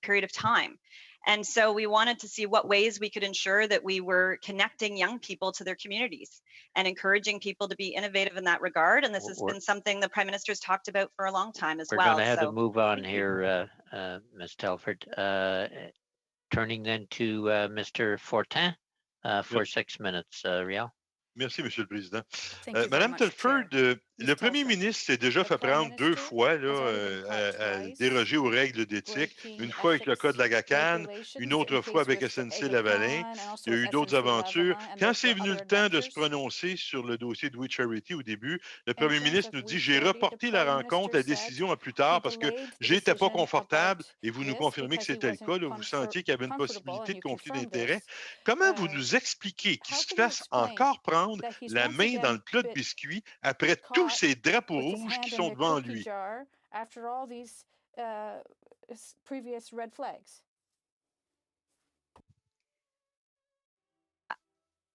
period of time. And so we wanted to see what ways we could ensure that we were connecting young people to their communities and encouraging people to be innovative in that regard. And this has been something the Prime Minister's talked about for a long time as well. We're going to have to move on here, Ms. Telford. Turning then to Mr. Fortin for 6 minutes, Riel. Merci, Monsieur le Président. Madame Telford, le Premier ministre s'est déjà fait prendre 2 fois là, à déroger aux règles d'éthique, une fois avec le cas de la GACAN, une autre fois avec SNC-Lavalin. Il y a eu d'autres aventures. Quand c'est venu le temps de se prononcer sur le dossier de We Charity au début, le Premier ministre nous dit « J'ai reporté la rencontre, la décision à plus tard parce que j'étais pas confortable » et vous nous confirmez que c'était le cas. Là, vous sentiez qu'il y avait une possibilité de conflit d'intérêts. Comment vous nous expliquez qu'il se fasse encore prendre la main dans le plat de biscuits après tous ces drapeaux rouges qui sont devant lui?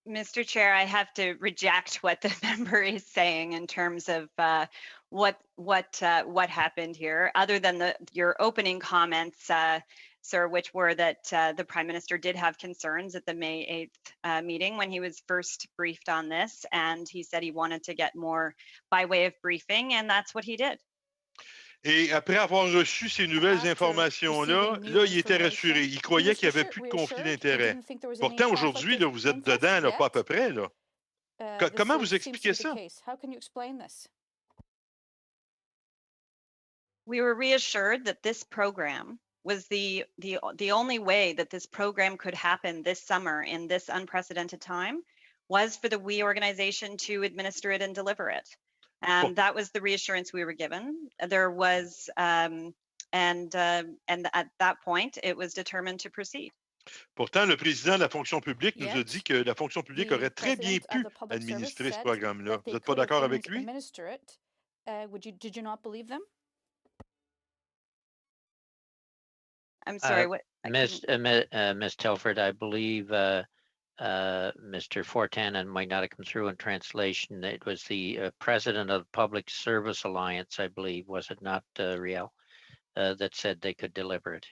Mr. Chair, I have to reject what the member is saying in terms of what happened here, other than your opening comments, sir, which were that the Prime Minister did have concerns at the May 8th meeting when he was first briefed on this, and he said he wanted to get more by way of briefing, and that's what he did. Et après avoir reçu ces nouvelles informations-là, il était rassuré. Il croyait qu'il n'y avait plus de conflit d'intérêts. Pourtant, aujourd'hui, vous êtes dedans, là, pas à peu près. Là. Comment vous expliquez ça? We were reassured that this program was the only way that this program could happen this summer in this unprecedented time was for the WE organization to administer it and deliver it. And that was the reassurance we were given. There was, and at that point, it was determined to proceed. Pourtant, le président de la fonction publique nous a dit que la fonction publique aurait très bien pu administrer ce programme-là. Vous n'êtes pas d'accord avec lui? Did you not believe them? I'm sorry, what? Ms. Telford, I believe Mr. Fortin might not have come through in translation. It was the president of the Public Service Alliance, I believe, was it not, Riel, that said they could deliver it?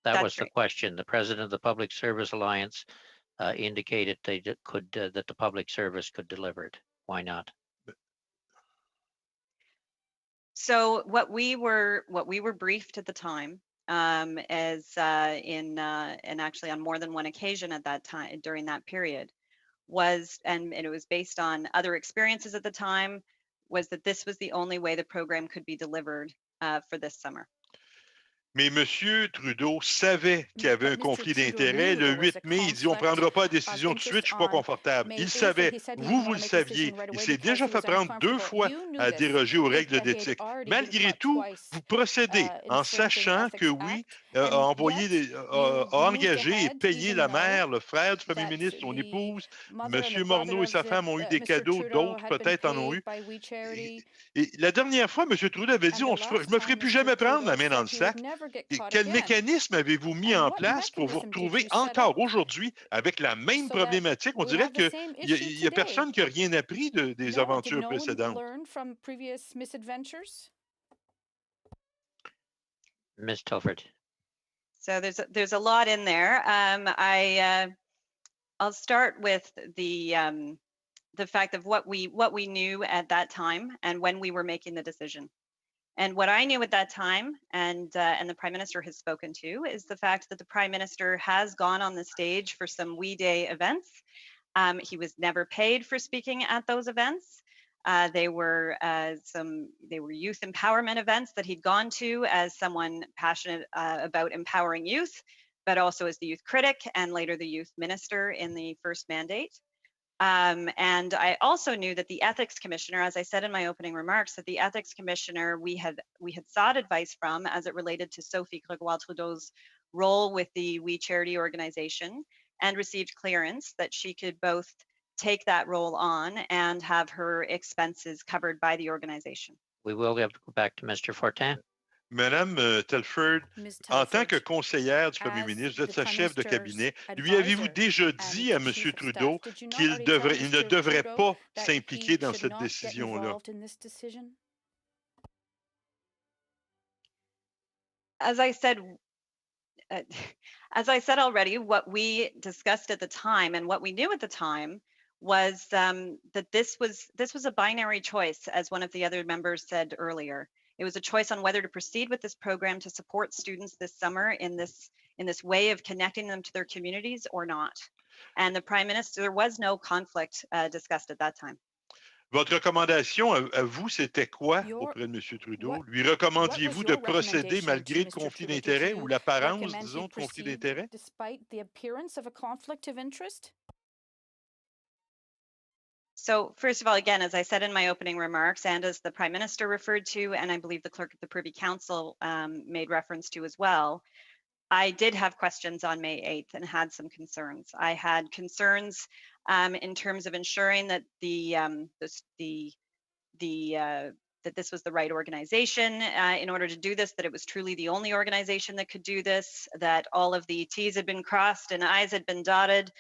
That was the question. The president of the Public Service Alliance indicated they could that the public service could deliver it. Why not? So what we were briefed at the time, as and actually on more than one occasion at that time during that period, was and it was based on other experiences at the time, was that this was the only way the program could be delivered for this summer. Mais M. Trudeau savait qu'il y avait un conflit d'intérêts. Le 8 mai, il dit on ne prendra pas la décision tout de suite, je ne suis pas confortable. Il savait, vous le saviez. Il s'est déjà fait prendre 2 fois à déroger aux règles d'éthique. Malgré tout, vous procédez en sachant que oui, a engagé et payé la mère, le frère du premier ministre, son épouse. M. Morneau et sa femme ont eu des cadeaux, d'autres peut-être en ont eu. Et la dernière fois, M. Trudeau avait dit je ne me ferai plus jamais prendre la main dans le sac. Quel mécanisme avez-vous mis en place pour vous retrouver encore aujourd'hui avec la même problématique? On dirait qu'il n'y a personne qui n'a rien appris des aventures précédentes. Ms. Telford. So there's a lot in there. I'll start with the fact of what we knew at that time and when we were making the decision. And what I knew at that time, and the Prime Minister has spoken to, is the fact that the Prime Minister has gone on the stage for some WE Day events. He was never paid for speaking at those events. They were youth empowerment events that he'd gone to as someone passionate about empowering youth, but also as the youth critic and later the youth minister in the first mandate. And I also knew that the ethics commissioner, as I said in my opening remarks, that the ethics commissioner we had sought advice from as it related to Sophie Gregoire-Trudeau's role with the We Charity organization, and received clearance that she could both take that role on and have her expenses covered by the organization. We will have to go back to Mr. Fortin. Madame Telford, en tant que conseillère du Premier ministre, vous êtes sa chef de cabinet, lui avez-vous déjà dit à M. Trudeau qu'il ne devrait pas s'impliquer dans cette décision-là? As I said already, what we discussed at the time and what we knew at the time was that this was a binary choice, as one of the other members said earlier. It was a choice on whether to proceed with this program to support students this summer in this way of connecting them to their communities or not. And the Prime Minister, there was no conflict discussed at that time. Votre recommandation à vous, c'était quoi auprès de M. Trudeau? Lui recommandiez-vous de procéder malgré le conflit d'intérêts ou l'apparence, disons, de conflit d'intérêts? Despite the appearance of a conflict of interest? So first of all, again, as I said in my opening remarks, and as the Prime Minister referred to, and I believe the Clerk of the Privy Council made reference to as well, I did have questions on May 8th and had some concerns. I had concerns in terms of ensuring that that this was the right organization in order to do this, that it was truly the only organization that could do this, that all of the T's had been crossed and I's had been dotted.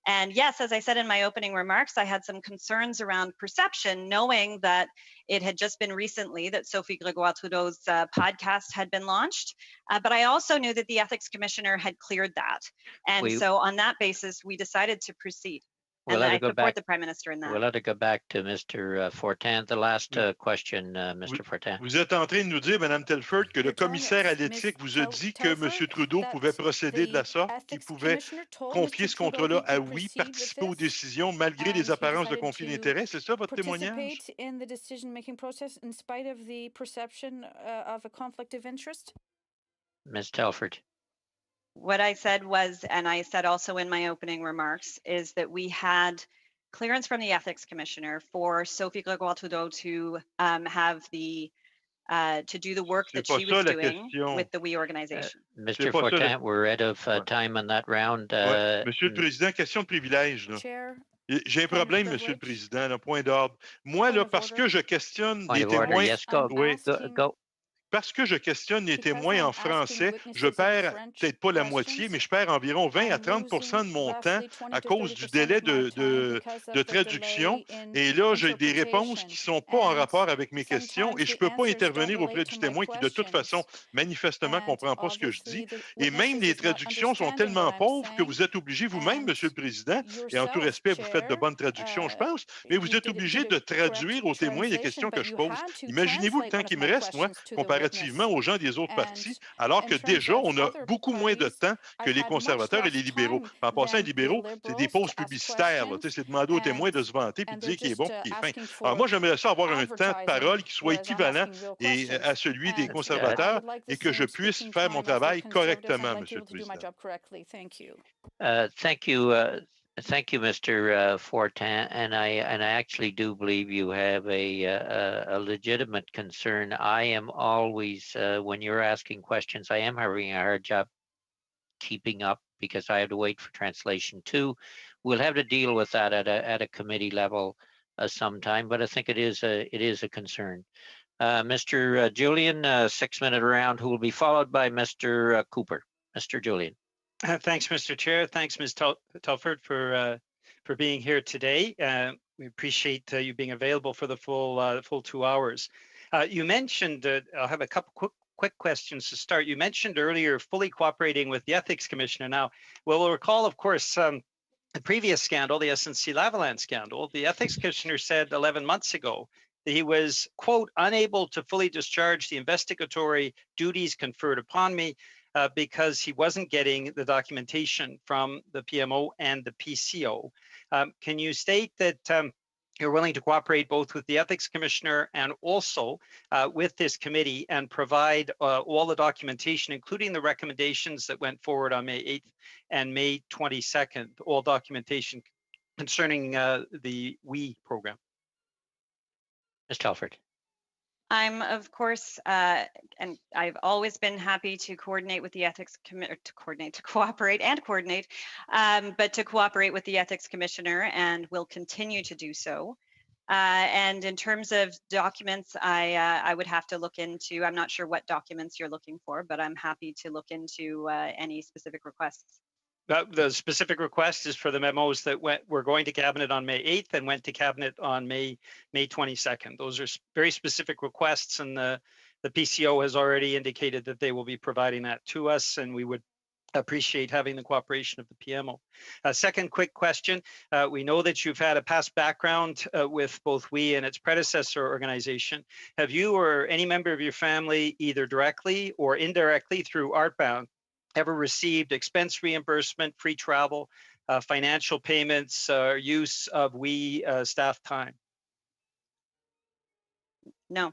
And yes, as I said in my opening remarks, I had some concerns around perception, knowing that it had just been recently that Sophie Gregoire-Trudeau's podcast had been launched. But I also knew that the Ethics Commissioner had cleared that. And so on that basis, we decided to proceed. And I support the Prime Minister in that. We'll let it go back to Mr. Fortin. The last question, Mr. Fortin. Vous êtes en train de nous dire, Mme Telford, que le commissaire à l'éthique vous a dit que M. Trudeau pouvait procéder de la sorte, qu'il pouvait confier ce contrat-là à oui, participer aux décisions malgré les apparences de conflit d'intérêts. C'est ça votre témoignage? In the decision-making process in spite of the perception of a conflict of interest? Ms. Telford. What I said was, and I said also in my opening remarks, is that we had clearance from the Ethics Commissioner for Sophie Gregoire-Trudeau to have the to do the work that she was doing with the WE organization. Mr. Fortin, we're out of time on that round. Monsieur le Président, question de privilège. J'ai un problème, Monsieur le Président, un point d'ordre. Moi, là, parce que je questionne des témoins... Yes, go. Parce que je questionne les témoins en français, je perds peut-être pas la moitié, mais je perds environ 20 à 30 de mon temps à cause du délai de traduction. Et là, j'ai des réponses qui ne sont pas en rapport avec mes questions et je ne peux pas intervenir auprès du témoin qui, de toute façon, manifestement, ne comprend pas ce que je dis. Et même les traductions sont tellement pauvres que vous êtes obligé vous-même, Monsieur le Président, et en tout respect, vous faites de bonnes traductions, je pense, mais vous êtes obligé de traduire aux témoins les questions que je pose. Imaginez-vous le temps qui me reste, moi, comparativement aux gens des autres partis, alors que déjà, on a beaucoup moins de temps que les conservateurs et les libéraux. En passant, les libéraux, c'est des pauses publicitaires. C'est demander aux témoins de se vanter et de dire qu'il est bon et qu'il est fin. Alors moi, j'aimerais ça avoir un temps de parole qui soit équivalent à celui des conservateurs et que je puisse faire mon travail correctement, Monsieur le Président. Thank you, Mr. Fortin, and I actually do believe you have a legitimate concern. I am always, when you're asking questions, I am having a hard job keeping up because I have to wait for translation too. We'll have to deal with that at a committee level sometime, but I think it is a concern. Mr. Julian, 6-minute round, who will be followed by Mr. Cooper. Mr. Julian. Thanks, Mr. Chair. Thanks, Ms. Telford, for being here today. We appreciate you being available for the full 2 hours. You mentioned, I'll have a couple quick questions to start. You mentioned earlier fully cooperating with the Ethics Commissioner. Now, we'll recall, of course, the previous scandal, the SNC-Lavalin scandal. The Ethics Commissioner said 11 months ago that he was, quote, unable to fully discharge the investigatory duties conferred upon me because he wasn't getting the documentation from the PMO and the PCO. Can you state that you're willing to cooperate both with the Ethics Commissioner and also with this committee and provide all the documentation, including the recommendations that went forward on May 8th and May 22nd, all documentation concerning the WE program? Ms. Telford. I'm, of course, and I've always been happy to coordinate with the Ethics Committee, to cooperate and coordinate, but to cooperate with the Ethics Commissioner and will continue to do so. And in terms of documents, I would have to look into, I'm not sure what documents you're looking for, but I'm happy to look into any specific requests. The specific request is for the memos that were going to Cabinet on May 8th and went to Cabinet on May 22nd. Those are very specific requests, and the PCO has already indicated that they will be providing that to us, and we would appreciate having the cooperation of the PMO. Second quick question. We know that you've had a past background with both WE and its predecessor organization. Have you or any member of your family, either directly or indirectly through Artbound, ever received expense reimbursement, free travel, financial payments, use of WE staff time? No.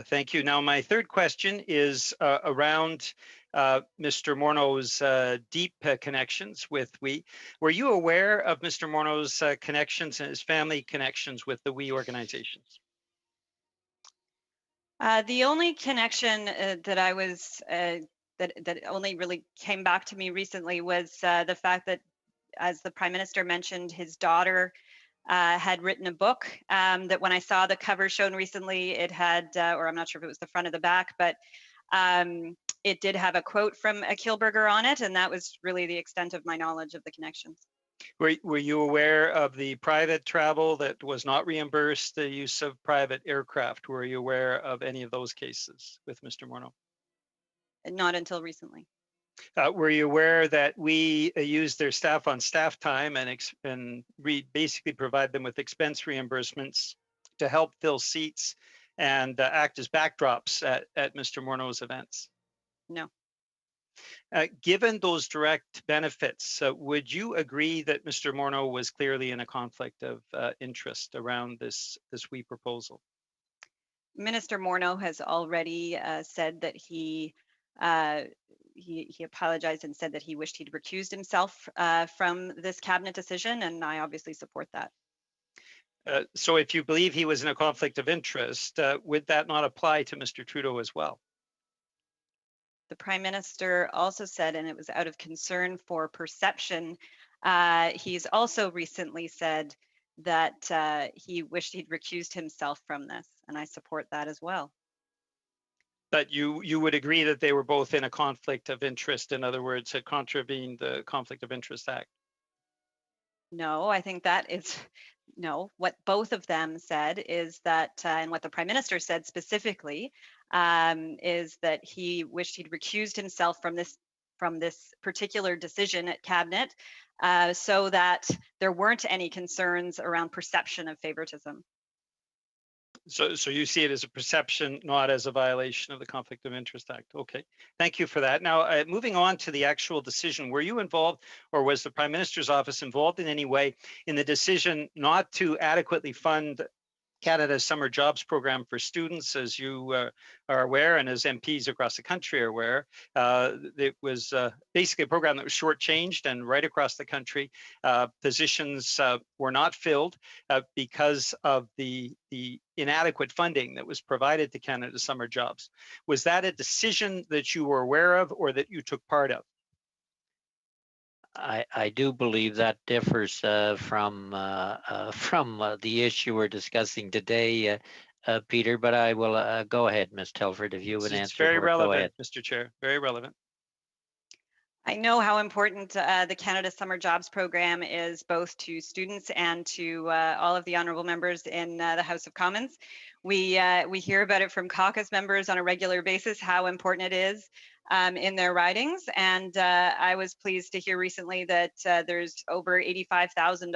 Thank you. Now, my third question is around Mr. Morneau's deep connections with WE. Were you aware of Mr. Morneau's connections and his family connections with the WE organizations? The only connection that I was that only really came back to me recently was the fact that, as the Prime Minister mentioned, his daughter had written a book that when I saw the cover shown recently, it had, or I'm not sure if it was the front or the back, but It did have a quote from a Kielburger on it, and that was really the extent of my knowledge of the connections. Were you aware of the private travel that was not reimbursed, the use of private aircraft? Were you aware of any of those cases with Mr. Morneau? Not until recently. Were you aware that we use their staff on staff time and basically provide them with expense reimbursements to help fill seats and act as backdrops at Mr. Morneau's events? No. Given those direct benefits, would you agree that Mr. Morneau was clearly in a conflict of interest around this wee proposal? Minister Morneau has already said that he apologized and said that he wished he'd recused himself from this cabinet decision, and I obviously support that. So if you believe he was in a conflict of interest, would that not apply to Mr. Trudeau as well? The Prime Minister also said, and it was out of concern for perception, he's also recently said that he wished he'd recused himself from this, and I support that as well. But you would agree that they were both in a conflict of interest, in other words, had contravened the Conflict of Interest Act? No, I think that is, no, what both of them said is that, and what the Prime Minister said specifically, is that he wished he'd recused himself from this particular decision at Cabinet, so that there weren't any concerns around perception of favoritism. So you see it as a perception, not as a violation of the Conflict of Interest Act. Okay, thank you for that. Now, moving on to the actual decision, were you involved, or was the Prime Minister's office involved in any way in the decision not to adequately fund Canada's summer jobs program for students? As you are aware, and as MPs across the country are aware, it was basically a program that was shortchanged, and right across the country, positions were not filled because of the inadequate funding that was provided to Canada's summer jobs. Was that a decision that you were aware of or that you took part of? I do believe that differs from the issue we're discussing today, Peter, but I will go ahead, Ms. Telford, if you have an answer. It's very relevant, relevant, Mr. Chair, very relevant. I know how important the Canada Summer Jobs Program is both to students and to all of the honourable members in the House of Commons. We hear about it from caucus members on a regular basis, how important it is in their ridings. And I was pleased to hear recently that there's over 85,000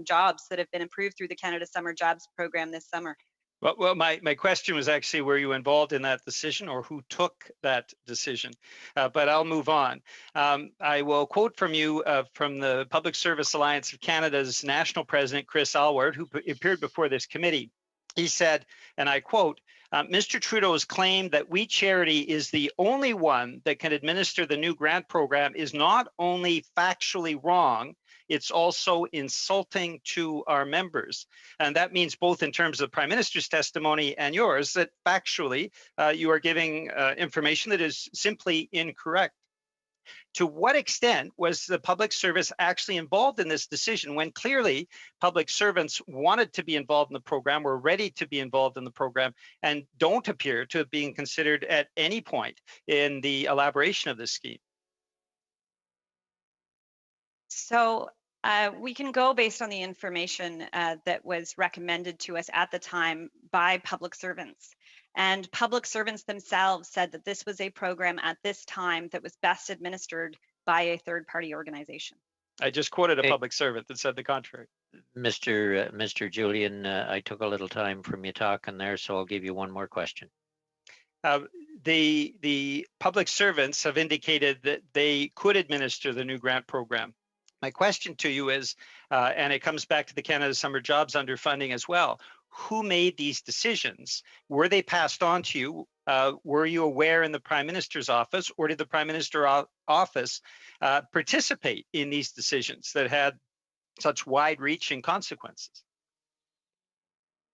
jobs that have been approved through the Canada Summer Jobs Program this summer. Well, my question was actually, were you involved in that decision, or who took that decision? But I'll move on. I will quote from you from the Public Service Alliance of Canada's national president, Chris Alward, who appeared before this committee. He said, and I quote, Mr. Trudeau's claim that We Charity is the only one that can administer the new grant program is not only factually wrong, it's also insulting to our members. And that means both in terms of the Prime Minister's testimony and yours, that factually you are giving information that is simply incorrect. To what extent was the public service actually involved in this decision when clearly public servants wanted to be involved in the program, were ready to be involved in the program, and don't appear to have been considered at any point in the elaboration of this scheme? So we can go based on the information that was recommended to us at the time by public servants. And public servants themselves said that this was a program at this time that was best administered by a third-party organization. I just quoted a public servant that said the contrary. Mr. Julian, I took a little time from you talking there, so I'll give you one more question. The public servants have indicated that they could administer the new grant program. My question to you is, and it comes back to the Canada Summer Jobs underfunding as well, who made these decisions? Were they passed on to you? Were you aware in the Prime Minister's office, or did the Prime Minister's office participate in these decisions that had such wide-reaching consequences?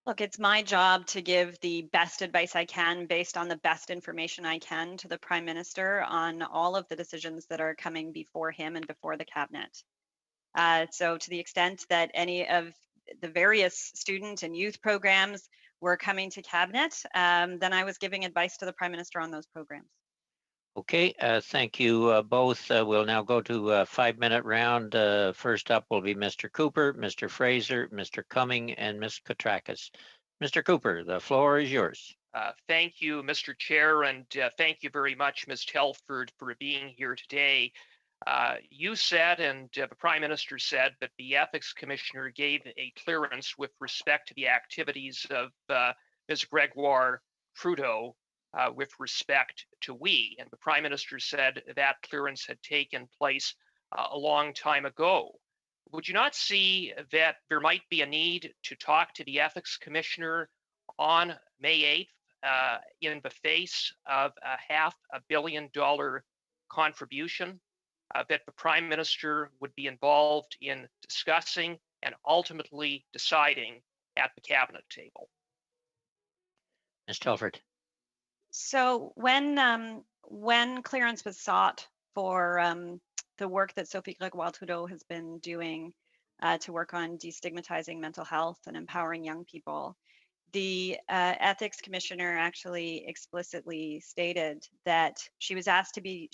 Look, it's my job to give the best advice I can based on the best information I can to the Prime Minister on all of the decisions that are coming before him and before the Cabinet. So to the extent that any of the various student and youth programs were coming to cabinet, then I was giving advice to the Prime Minister on those programs. Okay, thank you both. We'll now go to a 5-minute round. First up will be Mr. Cooper, Mr. Fraser, Mr. Cumming, and Ms. Katrakis. Mr. Cooper, the floor is yours. Thank you, Mr. Chair, and thank you very much, Ms. Telford, for being here today. You said, and the Prime Minister said, that the Ethics Commissioner gave a clearance with respect to the activities of Ms. Gregoire Trudeau with respect to we. And the Prime Minister said that clearance had taken place a long time ago. Would you not see that there might be a need to talk to the Ethics Commissioner on May 8th in the face of a $500 million contribution that the Prime Minister would be involved in discussing and ultimately deciding at the cabinet table? Ms. Telford. So when clearance was sought for the work that Sophie Gregoire Trudeau has been doing to work on destigmatizing mental health and empowering young people, the ethics commissioner actually explicitly stated that she was asked to be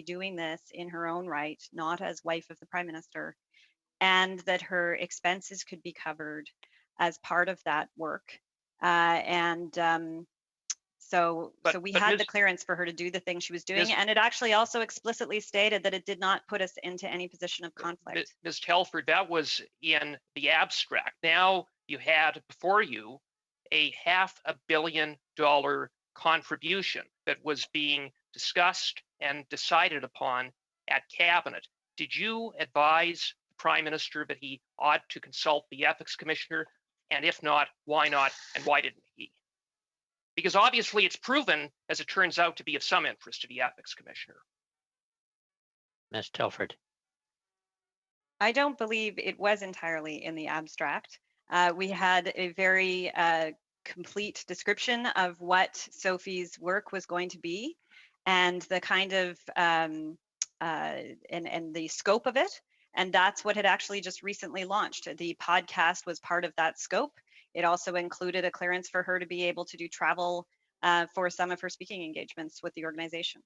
doing this in her own right, not as wife of the Prime Minister, and that her expenses could be covered as part of that work. So we had the clearance for her to do the thing she was doing, and it actually also explicitly stated that it did not put us into any position of conflict. Ms. Telford, that was in the abstract. Now you had before you a $500 million contribution that was being discussed and decided upon at cabinet. Did you advise the Prime Minister that he ought to consult the Ethics Commissioner? And if not, why not? And why didn't he? Because obviously it's proven, as it turns out, to be of some interest to the Ethics Commissioner. Ms. Telford. I don't believe it was entirely in the abstract. We had a very complete description of what Sophie's work was going to be and the kind of, and the scope of it. And that's what had actually just recently launched. The podcast was part of that scope. It also included a clearance for her to be able to do travel for some of her speaking engagements with the organization.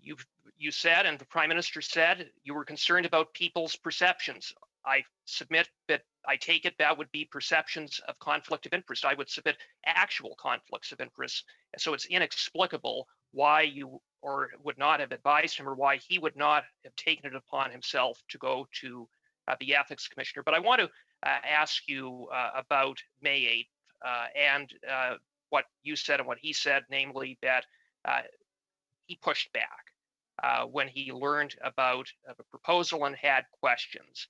You said, and the Prime Minister said, you were concerned about people's perceptions. I submit that I take it that would be perceptions of conflict of interest. I would submit actual conflicts of interest. So it's inexplicable why you or would not have advised him or why he would not have taken it upon himself to go to the Ethics Commissioner. But I want to ask you about May 8th and what you said and what he said, namely that he pushed back when he learned about the proposal and had questions.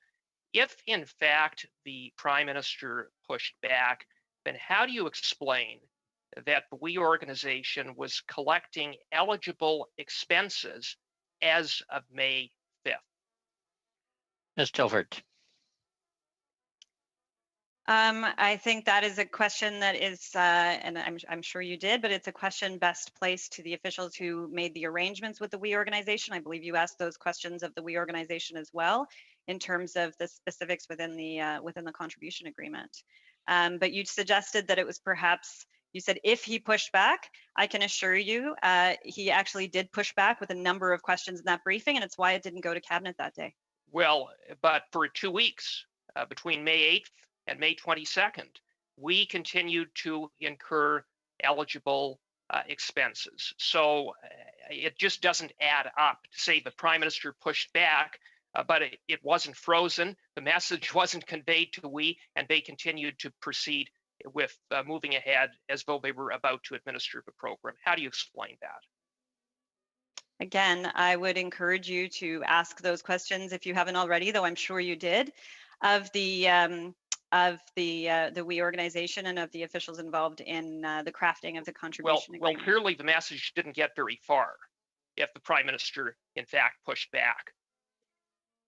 If, in fact, the Prime Minister pushed back, then how do you explain that the We organization was collecting eligible expenses as of May 5th? Ms. Telford. I think that is a question that is, and I'm sure you did, but it's a question best placed to the officials who made the arrangements with the We organization. I believe you asked those questions of the We organization as well, in terms of the specifics within the contribution agreement. But you suggested that it was perhaps, you said if he pushed back. I can assure you he actually did push back with a number of questions in that briefing, and it's why it didn't go to cabinet that day. Well, but for 2 weeks between May 8th and May 22nd, we continued to incur eligible expenses. So it just doesn't add up to say the Prime Minister pushed back, but it wasn't frozen. The message wasn't conveyed to we, and they continued to proceed with moving ahead as though they were about to administer the program. How do you explain that? Again, I would encourage you to ask those questions if you haven't already, though I'm sure you did, of the We organization and of the officials involved in the crafting of the contribution agreement. Well, clearly the message didn't get very far if the Prime Minister, in fact, pushed back.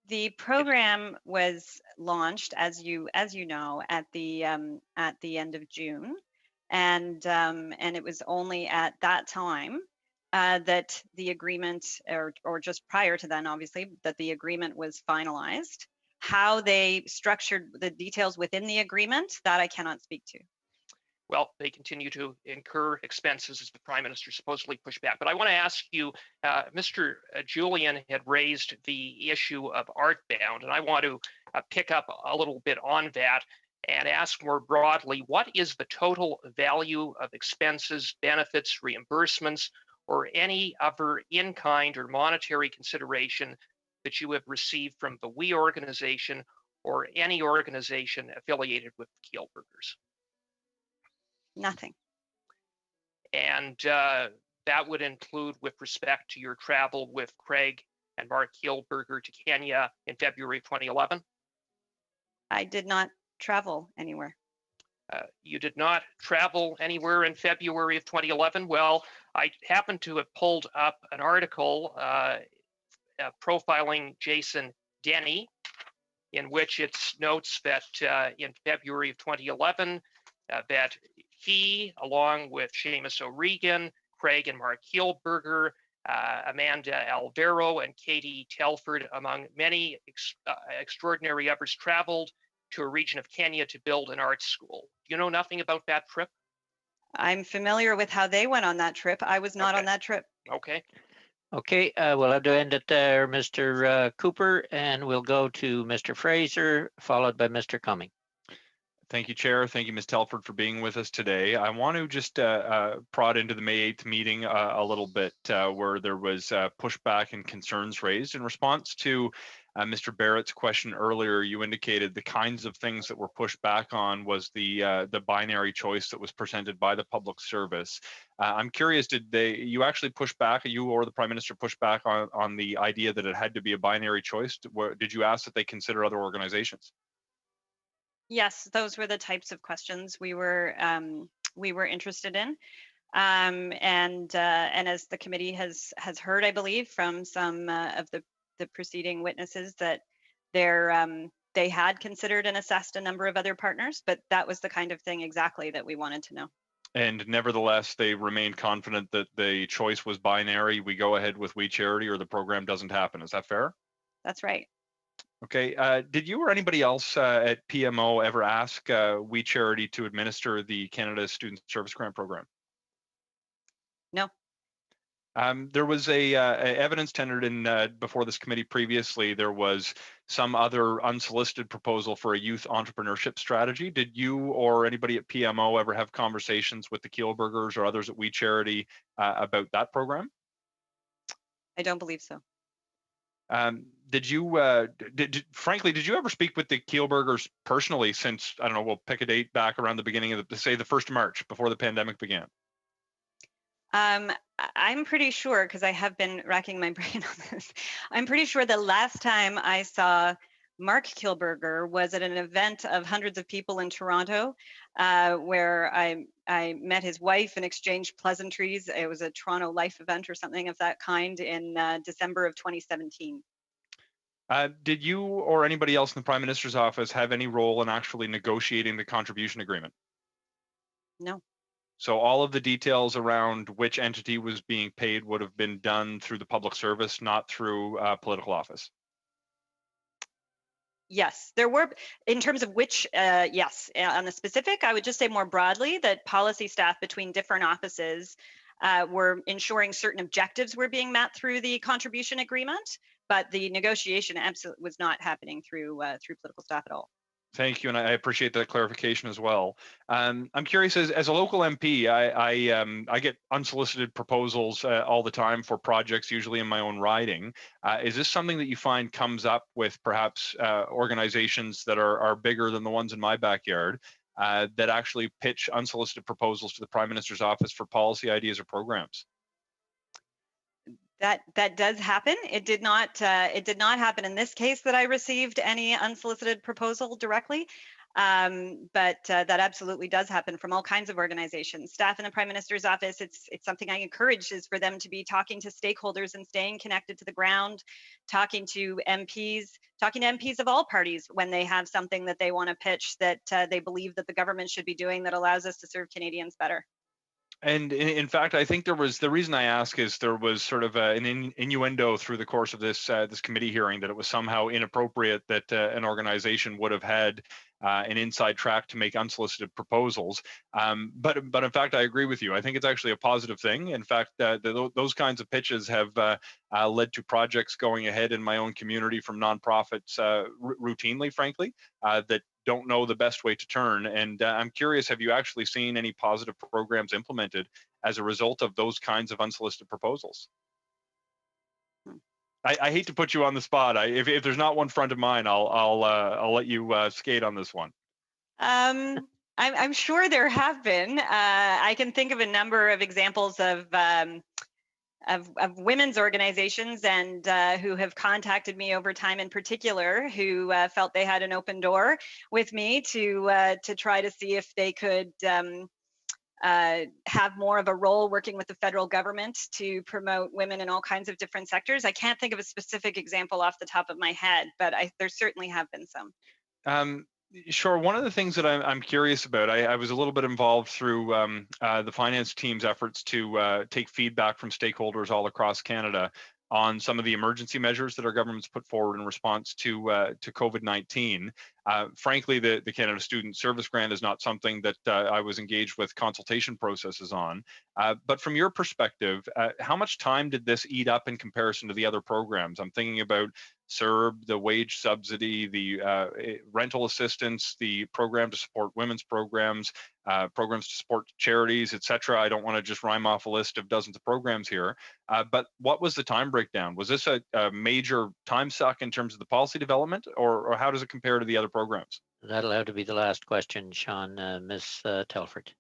The program was launched, as you know, at the end of June, and it was only at that time that the agreement, or just prior to then, obviously, that the agreement was finalized. How they structured the details within the agreement, that I cannot speak to. well, they continue to incur expenses as the Prime Minister supposedly pushed back. But I want to ask you, Mr. Julian had raised the issue of Artbound, and I want to pick up a little bit on that and ask more broadly, what is the total value of expenses, benefits, reimbursements, or any other in-kind or monetary consideration that you have received from the We organization or any organization affiliated with Kielburgers? Nothing. And that would include with respect to your travel with Craig and Mark Kielburger to Kenya in February of 2011? I did not travel anywhere. You did not travel anywhere in February of 2011? Well, I happened to have pulled up an article profiling Jason Denny, in which it notes that in February of 2011, that he, along with Seamus O'Regan, Craig and Mark Kielburger, Amanda Alvaro, and Katie Telford, among many extraordinary others, traveled to a region of Kenya to build an art school. Do you know nothing about that trip? I'm familiar with how they went on that trip. I was not on that trip. Okay. Okay, we'll have to end it there, Mr. Cooper, and we'll go to Mr. Fraser, followed by Mr. Cumming. Thank you, Chair. Thank you, Ms. Telford, for being with us today. I want to just prod into the May 8th meeting a little bit, where there was pushback and concerns raised. In response to Mr. Barrett's question earlier, you indicated the kinds of things that were pushed back on was the binary choice that was presented by the public service. I'm curious, did you actually push back, you or the Prime Minister push back on the idea that it had to be a binary choice? Did you ask that they consider other organizations? Yes, those were the types of questions we were interested in, and as the committee has heard, I believe, from some of the preceding witnesses, that they had considered and assessed a number of other partners, but that was the kind of thing exactly that we wanted to know. And nevertheless, they remained confident that the choice was binary. We go ahead with We Charity, or the program doesn't happen. Is that fair? That's right. Okay. Did you or anybody else at PMO ever ask We Charity to administer the Canada Student Service Grant Program? No. There was a evidence tendered in before this committee previously. There was some other unsolicited proposal for a youth entrepreneurship strategy. Did you or anybody at PMO ever have conversations with the Kielburgers or others at We Charity about that program? I don't believe so. Did you, frankly, did you ever speak with the Kielburgers personally since, I don't know, we'll pick a date back around the beginning of say the 1st of March, before the pandemic began? I'm pretty sure, because I have been racking my brain on this, I'm pretty sure the last time I saw Mark Kielburger was at an event of hundreds of people in Toronto, where I met his wife and exchanged pleasantries. It was a Toronto Life event or something of that kind in December of 2017. Did you or anybody else in the Prime Minister's office have any role in actually negotiating the contribution agreement? No. So all of the details around which entity was being paid would have been done through the public service, not through political office? Yes, there were, in terms of which, yes. On the specific, I would just say more broadly that policy staff between different offices were ensuring certain objectives were being met through the contribution agreement, but the negotiation absolutely was not happening through political staff at all. Thank you, and I appreciate that clarification as well. I'm curious, as a local MP, I get unsolicited proposals all the time for projects, usually in my own riding. Is this something that you find comes up with perhaps organizations that are bigger than the ones in my backyard that actually pitch unsolicited proposals to the Prime Minister's office for policy ideas or programs? That does happen. It did not happen in this case that I received any unsolicited proposal directly, but that absolutely does happen from all kinds of organizations. Staff in the Prime Minister's office, it's something I encourage, is for them to be talking to stakeholders and staying connected to the ground, talking to MPs of all parties when they have something that they want to pitch that they believe that the government should be doing that allows us to serve Canadians better. And in fact, I think there was, the reason I ask is there was sort of an innuendo through the course of this this committee hearing that it was somehow inappropriate that an organization would have had an inside track to make unsolicited proposals. But in fact, I agree with you. I think it's actually a positive thing. In fact, those kinds of pitches have led to projects going ahead in my own community from nonprofits routinely, frankly, that don't know the best way to turn. And I'm curious, have you actually seen any positive programs implemented as a result of those kinds of unsolicited proposals? I hate to put you on the spot. If there's not one front of mind, I'll let you skate on this one. I'm sure there have been. I can think of a number of examples of women's organizations and who have contacted me over time, in particular, who felt they had an open door with me to try to see if they could have more of a role working with the federal government to promote women in all kinds of different sectors. I can't think of a specific example off the top of my head, but there certainly have been some. Sure. One of the things that I'm curious about, I was a little bit involved through the finance team's efforts to take feedback from stakeholders all across Canada on some of the emergency measures that our government's put forward in response to COVID-19. Frankly, the Canada Student Service Grant is not something that I was engaged with consultation processes on. But from your perspective, how much time did this eat up in comparison to the other programs? I'm thinking about CERB, the wage subsidy, the rental assistance, the program to support women's programs, programs to support charities, etc. I don't want to just rhyme off a list of dozens of programs here. But what was the time breakdown? Was this a major time suck in terms of the policy development, or how does it compare to the other programs? That'll have to be the last question, Sean. Ms. Telford.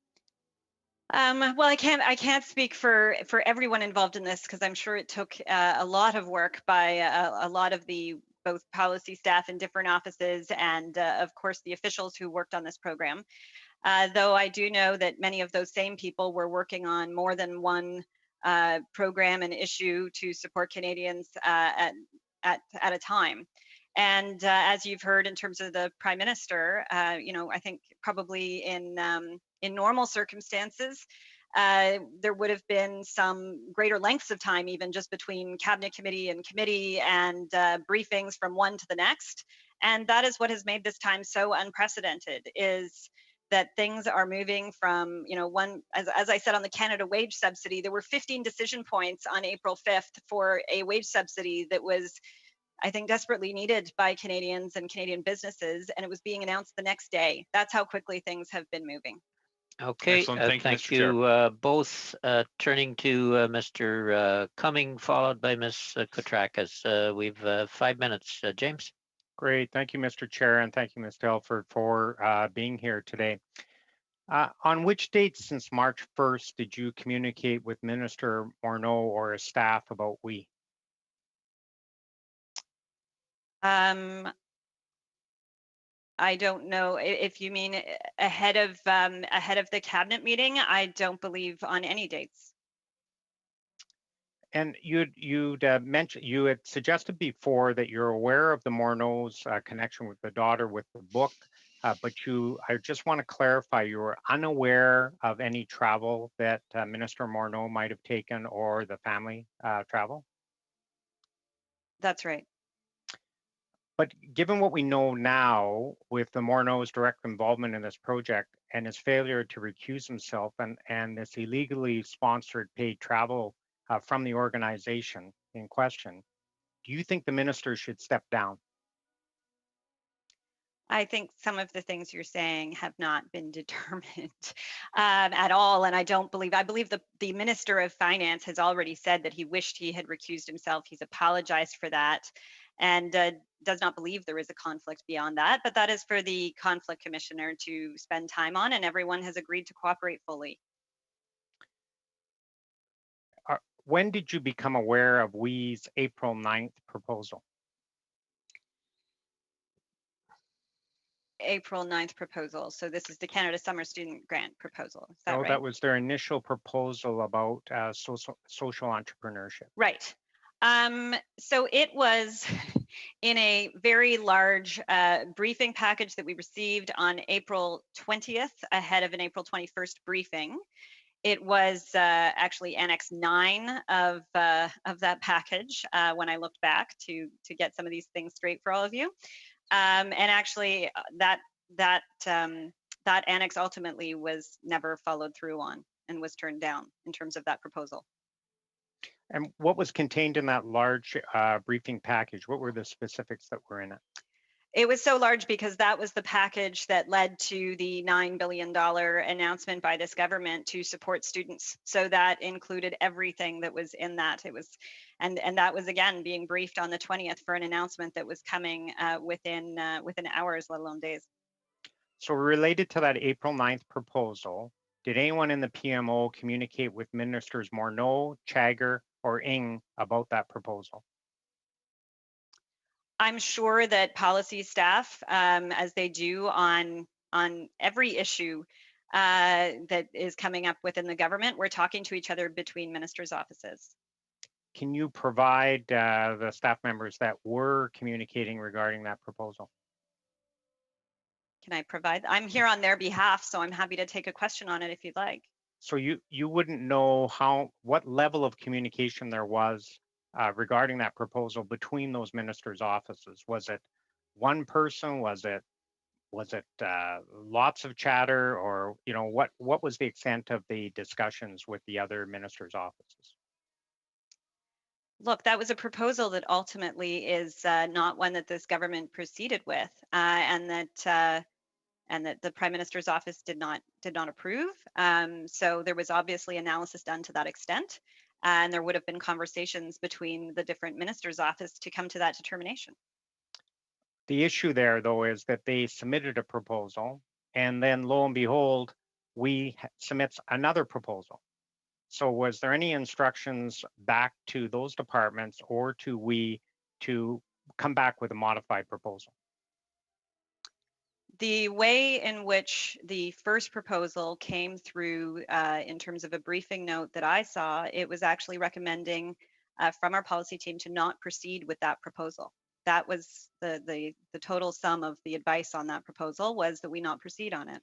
Well, I can't speak for everyone involved in this, because I'm sure it took a lot of work by a lot of the both policy staff in different offices and of course the officials who worked on this program. Though I do know that many of those same people were working on more than one program and issue to support Canadians at a time. And as you've heard in terms of the Prime Minister, I think probably in normal circumstances, there would have been some greater lengths of time, even just between cabinet committee and briefings from one to the next. And that is what has made this time so unprecedented, is that things are moving from, one, as I said, on the Canada wage subsidy, there were 15 decision points on April 5th for a wage subsidy that was, I think, desperately needed by Canadians and Canadian businesses, and it was being announced the next day. That's how quickly things have been moving. Okay, thank you both. Turning to Mr. Cumming, followed by Ms. Kotrakis. We've 5 minutes. James? Great, thank you, Mr. Chair, and thank you, Ms. Telford, for being here today. On which date since March 1st did you communicate with Minister Morneau or his staff about WE? I don't know if you mean ahead of the cabinet meeting. I don't believe on any dates. And you'd mentioned, you had suggested before that you're aware of the Morneau's connection with the daughter with the book, but I just want to clarify, you were unaware of any travel that Minister Morneau might have taken, or the family travel? That's right. But given what we know now with the Morneau's direct involvement in this project and his failure to recuse himself and this illegally sponsored paid travel from the organization in question, do you think the minister should step down? I think some of the things you're saying have not been determined at all. And I believe the Minister of Finance has already said that he wished he had recused himself. He's apologized for that, and does not believe there is a conflict beyond that. But that is for the conflict commissioner to spend time on, and everyone has agreed to cooperate fully. When did you become aware of WE's April 9th proposal? April 9th proposal. So this is the Canada Summer Student Grant proposal. Is that right? That was their initial proposal about social entrepreneurship. Right. So it was in a very large briefing package that we received on April 20th, ahead of an April 21st briefing. It was actually Annex 9 of that package when I looked back to get some of these things straight for all of you. And actually, that that annex ultimately was never followed through on and was turned down in terms of that proposal. And what was contained in that large briefing package? What were the specifics that were in it? It was so large because that was the package that led to the $9 billion announcement by this government to support students. So that included everything that was in that. It was, and that was again being briefed on the 20th for an announcement that was coming within hours, let alone days. So related to that April 9th proposal, did anyone in the PMO communicate with Ministers Morneau, Chagger, or Ng about that proposal? I'm sure that policy staff, as they do on every issue that is coming up within the government, we're talking to each other between ministers' offices. Can you provide the staff members that were communicating regarding that proposal? Can I provide? I'm here on their behalf, so I'm happy to take a question on it if you'd like. So you wouldn't know what level of communication there was regarding that proposal between those ministers' offices? Was it one person? Was it lots of chatter, or what was the extent of the discussions with the other ministers' offices? Look, that was a proposal that ultimately is not one that this government proceeded with, and that the Prime Minister's office did not approve. So there was obviously analysis done to that extent, and there would have been conversations between the different ministers' office to come to that determination. The issue there, though, is that they submitted a proposal, and then lo and behold, we submits another proposal. So was there any instructions back to those departments or to we to come back with a modified proposal? The way in which the first proposal came through in terms of a briefing note that I saw, it was actually recommending from our policy team to not proceed with that proposal. That was the total sum of the advice on that proposal, was that we not proceed on it.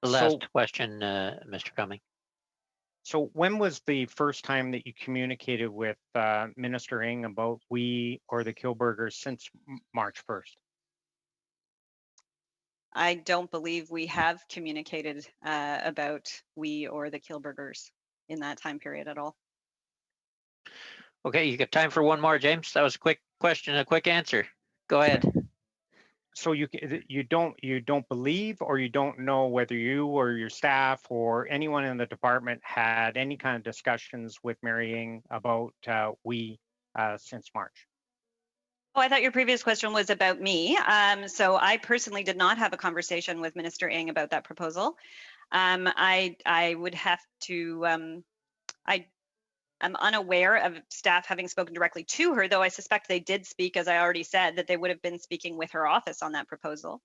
The last question, Mr. Cumming. So when was the first time that you communicated with Minister Ng about we or the Kilburgers since March 1st? I don't believe we have communicated about we or the Kilburgers in that time period at all. Okay, you got time for one more, James? That was a quick question, a quick answer. Go ahead. So you don't believe, or you don't know whether you or your staff or anyone in the department had any kind of discussions with Mary Ng about we since March? Oh, I thought your previous question was about me. So I personally did not have a conversation with Minister Ng about that proposal. I would have to, I'm unaware of staff having spoken directly to her, though I suspect they did speak, as I already said, that they would have been speaking with her office on that proposal.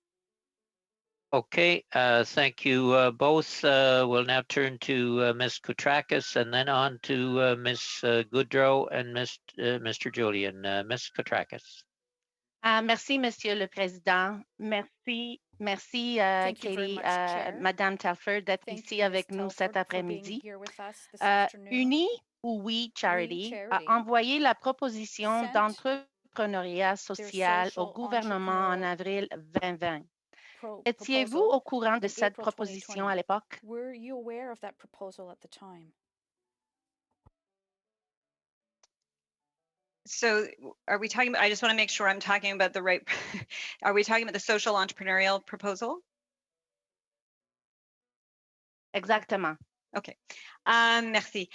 Okay, thank you both. We'll now turn to Ms. Koutrakis and then on to Ms. Goodrow and Mr. Julian. Ms. Koutrakis. Merci, Monsieur le Président. Merci, Katie, Madame Telford, d'être ici avec nous cet après-midi. Unis ou We Charity a envoyé la proposition d'entrepreneuriat social au gouvernement en avril 2020. Étiez-vous au courant de cette proposition à l'époque? Were you aware of that proposal at the time? So are we talking about, I just want to make sure I'm talking about the right, are we talking about the social entrepreneurial proposal? Exactement. Okay, merci.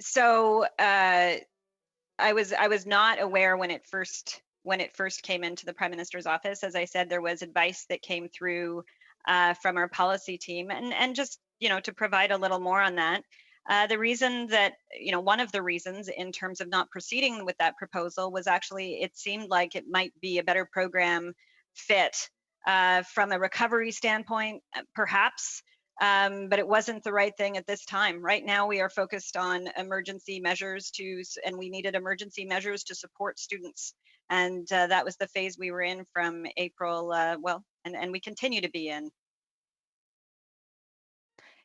So I was not aware when it first came into the Prime Minister's office. As I said, there was advice that came through from our policy team, and just to provide a little more on that. The reason that, one of the reasons in terms of not proceeding with that proposal was actually it seemed like it might be a better program fit from a recovery standpoint, perhaps, but it wasn't the right thing at this time. Right now, we are focused on emergency measures and we needed emergency measures to support students. And that was the phase we were in from April, and we continue to be in.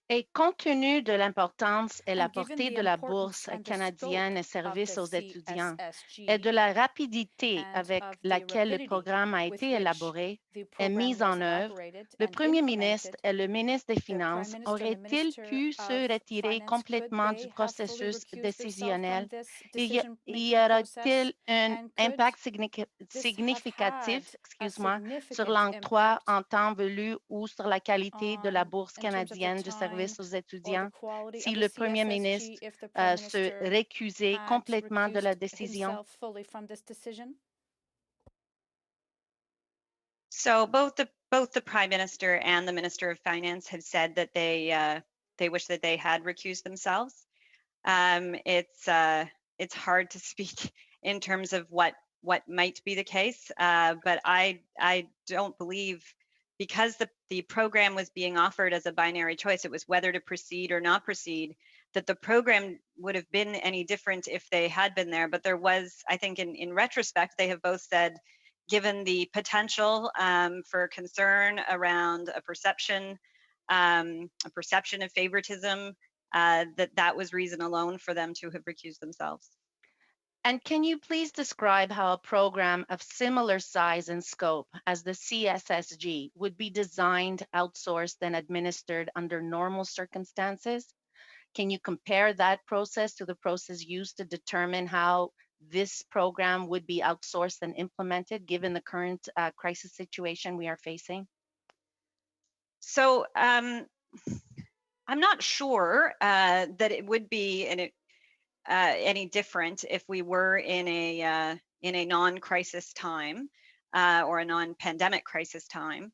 Et compte tenu de l'importance et la portée de la bourse canadienne et services aux étudiants et de la rapidité avec laquelle le programme a été élaboré et mis en œuvre, le Premier ministre et le ministre des Finances auraient-ils pu se retirer complètement du processus décisionnel? Y aura-t-il un impact significatif, sur l'octroi en temps voulu ou sur la qualité de la bourse canadienne de services aux étudiants si le Premier ministre se récusait complètement de la décision? So both the Prime Minister and the Minister of Finance have said that they wish that they had recused themselves. It's hard to speak in terms of what might be the case, but I don't believe, because the program was being offered as a binary choice, it was whether to proceed or not proceed, that the program would have been any different if they had been there. But there was, I think in retrospect, they have both said, given the potential for concern around a perception of favoritism, that was reason alone for them to have recused themselves. And can you please describe how a program of similar size and scope as the CSSG would be designed, outsourced, and administered under normal circumstances? Can you compare that process to the process used to determine how this program would be outsourced and implemented given the current crisis situation we are facing? So I'm not sure that it would be any different if we were in a non-crisis time or a non-pandemic crisis time,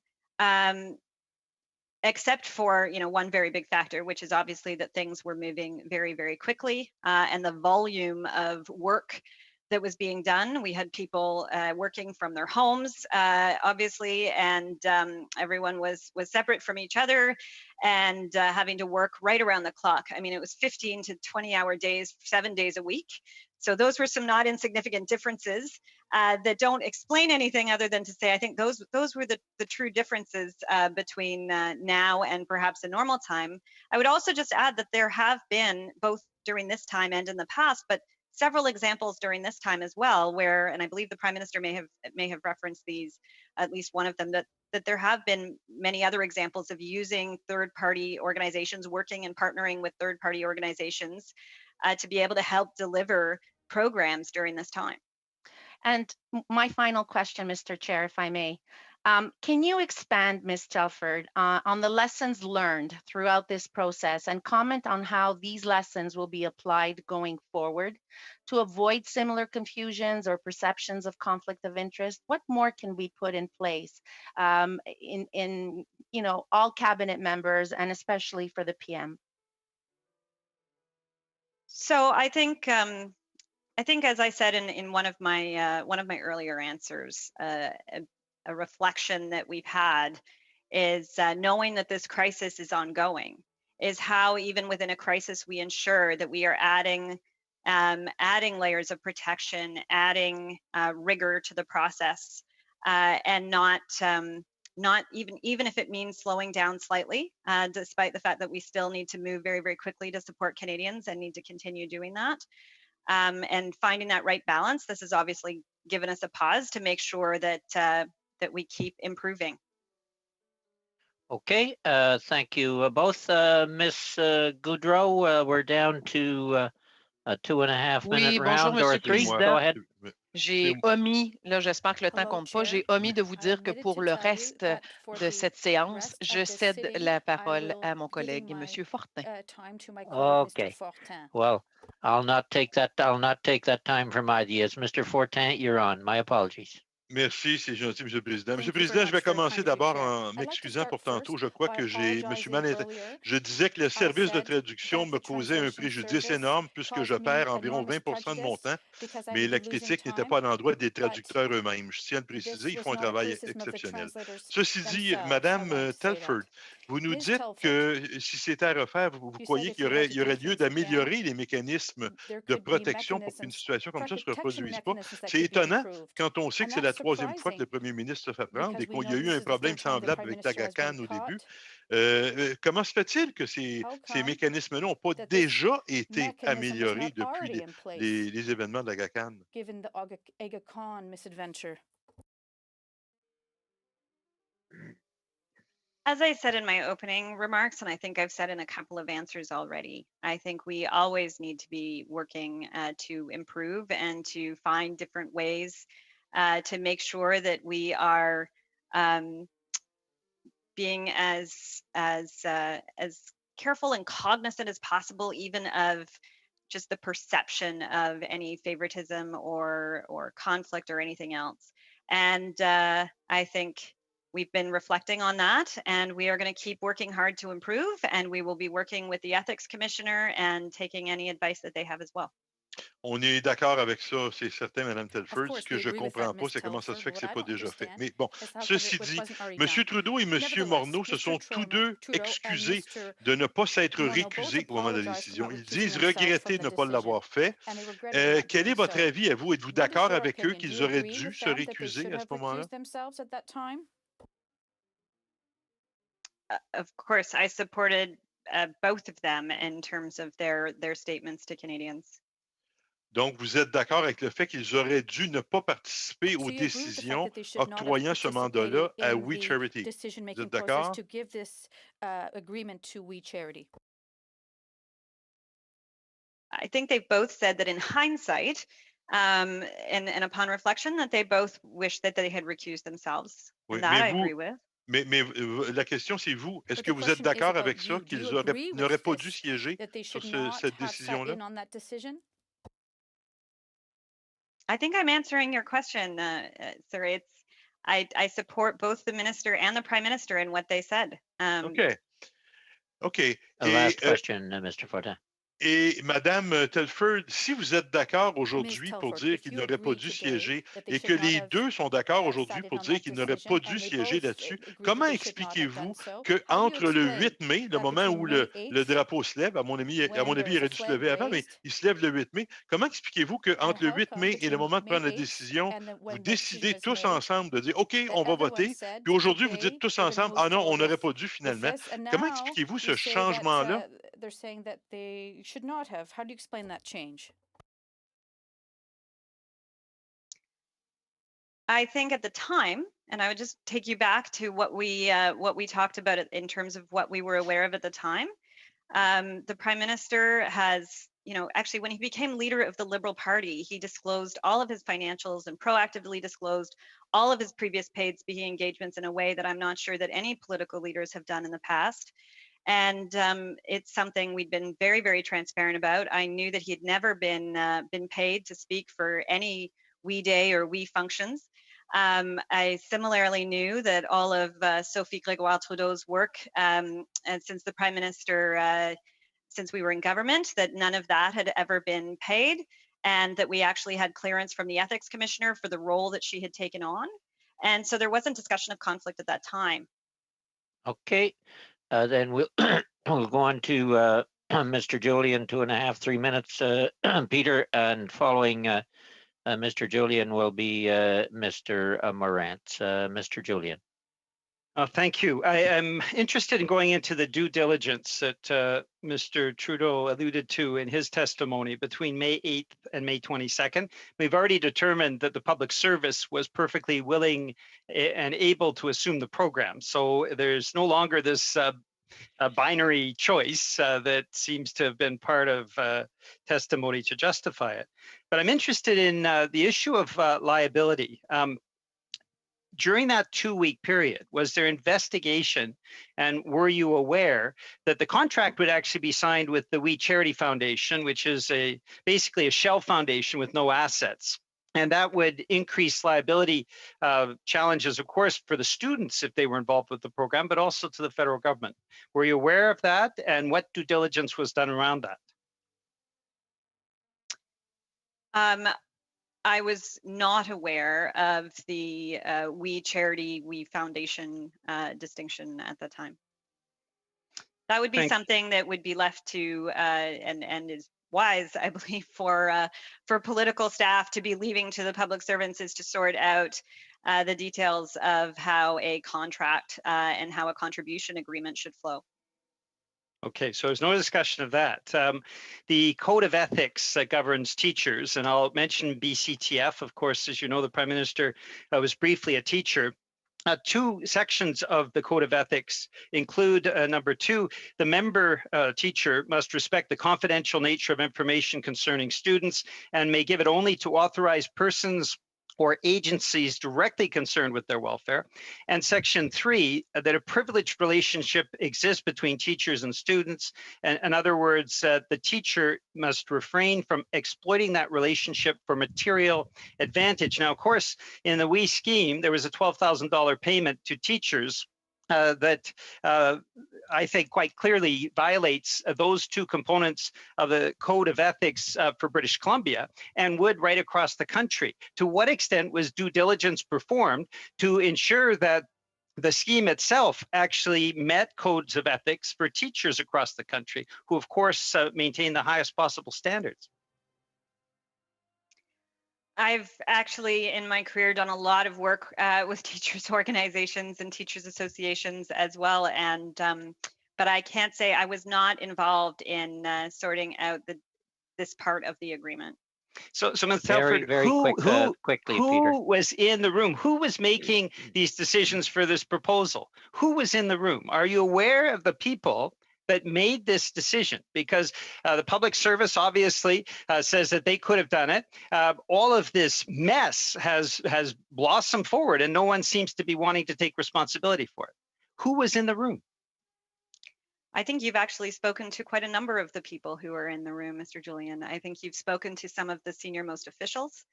except for one very big factor, which is obviously that things were moving very, very quickly, and the volume of work that was being done. We had people working from their homes, obviously, and everyone was separate from each other and having to work right around the clock. I mean, it was 15 to 20-hour days, 7 days a week. So those were some not insignificant differences that don't explain anything other than to say, I think those were the true differences between now and perhaps a normal time. I would also just add that there have been, both during this time and in the past, but several examples during this time as well, where, and I believe the Prime Minister may have referenced these, at least one of them, that there have been many other examples of using third-party organizations, working and partnering with third-party organizations to be able to help deliver programs during this time. And my final question, Mr. Chair, if I may. Can you expand, Ms. Telford, on the lessons learned throughout this process and comment on how these lessons will be applied going forward to avoid similar confusions or perceptions of conflict of interest? What more can we put in place in all cabinet members and especially for the PM? So I think as I said in one of my earlier answers, a reflection that we've had is knowing that this crisis is ongoing, is how even within a crisis we ensure that we are adding layers of protection, adding rigor to the process, and not even if it means slowing down slightly, despite the fact that we still need to move very, very quickly to support Canadians and need to continue doing that. And finding that right balance. This has obviously given us a pause to make sure that we keep improving. Okay, thank you both. Ms. Goudreau, we're down to a 2.5 minute round. Bonjour, Dorothy, Monsieur le go Président. ahead. J'ai omis, là j'espère que le temps compte pas, j'ai omis de vous dire que pour le reste de cette séance, je cède la parole à mon collègue, Monsieur Fortin. Okay, well, I'll not take that time from ideas. Mr. Fortin, you're on. My apologies. Merci, c'est gentil, Monsieur le Président. Monsieur le Président, je vais commencer d'abord en m'excusant pour tantôt. Je crois que je me suis mal interprété. Je disais que le service de traduction me causait un préjudice énorme puisque je perds environ 20% de mon temps, mais la critique n'était pas à l'endroit des traducteurs eux-mêmes. Je tiens à le préciser, ils font un travail exceptionnel. Ceci dit, Madame Telford, vous nous dites que si c'était à refaire, vous croyez qu'il y aurait lieu d'améliorer les mécanismes de protection pour qu'une situation comme ça ne se reproduise pas. C'est étonnant quand on sait que c'est la troisième fois que le premier ministre se fait prendre et qu'il y a eu un problème semblable avec l'Agacan au début. Comment se fait-il que ces mécanismes-là n'ont pas déjà été améliorés depuis les événements de l'Agacan? Given the Aga Khan misadventure. As I said in my opening remarks, and I think I've said in a couple of answers already, I think we always need to be working to improve and to find different ways to make sure that we are being as careful and cognizant as possible, even of just the perception of any favoritism or conflict or anything else. And I think we've been reflecting on that, and we are going to keep working hard to improve, and we will be working with the ethics commissioner and taking any advice that they have as well. On est d'accord avec ça, c'est certain, Mme Telford. Ce que je ne comprends pas, c'est comment ça se fait que ce n'est pas déjà fait. Mais bon, ceci dit, M. Trudeau et M. Morneau se sont tous deux excusés de ne pas s'être récusés au moment de la décision. Ils disent regretter de ne pas l'avoir fait. Quel est votre avis à vous? Êtes-vous d'accord avec eux qu'ils auraient dû se récuser à ce moment-là? Of course, I supported both of them in terms of their statements to Canadians. Donc, vous êtes d'accord avec le fait qu'ils auraient dû ne pas participer aux décisions octroyant ce mandat-là à We Charity. Vous êtes d'accord? I think they've both said that in hindsight, and upon reflection, that they both wish that they had recused themselves. Oui, And that I agree with. Mais la question, c'est vous. Est-ce que vous êtes d'accord avec ça, qu'ils n'auraient pas dû siéger sur cette décision-là? I think I'm answering your question, sir. I support both the minister and the prime minister in what they said. OK. Last question, Mr. Fortin. Et Madame Telford, si vous êtes d'accord aujourd'hui pour dire qu'il n'aurait pas dû siéger et que les deux sont d'accord aujourd'hui pour dire qu'il n'aurait pas dû siéger là-dessus, comment expliquez-vous qu'entre le 8 mai, le moment où le drapeau se lève, à mon avis, il aurait dû se lever avant, mais il se lève le 8 mai, comment expliquez-vous qu'entre le 8 mai et le moment de prendre la décision, vous décidez tous ensemble de dire « OK, on va voter », puis aujourd'hui, vous dites tous ensemble « Ah non, on n'aurait pas dû finalement ». Comment expliquez-vous ce changement-là? They're saying that they should not have. How do you explain that change? I think at the time, and I would just take you back to what we talked about in terms of what we were aware of at the time. The Prime Minister has, actually when he became leader of the Liberal Party, he disclosed all of his financials and proactively disclosed all of his previous paid speaking engagements in a way that I'm not sure that any political leaders have done in the past. And it's something we'd been very, very transparent about. I knew that he had never been paid to speak for any We Day or We functions. I similarly knew that all of Sophie Grégoire Trudeau's work, and since the Prime Minister, since we were in government, that none of that had ever been paid, and that we actually had clearance from the Ethics Commissioner for the role that she had taken on. And so there wasn't discussion of conflict at that time. Okay. Then we'll go on to Mr. Julian, 2.5, 3 minutes, Peter, and following Mr. Julian will be Mr. Morantz. Mr. Julian. Thank you. I am interested in going into the due diligence that Mr. Trudeau alluded to in his testimony between May 8th and May 22nd. We've already determined that the public service was perfectly willing and able to assume the program. So there's no longer this binary choice that seems to have been part of testimony to justify it. But I'm interested in the issue of liability. During that 2-week period, was there investigation, and were you aware that the contract would actually be signed with the We Charity Foundation, which is basically a shell foundation with no assets? And that would increase liability challenges, of course, for the students if they were involved with the program, but also to the federal government. Were you aware of that, and what due diligence was done around that? I was not aware of the We Charity, We Foundation distinction at the time. That would be something that would be left to and is wise, I believe, for political staff to be leaving to the public servants is to sort out the details of how a contract and how a contribution agreement should flow. Okay, so there's no discussion of that. The Code of Ethics that governs teachers, and I'll mention BCTF, of course, as you know, the Prime Minister was briefly a teacher. Two sections of the Code of Ethics include number 2, the member teacher must respect the confidential nature of information concerning students and may give it only to authorized persons or agencies directly concerned with their welfare. And section 3, that a privileged relationship exists between teachers and students. And in other words, the teacher must refrain from exploiting that relationship for material advantage. Now, of course, in the WE scheme, there was a $12,000 payment to teachers that I think quite clearly violates those two components of the Code of Ethics for British Columbia and would right across the country. To what extent was due diligence performed to ensure that the scheme itself actually met codes of ethics for teachers across the country, who of course maintain the highest possible standards? I've actually, in my career, done a lot of work with teachers' organizations and teachers' associations as well, and but I can't say I was not involved in sorting out this part of the agreement. So Ms. Telford, who was in the room? Who was making these decisions for this proposal? Who was in the room? Are you aware of the people that made this decision? Because the public service obviously says that they could have done it. All of this mess has blossomed forward and no one seems to be wanting to take responsibility for it. Who was in the room? I think you've actually spoken to quite a number of the people who are in the room, Mr. Julian. I think you've spoken to some of the senior-most officials,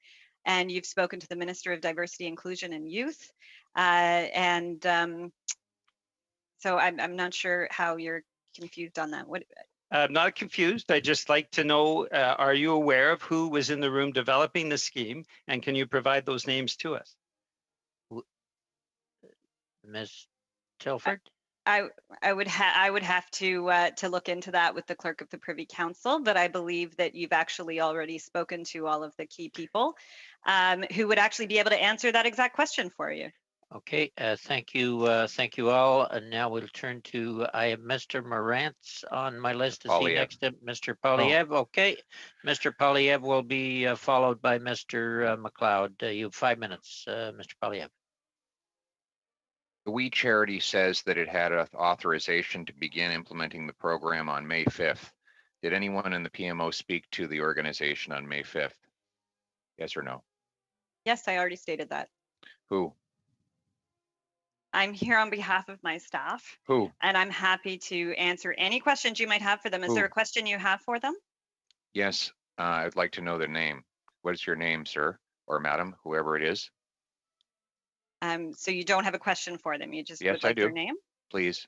and you've spoken to the Minister of Diversity, Inclusion and Youth. So I'm not sure how you're confused on that. What? I'm not confused. I'd just like to know, are you aware of who was in the room developing the scheme, and can you provide those names to us? Ms. Telford? I would have to look into that with the clerk of the Privy Council, but I believe that you've actually already spoken to all of the key people who would actually be able to answer that exact question for you. Okay, thank you all. And now we'll turn to, I have Mr. Morantz on my list. Is he next to Mr. Polyev? Okay, Mr. Polyev will be followed by Mr. McLeod. You have 5 minutes, Mr. Polyev. The WE charity says that it had authorization to begin implementing the program on May 5th. Did anyone in the PMO speak to the organization on May 5th? Yes or no? Yes, I already stated that. Who? I'm here on behalf of my staff. Who? And I'm happy to answer any questions you might have for them. Is there a question you have for them? Yes, I'd like to know their name. What is your name, sir, or madam, whoever it is? So you don't have a question for them. You just would I like do. their name? Please.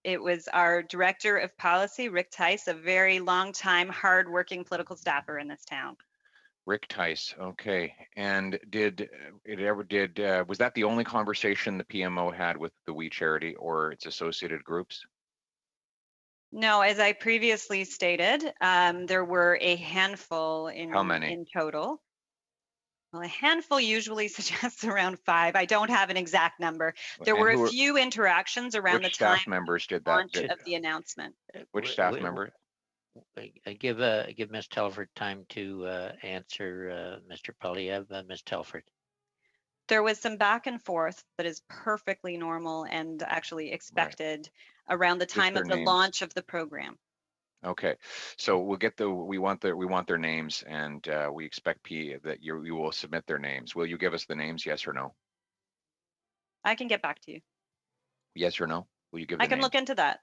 It was our Director of Policy, Rick Tice, a very long-time, hard-working political staffer in this town. Rick Tice, okay. And was that the only conversation the PMO had with the WE charity or its associated groups? No, as I previously stated, there were a handful in, How many? In total. Well, a handful usually suggests around 5. I don't have an exact number. There were a few interactions around the time members did launch that? of the announcement. Which staff member? Give Ms. Telford time to answer Mr. Polyev. Ms. Telford. There was some back and forth that is perfectly normal and actually expected around the time of the launch of the program. Okay, so we'll get we want their names, and we expect that you will submit their names. Will you give us the names? Yes or no? I can get back to you. Yes or no? Will you give? I can look into that.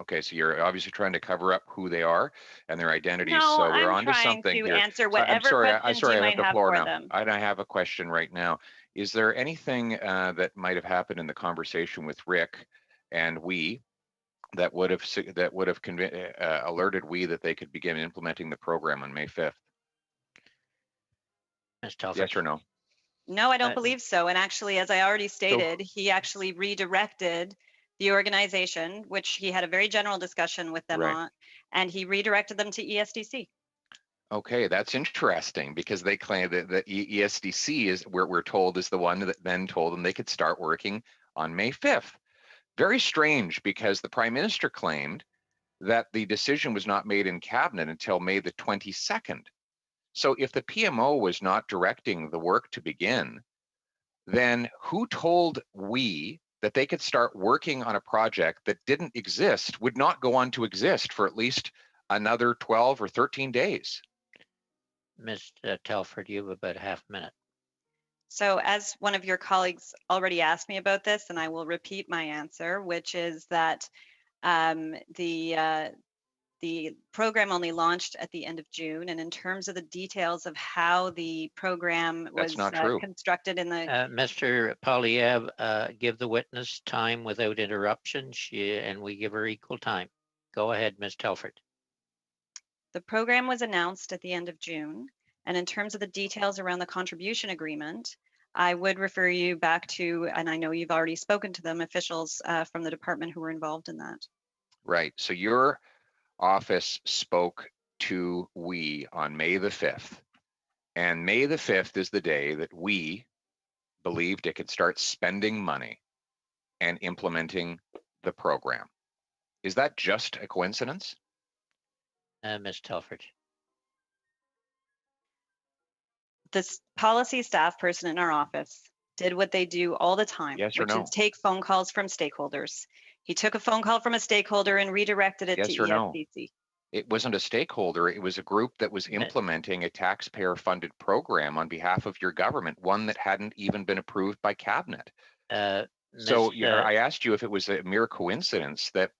Okay, so you're obviously trying to cover up who they are and their identities. No, so we're I'm onto something to here. Answer whatever questions you might have for them. I have a question right now. Is there anything that might have happened in the conversation with Rick and we that would have alerted we that they could begin implementing the program on May 5th? Ms. Telford. Yes or no? No, I don't believe so. And actually, as I already stated, he actually redirected the organization, which he had a very general discussion with them on, and he redirected them to ESDC. Okay, that's interesting because they claim that the ESDC is we're told is the one that then told them they could start working on May 5th. Very strange because the Prime Minister claimed that the decision was not made in Cabinet until May the 22nd. So if the PMO was not directing the work to begin, then who told we that they could start working on a project that didn't exist, would not go on to exist for at least another 12 or 13 days? Ms. Telford, you have about half a minute. So as one of your colleagues already asked me about this, and I will repeat my answer, which is that the program only launched at the end of June, and in terms of the details of how the program was constructed in the... Mr. Polyev, give the witness time without interruption, and we give her equal time. Go ahead, Ms. Telford. The program was announced at the end of June, and in terms of the details around the contribution agreement, I would refer you back to, and I know you've already spoken to them, officials from the department who were involved in that. Right, so your office spoke to we on May the 5th, and May the 5th is the day that we believed it could start spending money and implementing the program. Is that just a coincidence? Ms. Telford. This policy staff person in our office did what they do all the time, yes or no? Which is take phone calls from stakeholders. He took a phone call from a stakeholder and redirected it to ESDC. No? It wasn't a stakeholder. It was a group that was implementing a taxpayer-funded program on behalf of your government, one that hadn't even been approved by Cabinet. So I asked you if it was a mere coincidence that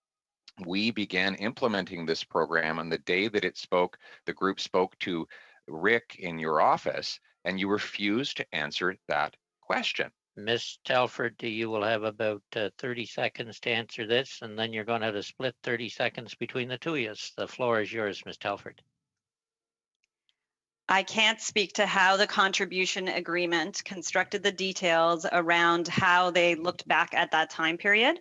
we began implementing this program on the day that it spoke, the group spoke to Rick in your office, and you refused to answer that question. Ms. Telford, you will have about 30 seconds to answer this, and then you're going to have to split 30 seconds between the two of you. The floor is yours, Ms. Telford. I can't speak to how the contribution agreement constructed the details around how they looked back at that time period,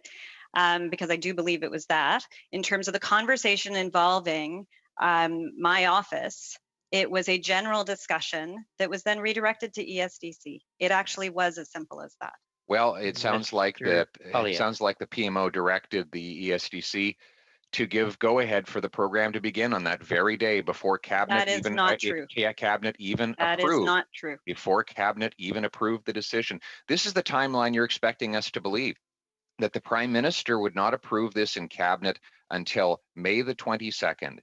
because I do believe it was that. In terms of the conversation involving my office, it was a general discussion that was then redirected to ESDC. It actually was as simple as that. Well, it sounds like the PMO directed the ESDC to give go-ahead for the program to begin on that very day before Cabinet even Cabinet even that approved. Is not true. Before Cabinet even approved the decision. This is the timeline you're expecting us to believe, that the Prime Minister would not approve this in Cabinet until May the 22nd.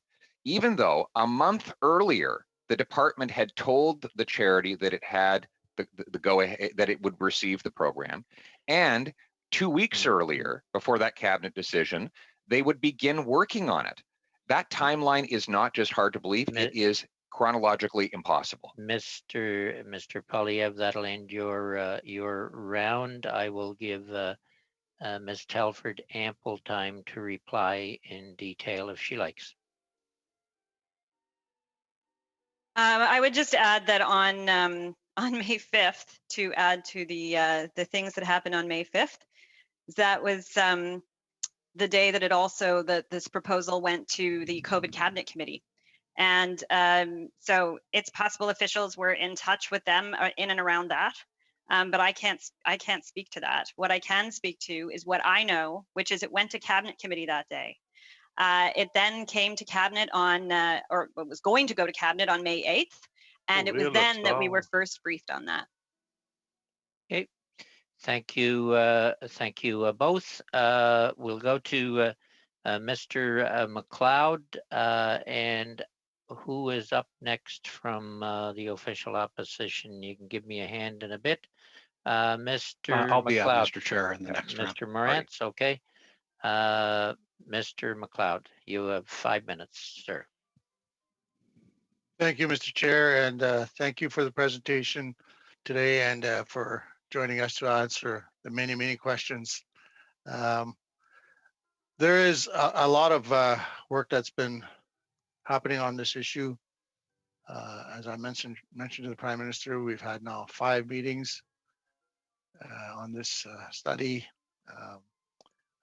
Even though a month earlier, the department had told the charity that it had the go-ahead, that it would receive the program. And 2 weeks earlier, before that Cabinet decision, they would begin working on it. That timeline is not just hard to believe, it is chronologically impossible. Mr. Polyev, that'll end your round. I will give Ms. Telford ample time to reply in detail if she likes. I would just add that on May 5th, to add to the things that happened on May 5th, that was the day that this proposal went to the COVID Cabinet Committee. And so it's possible officials were in touch with them in and around that, but I can't speak to that. What I can speak to is what I know, which is it went to Cabinet Committee that day. It then came to Cabinet on, or was going to go to Cabinet on May 8th, and it was then that we were first briefed on that. Okay, thank you both. We'll go to Mr. McLeod, and who is up next from the official opposition? You can give me a hand in a bit. Mr. I'll be McLeod. Mr. Chair in the next round. Mr. Morantz, okay. Mr. McLeod, you have 5 minutes, sir. Thank you, Mr. Chair, and thank you for the presentation today and for joining us to answer the many, many questions. There is a lot of work that's been happening on this issue. As I mentioned to the Prime Minister, we've had now 5 meetings on this study.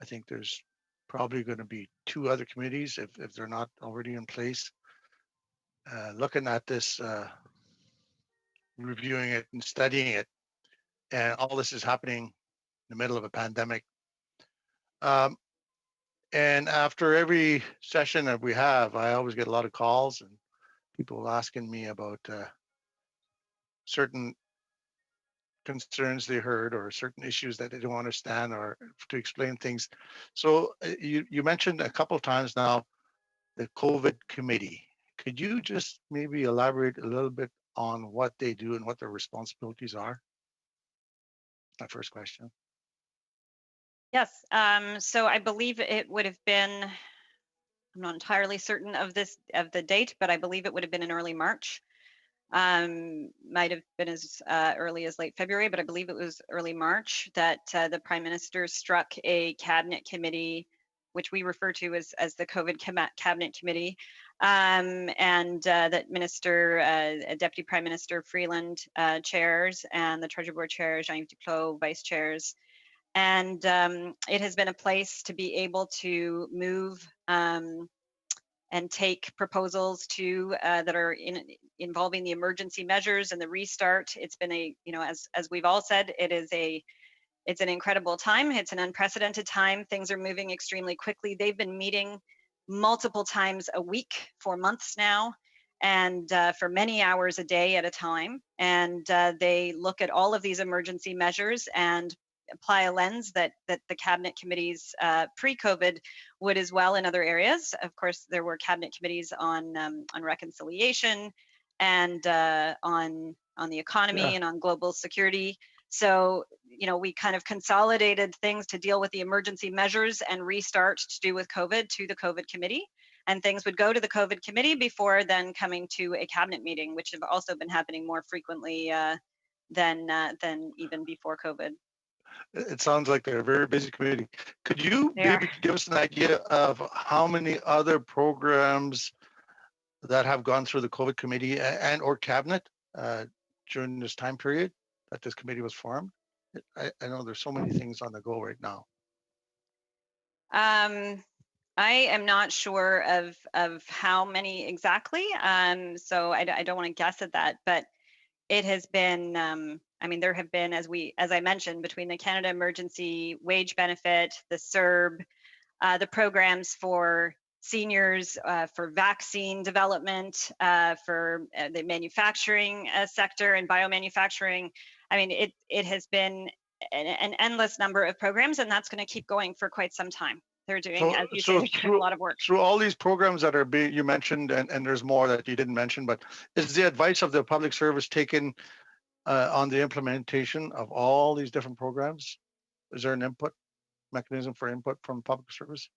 I think there's probably going to be 2 other committees if they're not already in place. Looking at this, reviewing it and studying it, and all this is happening in the middle of a pandemic. And after every session that we have, I always get a lot of calls and people asking me about certain concerns they heard or certain issues that they don't understand or to explain things. So you mentioned a couple of times now the COVID committee. Could you just maybe elaborate a little bit on what they do and what their responsibilities are? My first question. Yes, so I believe it would have been, I'm not entirely certain of the date, but I believe it would have been in early March. Might have been as early as late February, but I believe it was early March that the Prime Minister struck a cabinet committee, which we refer to as the COVID Cabinet Committee, and that Deputy Prime Minister Freeland chairs and the Treasury Board Chair Jean-Yves Duclos vice chairs. And it has been a place to be able to move and take proposals that are involving the emergency measures and the restart. It's been as we've all said, it's an incredible time. It's an unprecedented time. Things are moving extremely quickly. They've been meeting multiple times a week for months now, and for many hours a day at a time. And they look at all of these emergency measures and apply a lens that the cabinet committees pre-COVID would as well in other areas. Of course, there were cabinet committees on reconciliation and on the economy and on global security. So, we kind of consolidated things to deal with the emergency measures and restart to do with COVID to the COVID committee. And things would go to the COVID committee before then coming to a cabinet meeting, which have also been happening more frequently than even before COVID. It sounds like they're a very busy committee. Could you maybe give us an idea of how many other programs that have gone through the COVID committee and or cabinet during this time period that this committee was formed? I know there's so many things on the go right now. I am not sure of how many exactly. So I don't want to guess at that, but it has been, there have been, as I mentioned, between the Canada Emergency Wage Benefit, the CERB, the programs for seniors, for vaccine development, for the manufacturing sector and biomanufacturing. It has been an endless number of programs, and that's going to keep going for quite some time. They're doing, as you say, they're doing a lot of work. Through all these programs that are being, you mentioned, and there's more that you didn't mention, but is the advice of the public service taken on the implementation of all these different programs? Is there an input mechanism for input from public service?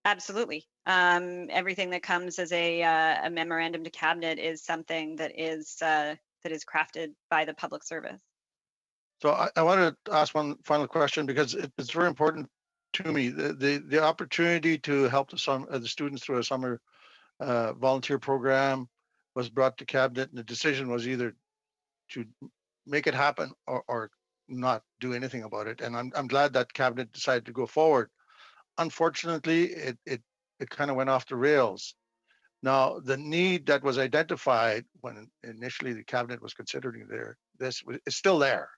Absolutely. Everything that comes as a memorandum to cabinet is something that is crafted by the public service. So I want to ask one final question because it's very important to me. The opportunity to help the students through a summer volunteer program was brought to cabinet, and the decision was either to make it happen or not do anything about it. And I'm glad that cabinet decided to go forward. Unfortunately, it kind of went off the rails. Now, the need that was identified when initially the cabinet was considering this is still there.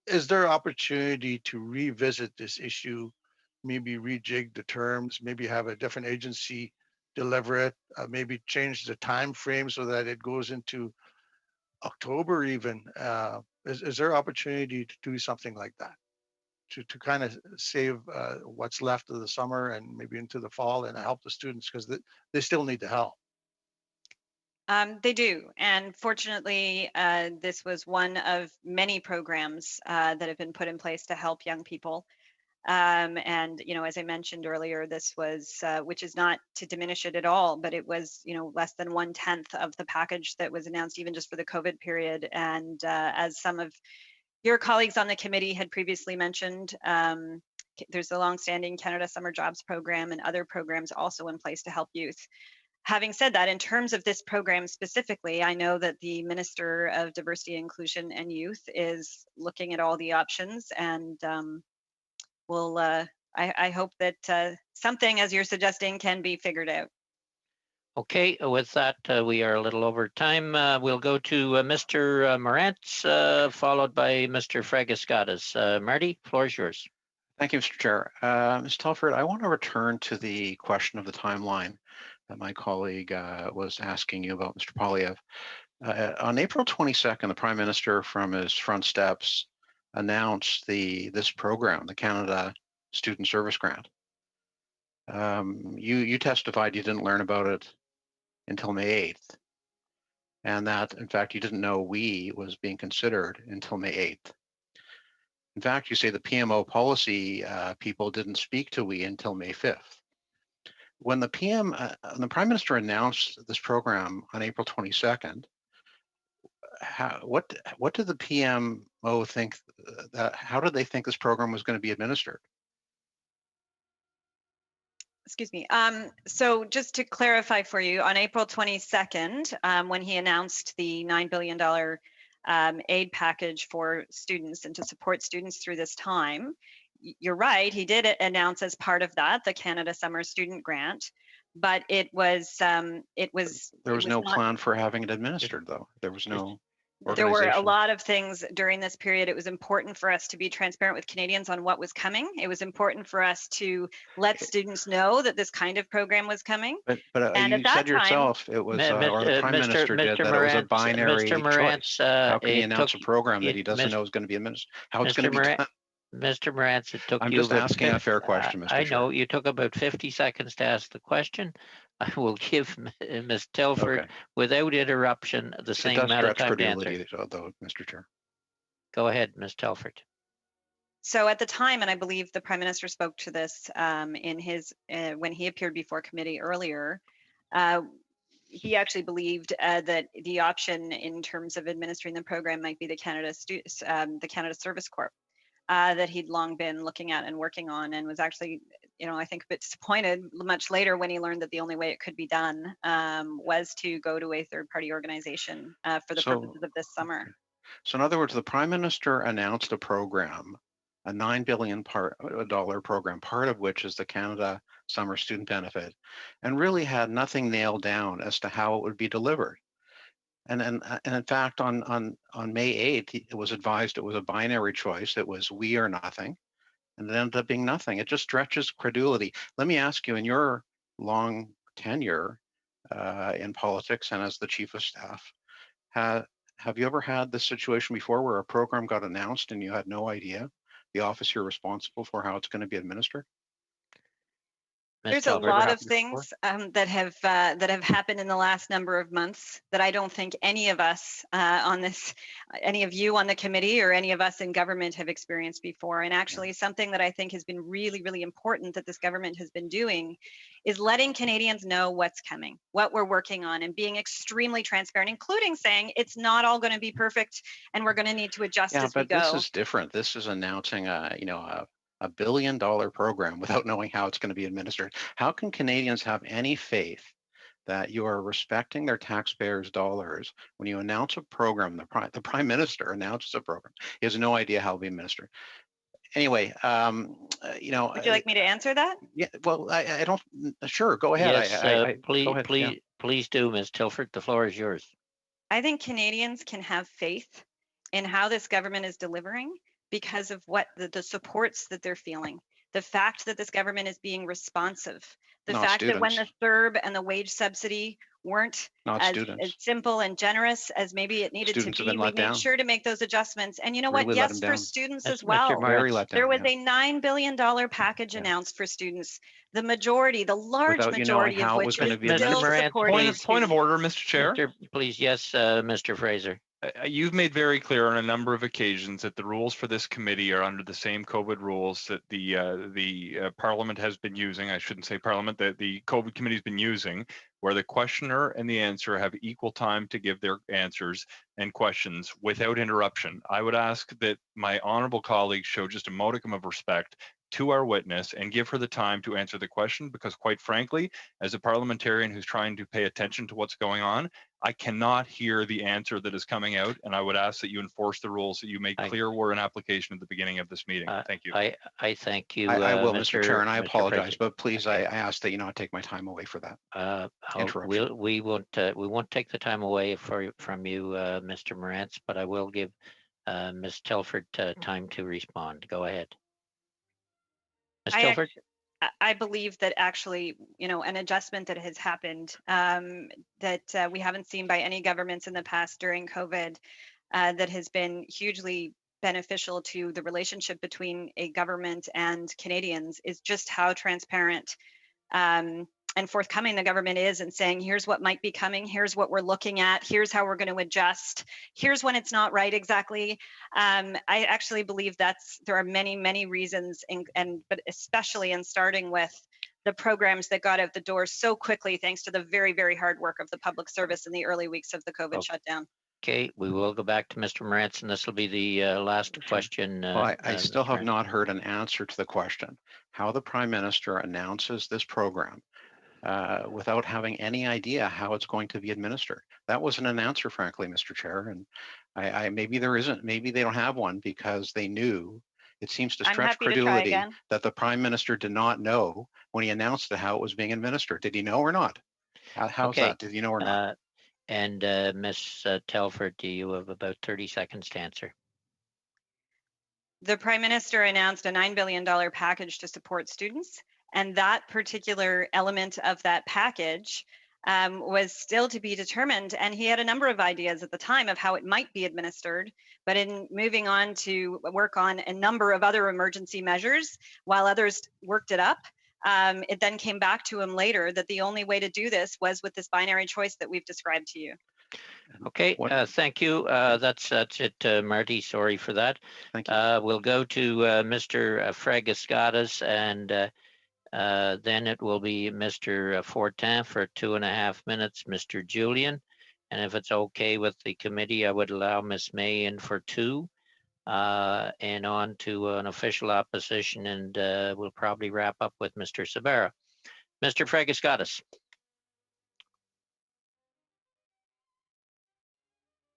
Is there opportunity to revisit this issue, maybe rejig the terms, maybe have a different agency deliver it, maybe change the time frame so that it goes into October even? Is there opportunity to do something like that to kind of save what's left of the summer and maybe into the fall and help the students, because they still need the help? They do, and fortunately, this was one of many programs that have been put in place to help young people. And as I mentioned earlier, this was, which is not to diminish it at all, but it was, less than 1/10 of the package that was announced even just for the COVID period. And as some of your colleagues on the committee had previously mentioned, there's a longstanding Canada Summer Jobs Program and other programs also in place to help youth. Having said that, in terms of this program specifically, I know that the Minister of Diversity, Inclusion and Youth is looking at all the options and we'll I hope that something, as you're suggesting, can be figured out. Okay, with that, we are a little over time. We'll go to Mr. Morantz, followed by Mr. Fragascadas. Marty, floor is yours. Thank you, Mr. Chair. Ms. Telford, I want to return to the question of the timeline that my colleague was asking you about, Mr. Poilievre. On April 22nd, the Prime Minister from his front steps announced this program, the Canada Student Service Grant. You testified you didn't learn about it until May 8th, and that, in fact, you didn't know WE was being considered until May 8th. In fact, you say the PMO policy people didn't speak to WE until May 5th. When the Prime Minister announced this program on April 22nd, what did the PMO think how did they think this program was going to be administered? Excuse me. So just to clarify for you, on April 22nd, when he announced the $9 billion aid package for students and to support students through this time, you're right, he did announce as part of that the Canada Summer Student Grant, but there was no plan for having it administered, though. There was no. There were a lot of things during this period. It was important for us to be transparent with Canadians on what was coming. It was important for us to let students know that this kind of program was coming. But you said yourself it was, or the Prime Minister did, that it was a binary choice. How can he announce a program that he doesn't know is going to be administered? How it's going to be done? Mr. Morantz, it took I'm you. I'm just asking a fair question, Mr. I know Chair. you took about 50 seconds to ask the question. I will give Ms. Telford, without interruption, the same amount of time to answer. Though, Mr. Chair. Go ahead, Ms. Telford. So at the time, and I believe the Prime Minister spoke to this in his when he appeared before committee earlier, he actually believed that the option in terms of administering the program might be the Canada Service Corps. That he'd long been looking at and working on, and was actually, I think a bit disappointed much later when he learned that the only way it could be done was to go to a third-party organization for the purposes of this summer. So in other words, the Prime Minister announced a program, a $9 billion program, part of which is the Canada Summer Student Benefit, and really had nothing nailed down as to how it would be delivered. And in fact, on May 8th, it was advised it was a binary choice. It was we or nothing, and it ended up being nothing. It just stretches credulity. Let me ask you, in your long tenure in politics and as the Chief of Staff, have you ever had this situation before where a program got announced and you had no idea, the office you're responsible for, how it's going to be administered? There's a lot of things that have happened in the last number of months that I don't think any of us any of you on the committee or any of us in government have experienced before. And actually something that I think has been really, really important that this government has been doing is letting Canadians know what's coming, what we're working on, and being extremely transparent, including saying it's not all going to be perfect and we're going to need to adjust as we go. Yeah, but this is different. This is announcing a $1 billion program without knowing how it's going to be administered. How can Canadians have any faith that you are respecting their taxpayers' dollars when you announce a program? The Prime Minister announces a program. He has no idea how it will be administered. Anyway, would you like me to answer that? Yeah, well, I don't. Sure, go ahead. Yes, please, go ahead. please do, Ms. Telford. The floor is yours. I think Canadians can have faith in how this government is delivering, because of what the supports that they're feeling, the fact that this government is being responsive, the fact that when the CERB and the wage subsidy weren't as simple and generous as maybe it needed to be, we made sure to make those adjustments. And you know what? Yes, for students as well. There was a $9 billion package announced for students. The majority, the large majority of which was still supporting. Point of order, Mr. Chair. Please, yes, Mr. Fraser. You've made very clear on a number of occasions that the rules for this committee are under the same COVID rules that the Parliament has been using. I shouldn't say Parliament, that the COVID committee has been using, where the questioner and the answer have equal time to give their answers and questions without interruption. I would ask that my honourable colleagues show just a modicum of respect to our witness and give her the time to answer the question, because quite frankly, as a parliamentarian who's trying to pay attention to what's going on, I cannot hear the answer that is coming out, and I would ask that you enforce the rules, that you make clear we're in application at the beginning of this meeting. Thank you. I thank you. I will, Mr. Chair, and I apologize, President. but please, I ask that you not take my time away for that. Interruption. We won't take the time away from you, Mr. Morantz, but I will give Ms. Telford time to respond. Go ahead. Ms. Telford? I believe that actually, you know, an adjustment that has happened that we haven't seen by any governments in the past during COVID that has been hugely beneficial to the relationship between a government and Canadians is just how transparent and forthcoming the government is in saying, here's what might be coming, here's what we're looking at, here's how we're going to adjust, here's when it's not right exactly. I actually believe there are many reasons, but especially in starting with the programs that got out the door so quickly thanks to the very hard work of the public service in the early weeks of the COVID shutdown. Okay, we will go back to Mr. Morantz, and this will be the last question. Well, I still have not heard an answer to the question, how the Prime Minister announces this program without having any idea how it's going to be administered. That wasn't an answer, frankly, Mr. Chair, and maybe there isn't. Maybe they don't have one because they knew. It seems to stretch credulity that the Prime Minister did not know when he announced how it was being administered. Did he know or not? How's that? Did he know or not? And Ms. Telford, do you have about 30 seconds to answer? The Prime Minister announced a $9 billion package to support students, and that particular element of that package was still to be determined. And he had a number of ideas at the time of how it might be administered, but in moving on to work on a number of other emergency measures, while others worked it up, it then came back to him later that the only way to do this was with this binary choice that we've described to you. Okay, thank you. That's it, Marty. Sorry for that. Thank you. We'll go to Mr. Fragiskatis, and then it will be Mr. Fortin for 2.5 minutes, Mr. Julian, and if it's okay with the committee, I would allow Ms. May in for 2. And on to an official opposition, and we'll probably wrap up with Mr. Sabara. Mr. Fragiskatis.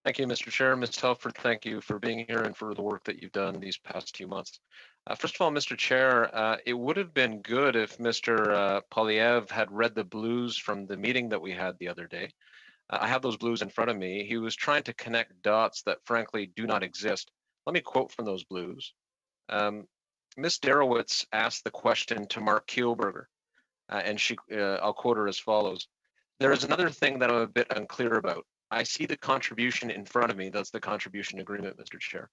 Thank you, Mr. Chair. Ms. Telford, thank you for being here and for the work that you've done these past few months. First of all, Mr. Chair, it would have been good if Mr. Polyev had read the blues from the meeting that we had the other day. I have those blues in front of me. He was trying to connect dots that frankly do not exist. Let me quote from those blues. Ms. Darowitz asked the question to Mark Kielberger, and I'll quote her as follows. There is another thing that I'm a bit unclear about. I see the contribution in front of me. That's the contribution agreement, Mr. Chair.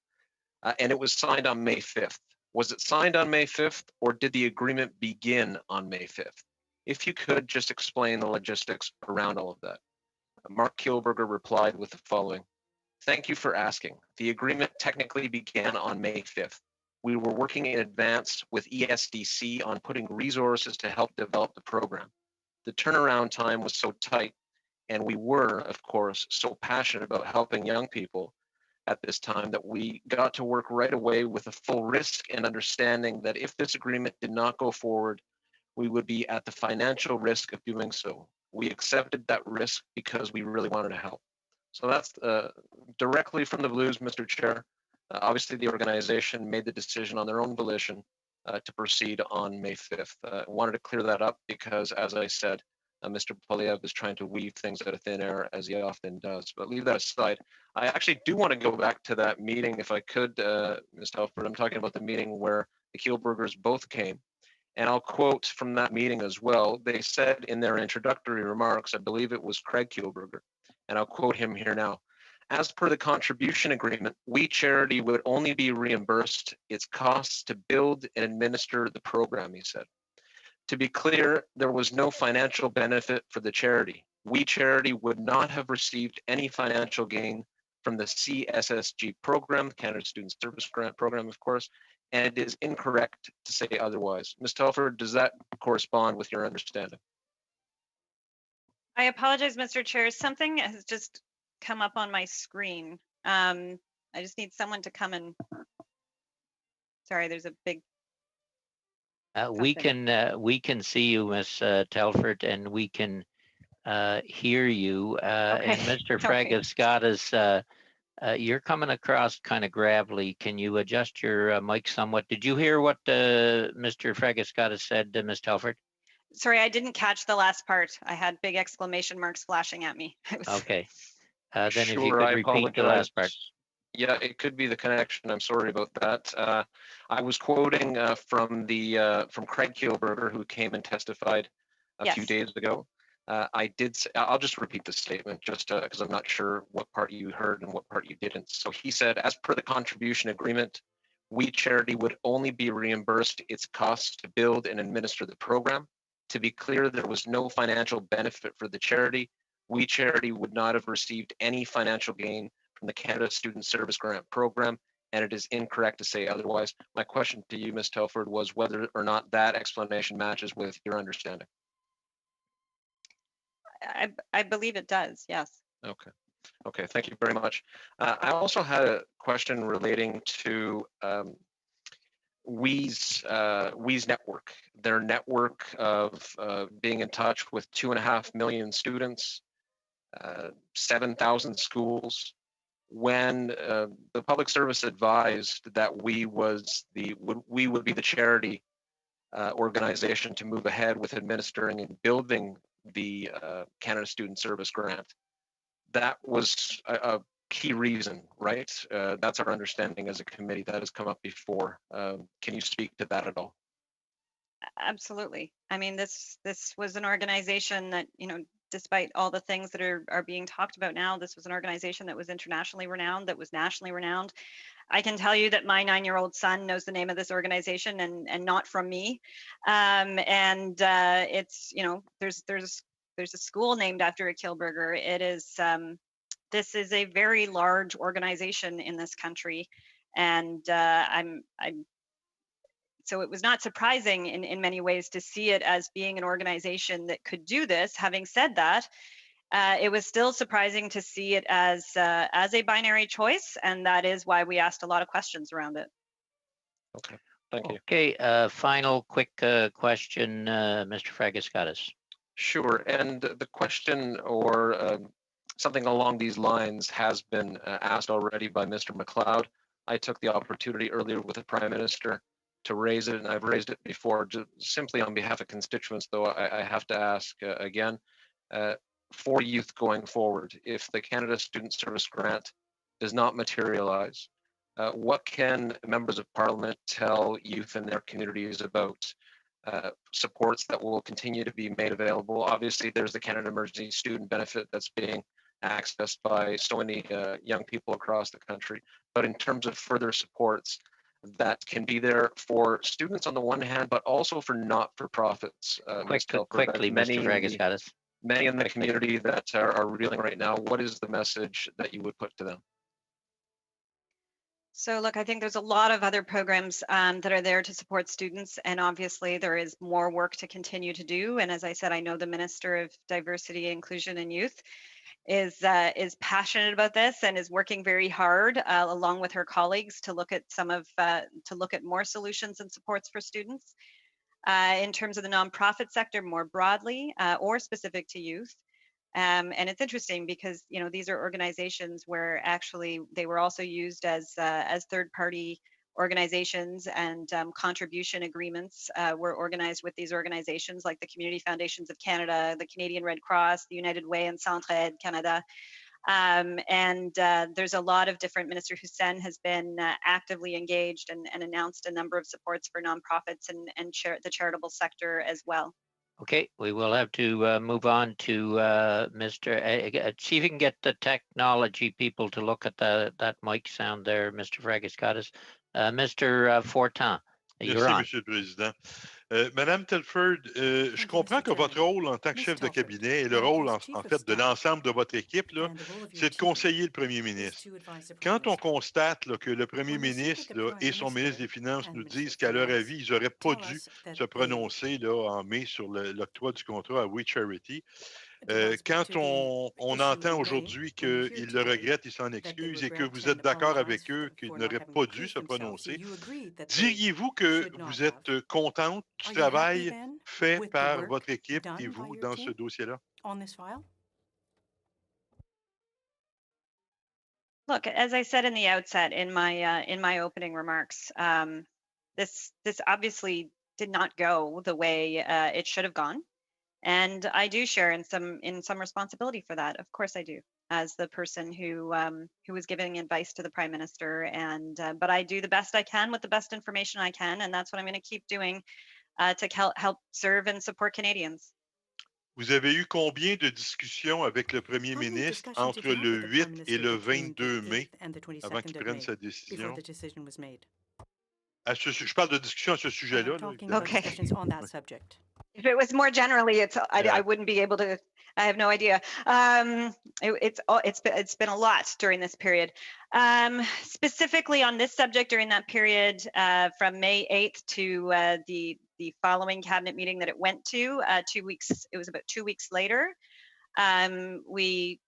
And it was signed on May 5th. Was it signed on May 5th, or did the agreement begin on May 5th? If you could just explain the logistics around all of that. Mark Kielberger replied with the following. Thank you for asking. The agreement technically began on May 5th. We were working in advance with ESDC on putting resources to help develop the program. The turnaround time was so tight, and we were, of course, so passionate about helping young people at this time that we got to work right away with a full risk and understanding that if this agreement did not go forward, we would be at the financial risk of doing so. We accepted that risk because we really wanted to help. So that's directly from the blues, Mr. Chair. Obviously, the organization made the decision on their own volition to proceed on May 5th. I wanted to clear that up because, as I said, Mr. Polyev is trying to weave things out of thin air, as he often does. But leave that aside. I actually do want to go back to that meeting, if I could, Ms. Telford. I'm talking about the meeting where the Kielbergers both came. And I'll quote from that meeting as well. They said in their introductory remarks, I believe it was Craig Kielberger, and I'll quote him here now. As per the contribution agreement, we charity would only be reimbursed its costs to build and administer the program, he said. To be clear, there was no financial benefit for the charity. We charity would not have received any financial gain from the CSSG program, Canada Student Service Grant Program, of course, and it is incorrect to say otherwise. Ms. Telford, does that correspond with your understanding? I apologize, Mr. Chair. Something has just come up on my screen. I just need someone to come and, sorry, there's a big We can see you, Ms. Telford, and we can hear you. And Mr. Fragascatas, you're coming across kind of gravelly. Can you adjust your mic somewhat? Did you hear what Mr. Fragascatas said, Ms. Telford? Sorry, I didn't catch the last part. I had big exclamation marks flashing at me. Okay. Then sure, if you could repeat the last part. Yeah, it could be the connection. I'm sorry about that. I was quoting from Craig Kielburger, who came and testified a few days ago. I'll just repeat the statement just because I'm not sure what part you heard and what part you didn't. So he said, as per the contribution agreement, We Charity would only be reimbursed its costs to build and administer the program. To be clear, there was no financial benefit for the charity. We Charity would not have received any financial gain from the Canada Student Service Grant Program, and it is incorrect to say otherwise. My question to you, Ms. Telford, was whether or not that explanation matches with your understanding. I believe it does, yes. Okay. Okay, thank you very much. I also had a question relating to WE's network, their network of being in touch with 2.5 million students, 7,000 schools. When the public service advised that we would be the charity organization to move ahead with administering and building the Canada Student Service Grant, that was a key reason, right? That's our understanding as a committee. That has come up before. Can you speak to that at all? Absolutely. I mean, this was an organization that, you know, despite all the things that are being talked about now, this was an organization that was internationally renowned, that was nationally renowned. I can tell you that my 9-year-old son knows the name of this organization and not from me. It's, you know, there's a school named after a Kielburger. It is, this is a very large organization in this country. And so it was not surprising in many ways to see it as being an organization that could do this. Having said that, it was still surprising to see it as a binary choice, and that is why we asked a lot of questions around it. Okay, thank you. Okay, final quick question, Mr. Fragascatas. Sure, and the question or something along these lines has been asked already by Mr. McLeod. I took the opportunity earlier with the Prime Minister to raise it, and I've raised it before, just simply on behalf of constituents, though I have to ask again, for youth going forward, if the Canada Student Service Grant does not materialize, what can members of Parliament tell youth in their communities about supports that will continue to be made available? Obviously, there's the Canada Emergency Student Benefit that's being accessed by so many young people across the country. But in terms of further supports that can be there for students on the one hand, but also for not-for-profits. Quickly, Mr. Fragascatas. Many in the community that are reeling right now, what is the message that you would put to them? So look, I think there's a lot of other programs that are there to support students, and obviously there is more work to continue to do. And as I said, I know the Minister of Diversity, Inclusion and Youth is passionate about this and is working very hard along with her colleagues to look at more solutions and supports for students. In terms of the nonprofit sector more broadly or specific to youth. And it's interesting because, you know, these are organizations where actually they were also used as third-party organizations, and contribution agreements were organized with these organizations like the Community Foundations of Canada, the Canadian Red Cross, the United Way and Centraide Canada. There's a lot of different, Minister Hussein has been actively engaged and announced a number of supports for nonprofits and the charitable sector as well. Okay, we will have to move on to Mr. See if you can get the technology people to look at that mic sound there, Mr. Fragascatas. Mr. Fortin, you're on. Monsieur le Président. Madame Telford, je comprends que votre rôle en tant que chef de cabinet et le rôle, en fait, de l'ensemble de votre équipe, c'est de conseiller le premier ministre. Quand on constate que le premier ministre et son ministre des Finances nous disent qu'à leur avis, ils n'auraient pas dû se prononcer en mai sur l'octroi du contrat à We Charity, Quand on entend aujourd'hui qu'ils le regrettent, ils s'en excusent et que vous êtes d'accord avec eux qu'ils n'auraient pas dû se prononcer, diriez-vous que vous êtes contente du travail fait par votre équipe et vous dans ce dossier-là? Look, as I said in the outset in my opening remarks, this obviously did not go the way it should have gone, and I do share in some responsibility for that. Of course, I do, as the person who was giving advice to the Prime Minister, and but I do the best I can with the best information I can, and that's what I'm going to keep doing to help serve and support Canadians. Vous avez eu combien de discussions avec le premier ministre entre le 8 et le 22 mai avant qu'il prenne sa décision? Je parle de discussion à ce susujet-là. Okay. If it was more generally, I wouldn't be able to. I have no idea. It's been a lot during this period. Specifically on this subject during that period from May 8th to the following cabinet meeting that it went to 2 weeks. It was about 2 weeks later. We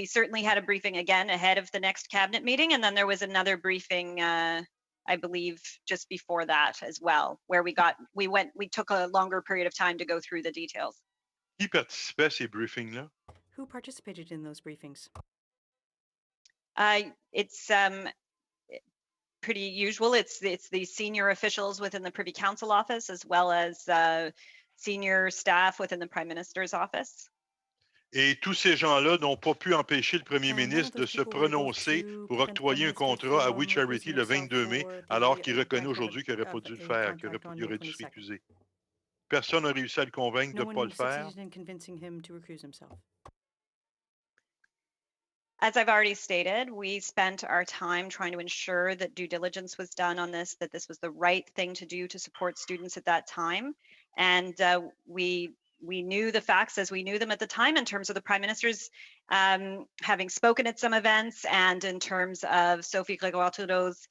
certainly had a briefing again ahead of the next cabinet meeting, and then there was another briefing. I believe just before that as well, where we took a longer period of time to go through the details. Qui participait à ces briefings-là? Who participated in those briefings? It's pretty usual. It's the senior officials within the Privy Council office, as well as senior staff within the Prime Minister's office. Et tous ces gens-là n'ont pas pu empêcher le premier ministre de se prononcer pour octroyer un contrat à We Charity le 22 mai, alors qu'il reconnaît aujourd'hui qu'il n'aurait pas dû le faire, qu'il aurait dû se récuser. Personne n'a réussi à le convaincre de ne pas le faire. As I've already stated, we spent our time trying to ensure that due diligence was done on this, that this was the right thing to do to support students at that time. And we knew the facts as we knew them at the time in terms of the Prime Minister's having spoken at some events, and in terms of Sophie Grégoire-Trudeau's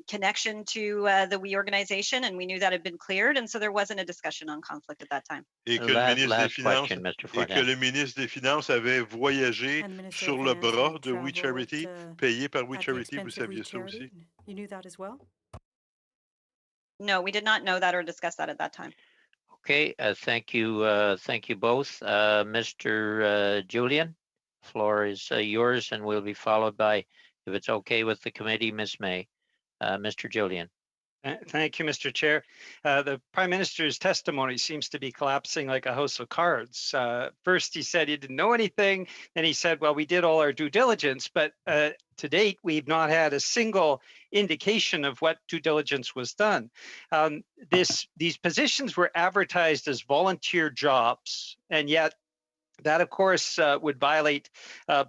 connection to the We organization, and we knew that had been cleared, and so there wasn't a discussion on conflict at that time. Et que le ministre des Finances avait voyagé sur le bras de We Charity, payé par We Charity, vous saviez ça aussi? You knew that as well? No, we did not know that or discuss that at that time. Okay, thank you both. Mr. Julian, floor is yours, and we'll be followed by, if it's okay with the committee, Ms. May. Mr. Julian. Thank you, Mr. Chair. The Prime Minister's testimony seems to be collapsing like a house of cards. First, he said he didn't know anything. Then he said, well, we did all our due diligence, but to date, we've not had a single indication of what due diligence was done. These positions were advertised as volunteer jobs, and yet that, of course, would violate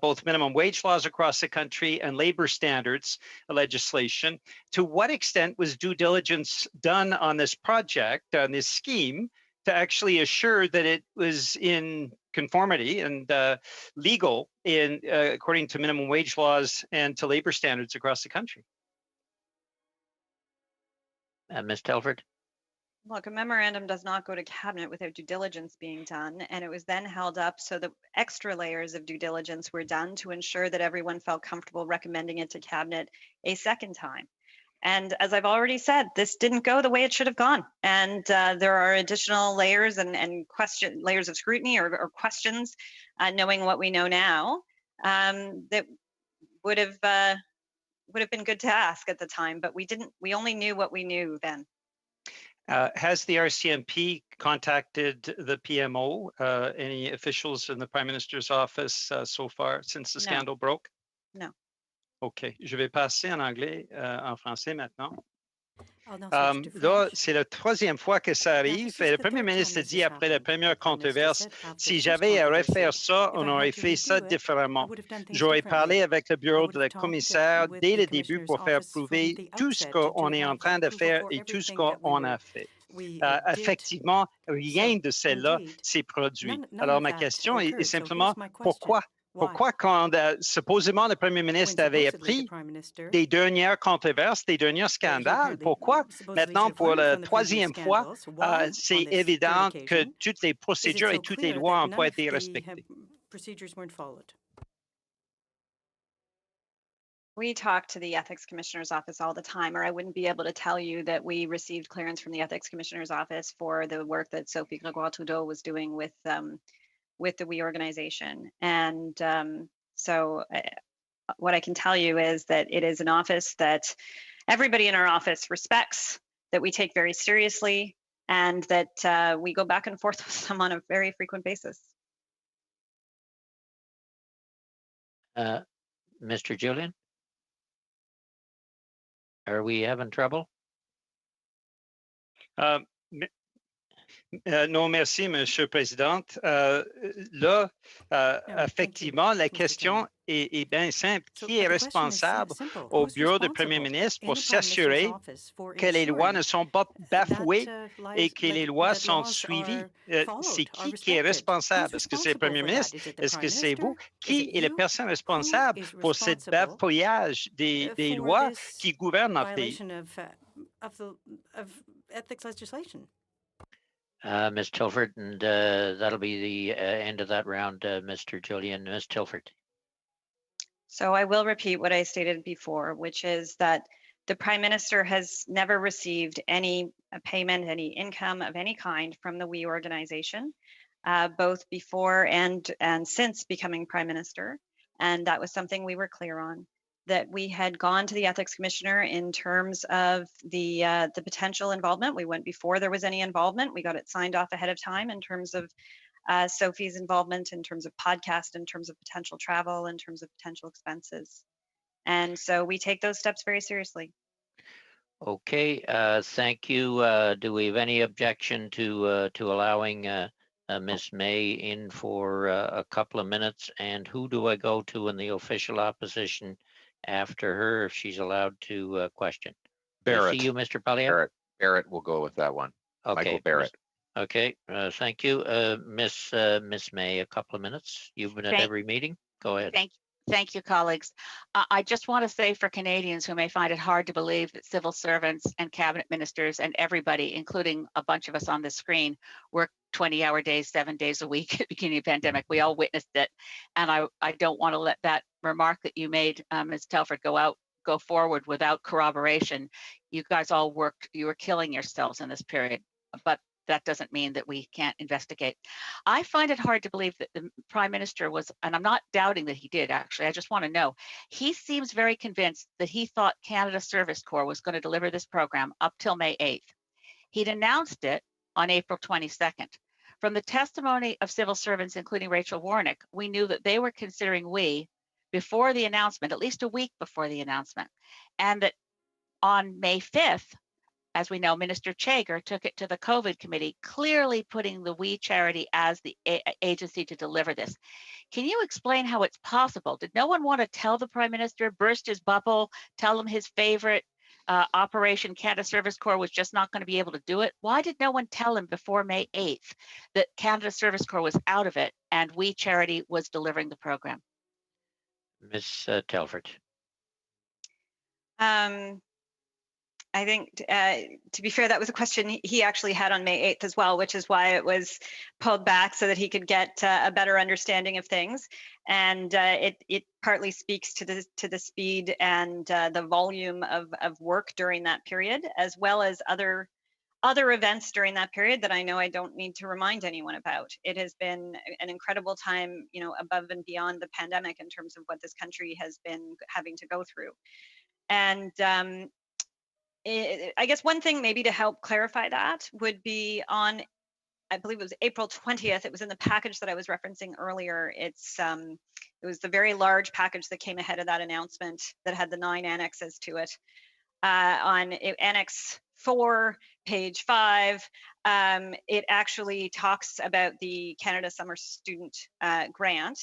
both minimum wage laws across the country and labor standards legislation. To what extent was due diligence done on this project, on this scheme, to actually assure that it was in conformity and legal according to minimum wage laws and to labor standards across the country? Ms. Telford. Look, a memorandum does not go to cabinet without due diligence being done, and it was then held up so that extra layers of due diligence were done to ensure that everyone felt comfortable recommending it to cabinet a second time. And as I've already said, this didn't go the way it should have gone, and there are additional layers and layers of scrutiny or questions, knowing what we know now, that would have been good to ask at the time, but we didn't. We only knew what we knew then. Has the RCMP contacted the PMO, any officials in the Prime Minister's office so far since the scandal broke? No. OK. Je vais passer en anglais, en français maintenant. Là, c'est la troisième fois que ça arrive. Et le Premier ministre dit après la première controverse, si j'avais à refaire ça, on aurait fait ça différemment. J'aurais parlé avec le bureau de la commissaire dès le début pour faire prouver tout ce qu'on est en train de faire et tout ce qu'on a fait. Effectivement, rien de cela s'est produit. Alors, ma question est simplement, pourquoi? Pourquoi quand supposément le Premier ministre avait appris des dernières controverses, des derniers scandales, pourquoi maintenant pour la troisième fois, c'est évident que toutes les procédures et toutes les lois n'ont pas été respectées? We talk to the Ethics Commissioner's Office all the time, or I wouldn't be able to tell you that we received clearance from the Ethics Commissioner's Office for the work that Sophie Gregoire-Trudeau was doing with the WE organization. And what I can tell you is that it is an office that everybody in our office respects, that we take very seriously, and that we go back and forth with them on a very frequent basis. Mr. Julian? Are we having trouble? Non, merci, Monsieur le Président. Là, effectivement, la question est bien simple. Qui est responsable au bureau du Premier ministre pour s'assurer que les lois ne sont pas bafouées et que les lois sont suivies? C'est qui est responsable? Est-ce que c'est le Premier ministre? Est-ce que c'est vous? Qui est la personne responsable pour ce bafouillage des lois qui gouvernent notre pays? Ms. Telford, and that'll be the end of that round, Mr. Julian. Ms. Telford. So I will repeat what I stated before, which is that the Prime Minister has never received any payment, any income of any kind from the WE organization, both before and since becoming Prime Minister. And that was something we were clear on, that we had gone to the Ethics Commissioner in terms of the potential involvement. We went before there was any involvement. We got it signed off ahead of time in terms of Sophie's involvement, in terms of podcast, in terms of potential travel, in terms of potential expenses. And so we take those steps very seriously. Okay, thank you. Do we have any objection to allowing Ms. May in for a couple of minutes? And who do I go to in the official opposition after her if she's allowed to question? Barrett. I see you, Mr. Polyev? Barrett will go with that one. Okay. Michael Barrett. Okay, thank you. Miss May, a couple of minutes. You've been at every meeting. Go ahead. Thank you, colleagues. I just want to say for Canadians who may find it hard to believe that civil servants and cabinet ministers and everybody, including a bunch of us on the screen, work 20-hour days, 7 days a week at the beginning of the pandemic. We all witnessed it. And I don't want to let that remark that you made, Ms. Telford, go forward without corroboration. You guys all worked, you were killing yourselves in this period, but that doesn't mean that we can't investigate. I find it hard to believe that the Prime Minister was, and I'm not doubting that he did actually, I just want to know, he seems very convinced that he thought Canada Service Corps was going to deliver this program up till May 8th. He'd announced it on April 22nd. From the testimony of civil servants, including Rachel Warnick, we knew that they were considering WE before the announcement, at least a week before the announcement, and that on May 5th, as we know, Minister Chager took it to the COVID committee, clearly putting the WE charity as the agency to deliver this. Can you explain how it's possible? Did no one want to tell the Prime Minister, burst his bubble, tell him his favorite Operation Canada Service Corps was just not going to be able to do it? Why did no one tell him before May 8th that Canada Service Corps was out of it and WE charity was delivering the program? Ms. Telford. I think, to be fair, that was a question he actually had on May 8th as well, which is why it was pulled back so that he could get a better understanding of things. And it partly speaks to the speed and the volume of work during that period, as well as other events during that period that I know I don't need to remind anyone about. It has been an incredible time, above and beyond the pandemic in terms of what this country has been having to go through. And I guess one thing maybe to help clarify that would be on, I believe it was April 20th. It was in the package that I was referencing earlier. It was the very large package that came ahead of that announcement that had the 9 annexes to it. On Annex 4, page 5, it actually talks about the Canada Summer Student Grant.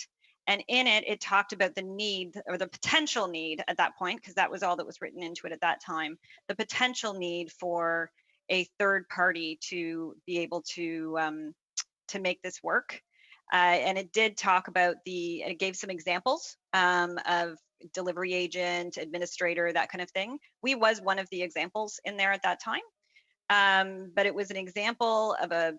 And in it, it talked about the need or the potential need at that point, because that was all that was written into it at that time, the potential need for a third party to be able to make this work. And it did talk about it gave some examples of delivery agent, administrator, that kind of thing. We was one of the examples in there at that time. But it was an example of a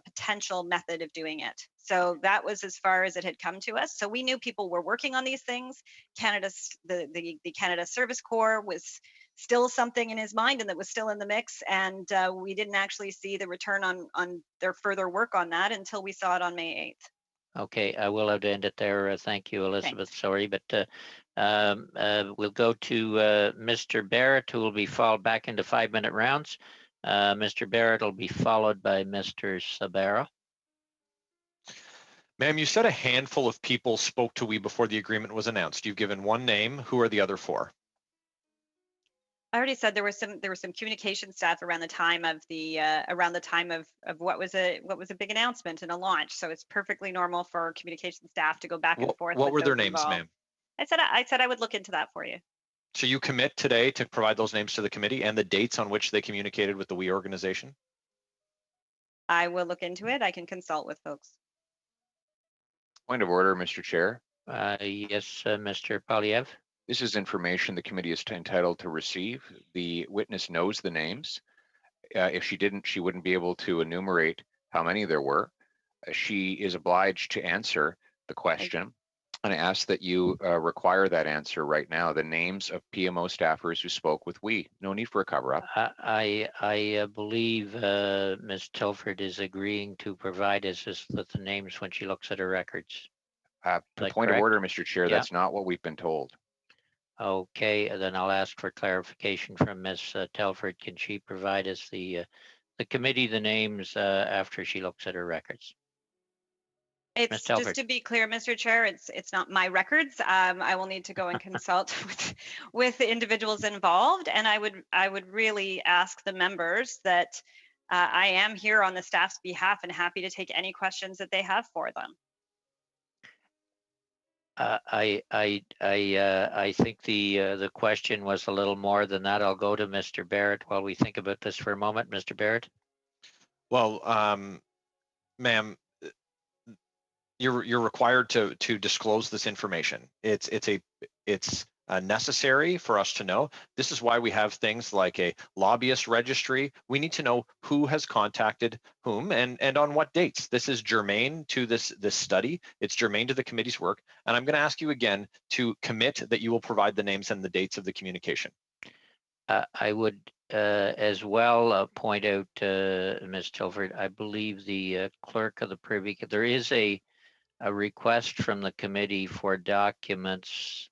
potential method of doing it. So that was as far as it had come to us. So we knew people were working on these things. The Canada Service Corps was still something in his mind and that was still in the mix. And we didn't actually see the return on their further work on that until we saw it on May 8th. Okay, I will have to end it there. Thank you, Elizabeth. Thanks. Sorry, but we'll go to Mr. Barrett, who will be followed back into 5-minute rounds. Mr. Barrett will be followed by Mr. Sabera. Ma'am, you said a handful of people spoke to we before the agreement was announced. You've given one name. Who are the other 4? I already said there was some communication staff around the time of what was a big announcement and a launch. So it's perfectly normal for communication staff to go back and forth. What were their names, ma'am? I said I would look into that for you. So you commit today to provide those names to the committee and the dates on which they communicated with the we organization? I will look into it. I can consult with folks. Point of order, Mr. Chair. Yes, Mr. Polyev. This is information the committee is entitled to receive. The witness knows the names. If she didn't, she wouldn't be able to enumerate how many there were. She is obliged to answer the question. And I ask that you require that answer right now, the names of PMO staffers who spoke with we. No need for a cover-up. I believe Ms. Telford is agreeing to provide us with the names when she looks at her records. Point of order, Mr. Chair, that's not what we've been told. Okay, then I'll ask for clarification from Ms. Telford. Can she provide us the committee the names after she looks at her records? It's just to be clear, Mr. Chair, it's not my records. I will need to go and consult with the individuals involved, and I would really ask the members that I am here on the staff's behalf and happy to take any questions that they have for them. I think the question was a little more than that. I'll go to Mr. Barrett while we think about this for a moment. Mr. Barrett. Well, ma'am, you're required to disclose this information. It's necessary for us to know. This is why we have things like a lobbyist registry. We need to know who has contacted whom and on what dates. This is germane to this study. It's germane to the committee's work. And I'm going to ask you again to commit that you will provide the names and the dates of the communication. I would as well point out, Ms. Telford, I believe the clerk of the Privy, there is a request from the committee for documents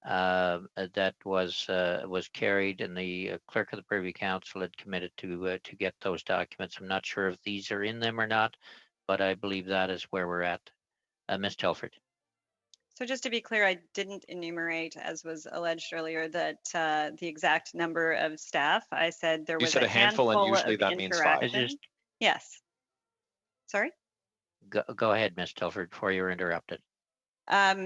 that was carried, and the clerk of the Privy Council had committed to get those documents. I'm not sure if these are in them or not, but I believe that is where we're at. Ms. Telford. So just to be clear, I didn't enumerate, as was alleged earlier, that the exact number of staff. I said there was you said a handful and usually that means 5. Yes. Sorry? Go ahead, Ms. Telford, before you're interrupted.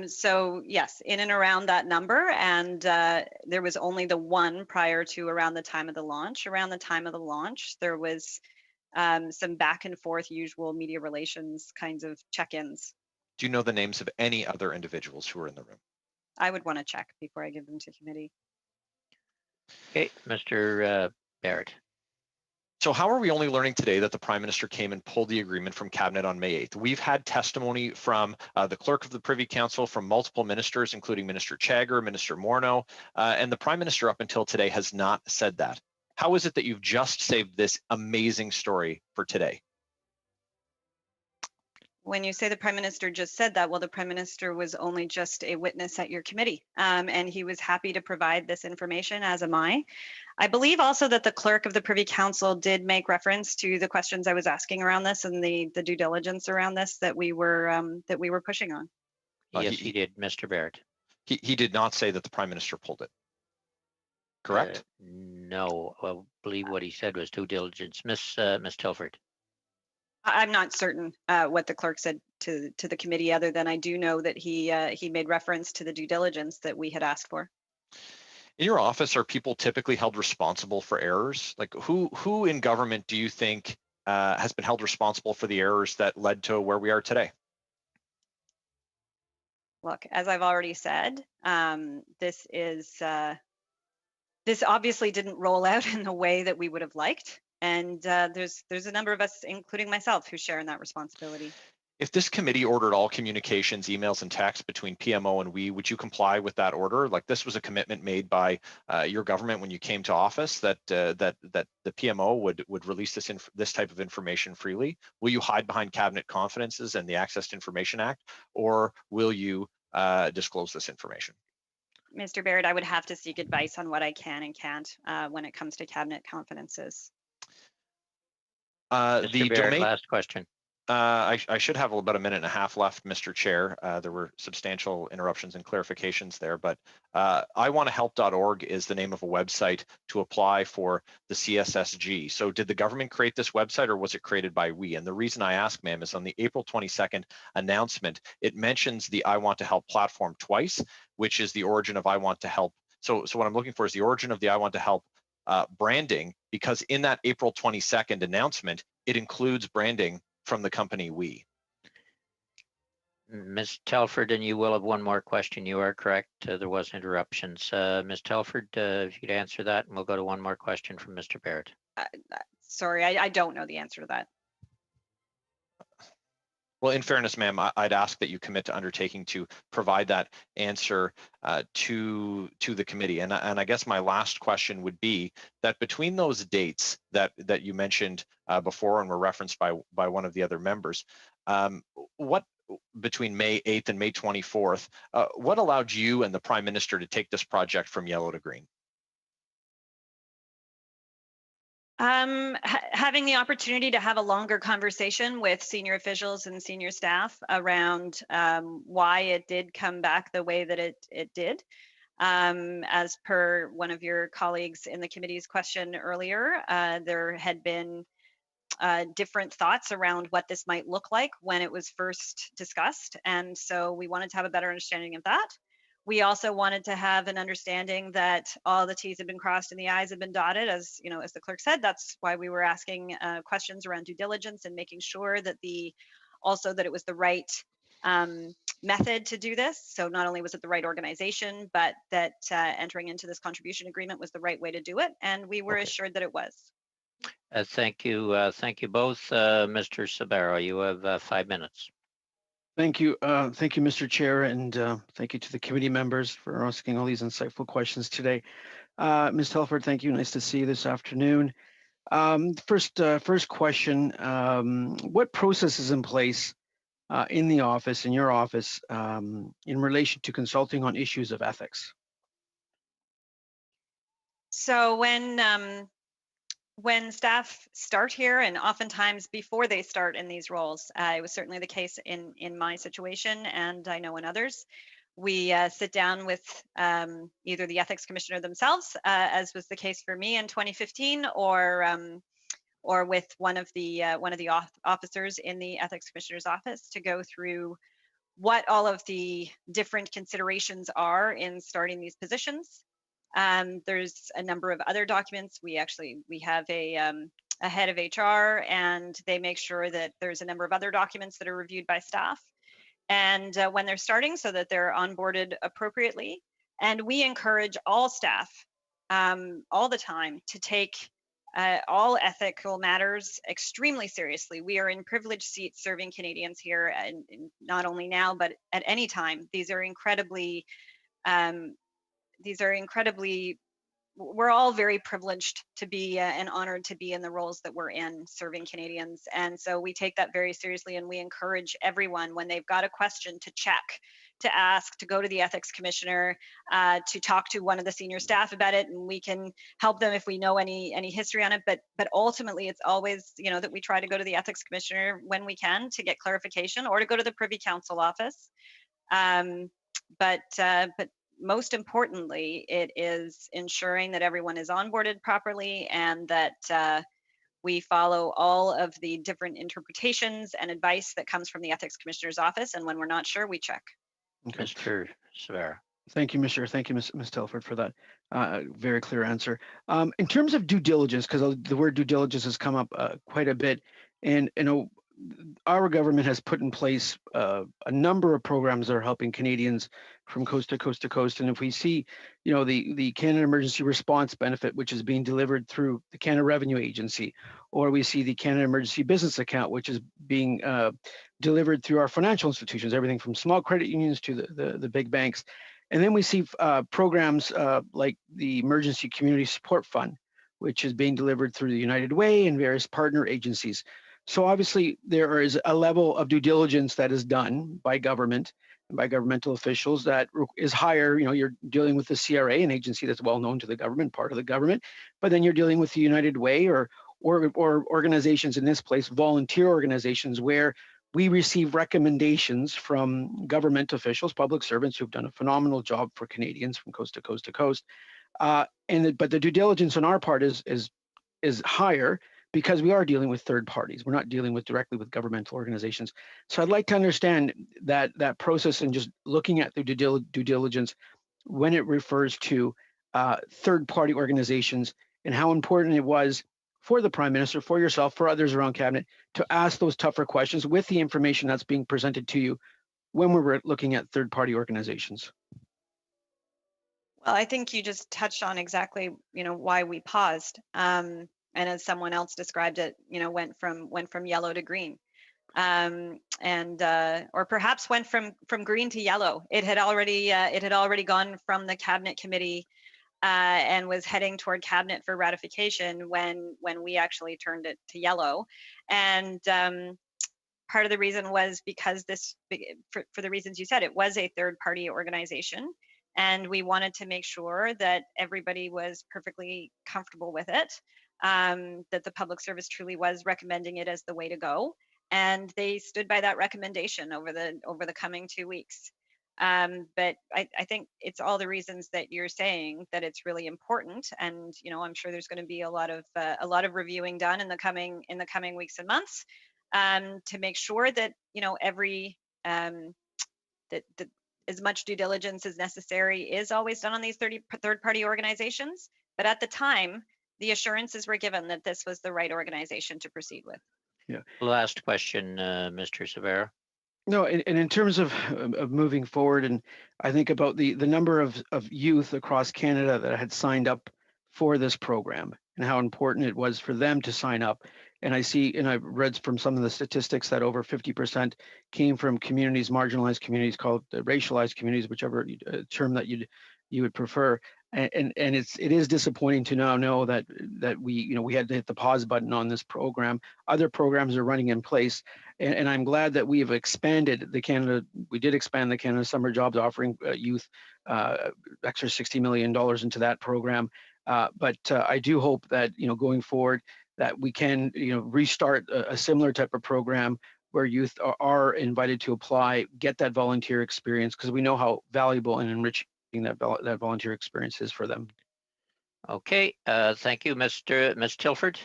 So yes, in and around that number, and there was only the one prior to around the time of the launch. Around the time of the launch, there was some back and forth usual media relations kinds of check-ins. Do you know the names of any other individuals who are in the room? I would want to check before I give them to committee. Okay, Mr. Barrett. So how are we only learning today that the Prime Minister came and pulled the agreement from Cabinet on May 8th? We've had testimony from the Clerk of the Privy Council, from multiple ministers, including Minister Chagger, Minister Morneau, and the Prime Minister up until today has not said that. How is it that you've just saved this amazing story for today? When you say the Prime Minister just said that, well, the Prime Minister was only just a witness at your committee, and he was happy to provide this information, as am I. I believe also that the Clerk of the Privy Council did make reference to the questions I was asking around this and the due diligence around this that we were pushing on. Yes, he did, Mr. Barrett. He did not say that the Prime Minister pulled it. Correct? No, I believe what he said was due diligence. Ms. Telford. I'm not certain what the clerk said to the committee, other than I do know that he made reference to the due diligence that we had asked for. In your office, are people typically held responsible for errors? Like who in government do you think has been held responsible for the errors that led to where we are today? look, as I've already said, this obviously didn't roll out in the way that we would have liked. And there's a number of us, including myself, who share in that responsibility. If this committee ordered all communications, emails, and texts between PMO and we, would you comply with that order? Like, this was a commitment made by your government when you came to office that that the PMO would release this type of information freely. Will you hide behind cabinet confidences and the Access to Information Act, or will you disclose this information? Mr. Barrett, I would have to seek advice on what I can and can't when it comes to cabinet confidences. Mr. Barrett, last question. I should have about a minute and a half left, Mr. Chair. There were substantial interruptions and clarifications there, but iwantohelp.org is the name of a website to apply for the CSSG. So did the government create this website, or was it created by we? And the reason I ask, ma'am, is on the April 22nd announcement, it mentions the I Want to Help platform twice, which is the origin of I Want to Help. So what I'm looking for is the origin of the I Want to Help branding, because in that April 22nd announcement, it includes branding from the company we. Ms. Telford, and you will have one more question. You are correct. There was interruptions. Ms. Telford, if you could answer that, and we'll go to one more question from Mr. Barrett. Sorry, I don't know the answer to that. Well, in fairness, ma'am, I'd ask that you commit to undertaking to provide that answer to the committee. And I guess my last question would be that between those dates that you mentioned before and were referenced by one of the other members, what between May 8th and May 24th, what allowed you and the Prime Minister to take this project from yellow to green? Having the opportunity to have a longer conversation with senior officials and senior staff around why it did come back the way that it did. As per one of your colleagues in the committee's question earlier, there had been different thoughts around what this might look like when it was first discussed. And so we wanted to have a better understanding of that. We also wanted to have an understanding that all the T's have been crossed and the I's have been dotted, as you know, as the clerk said. That's why we were asking questions around due diligence and making sure that that it was the right method to do this. So not only was it the right organization, but that entering into this contribution agreement was the right way to do it, and we were assured that it was. Thank you both. Mr. Sabero, you have 5 minutes. Thank you, Mr. Chair, and thank you to the committee members for asking all these insightful questions today. Ms. Telford, thank you. Nice to see you this afternoon. First question: what process is in place in the office, in your office, in relation to consulting on issues of ethics? So when staff start here, and oftentimes before they start in these roles, it was certainly the case in my situation, and I know in others, we sit down with either the ethics commissioner themselves, as was the case for me in 2015, or with one of the officers in the ethics commissioner's office to go through what all of the different considerations are in starting these positions. There's a number of other documents. We have a head of HR, and they make sure that there's a number of other documents that are reviewed by staff, and when they're starting, so that they're onboarded appropriately. And we encourage all staff all the time to take all ethical matters extremely seriously. We are in privileged seats serving Canadians here, and not only now, but at any time. We're all very privileged to be and honored to be in the roles that we're in serving Canadians. And so we take that very seriously, and we encourage everyone, when they've got a question, to check, to ask, to go to the ethics commissioner, to talk to one of the senior staff about it, and we can help them if we know any history on it. But ultimately, it's always, that we try to go to the ethics commissioner when we can to get clarification, or to go to the Privy Council office. But most importantly, it is ensuring that everyone is onboarded properly, and that we follow all of the different interpretations and advice that comes from the ethics commissioner's office. And when we're not sure, we check. Okay. Mr. Sabero. Thank you, Mr. Thank you, Ms. Telford, for that very clear answer. In terms of due diligence, because the word due diligence has come up quite a bit, and our government has put in place a number of programs that are helping Canadians from coast to coast to coast. And if we see, the Canada Emergency Response Benefit, which is being delivered through the Canada Revenue Agency, or we see the Canada Emergency Business Account, which is being delivered through our financial institutions, everything from small credit unions to the big banks. And then we see programs like the Emergency Community Support Fund, which is being delivered through the United Way and various partner agencies. So obviously there is a level of due diligence that is done by government and by governmental officials that is higher. You're dealing with the CRA, an agency that's well known to the government, part of the government, but then you're dealing with the United Way or organizations, in this place, volunteer organizations, where we receive recommendations from government officials, public servants who've done a phenomenal job for Canadians from coast to coast to coast. But the due diligence on our part is higher, because we are dealing with third parties. We're not dealing directly with governmental organizations. So I'd like to understand that process, and just looking at the due diligence when it refers to third party organizations, and how important it was for the Prime Minister, for yourself, for others around Cabinet, to ask those tougher questions with the information that's being presented to you when we're looking at third party organizations. Well, I think you just touched on exactly, why we paused. And as someone else described it, went from yellow to green, or perhaps went from green to yellow. It had already gone from the Cabinet Committee and was heading toward Cabinet for ratification when we actually turned it to yellow. And part of the reason was because for the reasons you said, it was a third party organization, and we wanted to make sure that everybody was perfectly comfortable with it. That the public service truly was recommending it as the way to go, and they stood by that recommendation over the coming 2 weeks. But I think it's all the reasons that you're saying that it's really important, and I'm sure there's going to be a lot of reviewing done in the coming weeks and months to make sure that that as much due diligence as necessary is always done on these third party organizations. But at the time, the assurances were given that this was the right organization to proceed with. Yeah. Last question, Mr. Severa. No, and in terms of moving forward, and I think about the number of youth across Canada that had signed up for this program and how important it was for them to sign up. And I see, and I've read from some of the statistics that over 50% came from communities, marginalized communities, called racialized communities, whichever term that you would prefer. And it is disappointing to now know that we had to hit the pause button on this program. Other programs are running in place, and I'm glad that we have expanded we did expand the Canada Summer Jobs, offering youth extra $60 million into that program. But I do hope that going forward that we can restart a similar type of program where youth are invited to apply, get that volunteer experience, because we know how valuable and enriching that volunteer experience is for them. Okay, thank you, Ms. Telford.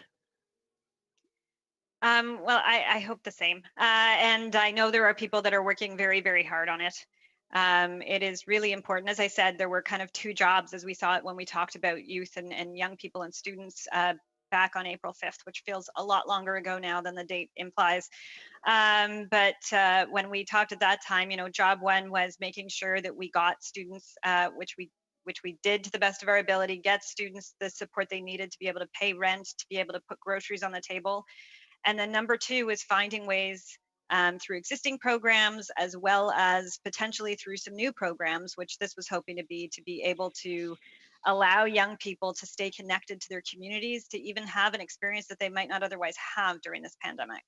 Well, I hope the same. And I know there are people that are working very, very hard on it. It is really important. As I said, there were kind of two jobs as we saw it when we talked about youth and young people and students back on April 5th, which feels a lot longer ago now than the date implies. But when we talked at that time, job one was making sure that we got students, which we did to the best of our ability, get students the support they needed to be able to pay rent, to be able to put groceries on the table. And then number two is finding ways through existing programs, as well as potentially through some new programs, which this was hoping to be able to allow young people to stay connected to their communities, to even have an experience that they might not otherwise have during this pandemic.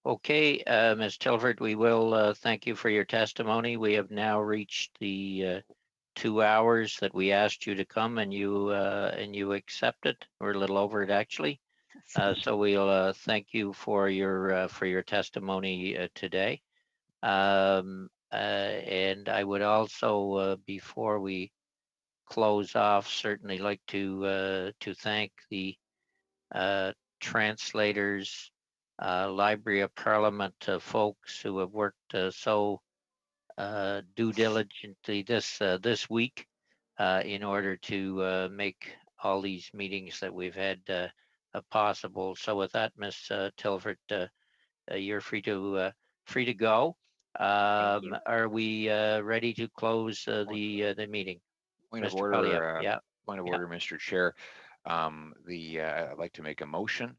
Okay, Ms. Telford, we will thank you for your testimony. We have now reached the 2 hours that we asked you to come, and you accepted. We're a little over it, actually. So we'll thank you for your testimony today. And I would also, before we close off, certainly like to thank the translators, Library of Parliament folks who have worked so due diligently this week in order to make all these meetings that we've had possible. So with that, Ms. Telford, you're free to go. Are we ready to close the meeting? Point of Mr. order, Polyev, yeah. Point of order, Mr. Chair. I'd like to make a motion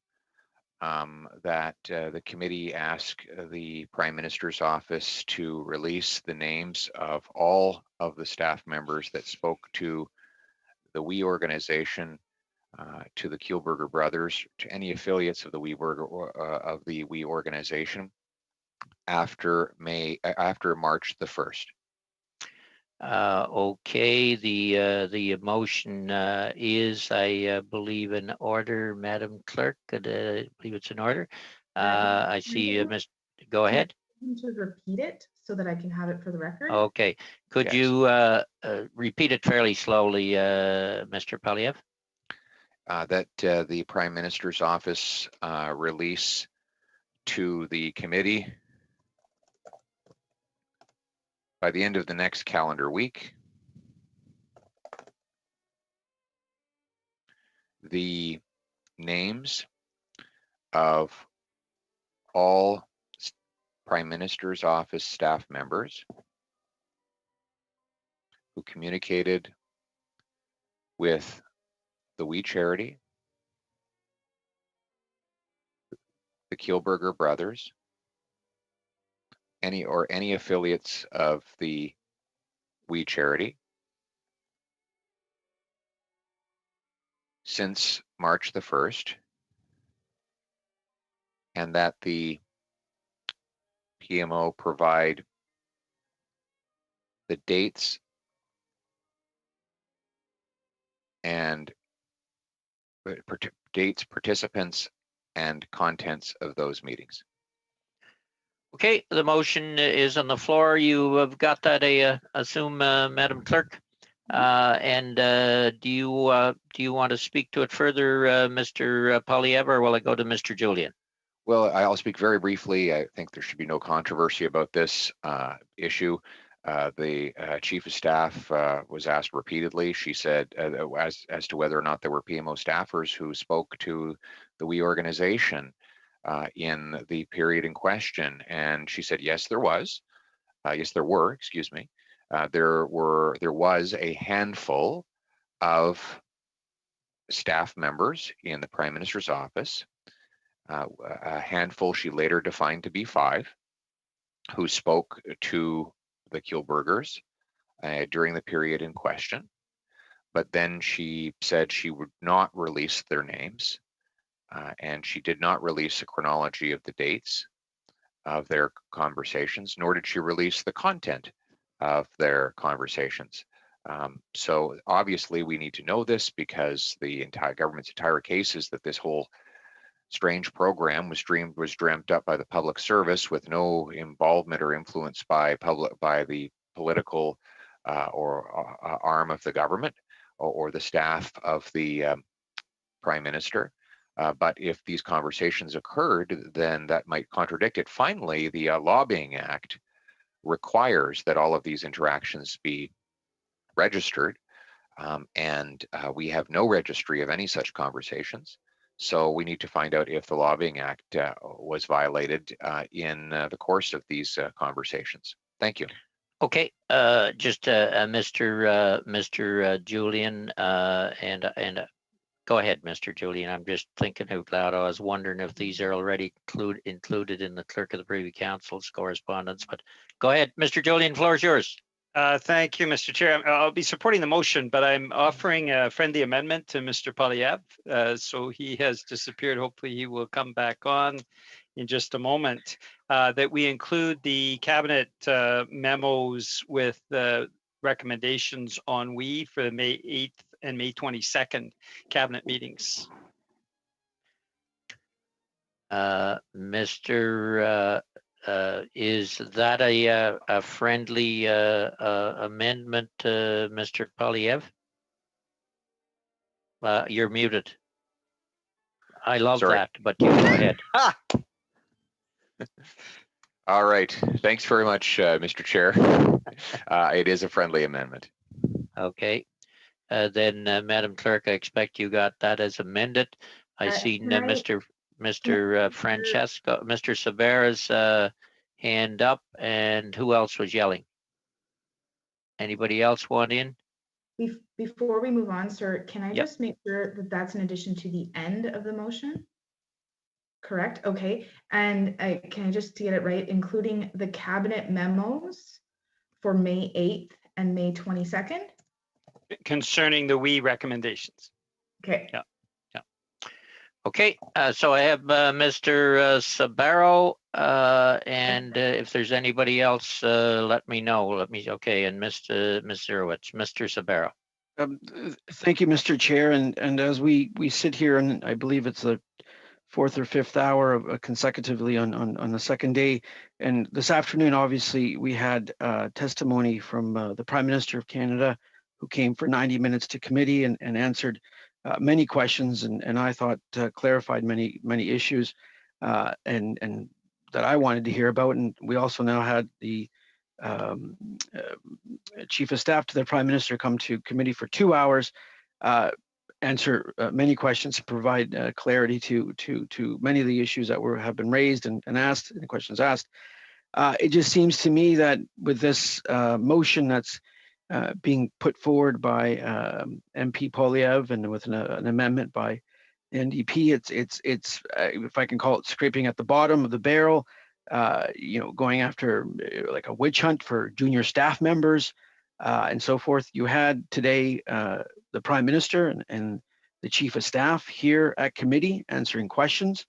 that the committee ask the Prime Minister's office to release the names of all of the staff members that spoke to the WE organization, to the Kielburger brothers, to any affiliates of the WE organization after March the 1st. Okay, the motion is, I believe, in order, Madam Clerk. I believe it's in order. I see, go ahead. To repeat it so that I can have it for the record. Okay, could you repeat it fairly slowly, Mr. Polyev? That the Prime Minister's office release to the committee by the end of the next calendar week the names of all Prime Minister's office staff members who communicated with the WE charity, the Kielburger brothers, any affiliates of the WE charity since March the 1st, and that the PMO provide the dates and participants, and contents of those meetings. Okay, the motion is on the floor. You have got that, I assume, Madam Clerk. And do you want to speak to it further, Mr. Polyev, or will I go to Mr. Julian? Well, I'll speak very briefly. I think there should be no controversy about this issue. The chief of staff was asked repeatedly. She said as to whether or not there were PMO staffers who spoke to the WE organization in the period in question, and she said yes, there was. Yes, there were. Excuse me. There was a handful of staff members in the Prime Minister's office. A handful she later defined to be 5, who spoke to the Kielburgers during the period in question, but then she said she would not release their names, and she did not release a chronology of the dates of their conversations, nor did she release the content of their conversations. So obviously we need to know this, because the entire government's entire case is that this whole strange program was dreamt up by the public service with no involvement or influence by the political arm of the government or the staff of the Prime Minister. But if these conversations occurred, then that might contradict it. Finally, the Lobbying Act requires that all of these interactions be registered, and we have no registry of any such conversations. So we need to find out if the Lobbying Act was violated in the course of these conversations. Thank you. Okay, just Mr. Julian, and go ahead, Mr. Julian. I'm just thinking out loud. I was wondering if these are already included in the Clerk of the Privy Council's correspondence, but go ahead, Mr. Julian, floor is yours. Thank you, Mr. Chair. I'll be supporting the motion, but I'm offering a friendly amendment to Mr. Polyev. So he has disappeared. Hopefully he will come back on in just a moment. That we include the cabinet memos with the recommendations on WE for the May 8th and May 22nd cabinet meetings. Is that a friendly amendment, Mr. Polyev? You're muted. I love that, but you go ahead. All right. Thanks very much, Mr. Chair. It is a friendly amendment. Okay. Then, Madam Clerk, I expect you got that as amended. I see Mr. Mr. Francesco, Mr. Sabera's hand up, and who else was yelling? Anybody else want in? Before we move on, sir, can I just make sure that that's in addition to the end of the motion? Correct? Okay. And can I just get it right, including the cabinet memos for May 8th and May 22nd? Concerning the WE recommendations. Okay. Yeah. Okay, so I have Mr. Sabero, and if there's anybody else, let me know. Okay, and Ms. Zerowitz, Mr. Sabero. Thank you, Mr. Chair. And as we sit here, and I believe it's the 4th or 5th hour of, consecutively on the second day, and this afternoon, obviously, we had testimony from the Prime Minister of Canada, who came for 90 minutes to committee and answered many questions, and I thought clarified many issues and that I wanted to hear about. And we also now had the Chief of Staff to the Prime Minister come to committee for 2 hours, answer many questions, provide clarity to many of the issues that have been raised and asked, and questions asked. It just seems to me that with this motion that's being put forward by MP Polyev and with an amendment by the NDP, it's if I can call it scraping at the bottom of the barrel, going after like a witch hunt for junior staff members and so forth. You had today the Prime Minister and the Chief of Staff here at committee answering questions,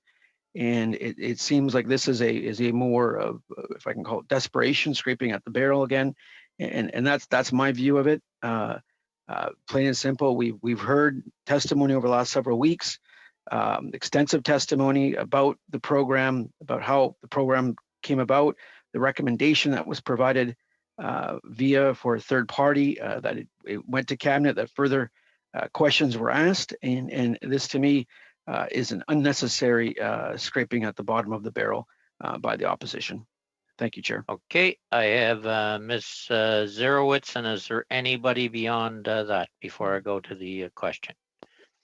and it seems like this is a more of, if I can call it, desperation, scraping at the barrel again. And that's my view of it. Plain and simple. We've heard testimony over the last several weeks, extensive testimony about the program, about how the program came about, the recommendation that was provided via for a third party, that it went to cabinet, that further questions were asked, and this to me is an unnecessary scraping at the bottom of the barrel by the opposition. Thank you, Chair. Okay, I have Ms. Zerowitz, and is there anybody beyond that before I go to the question?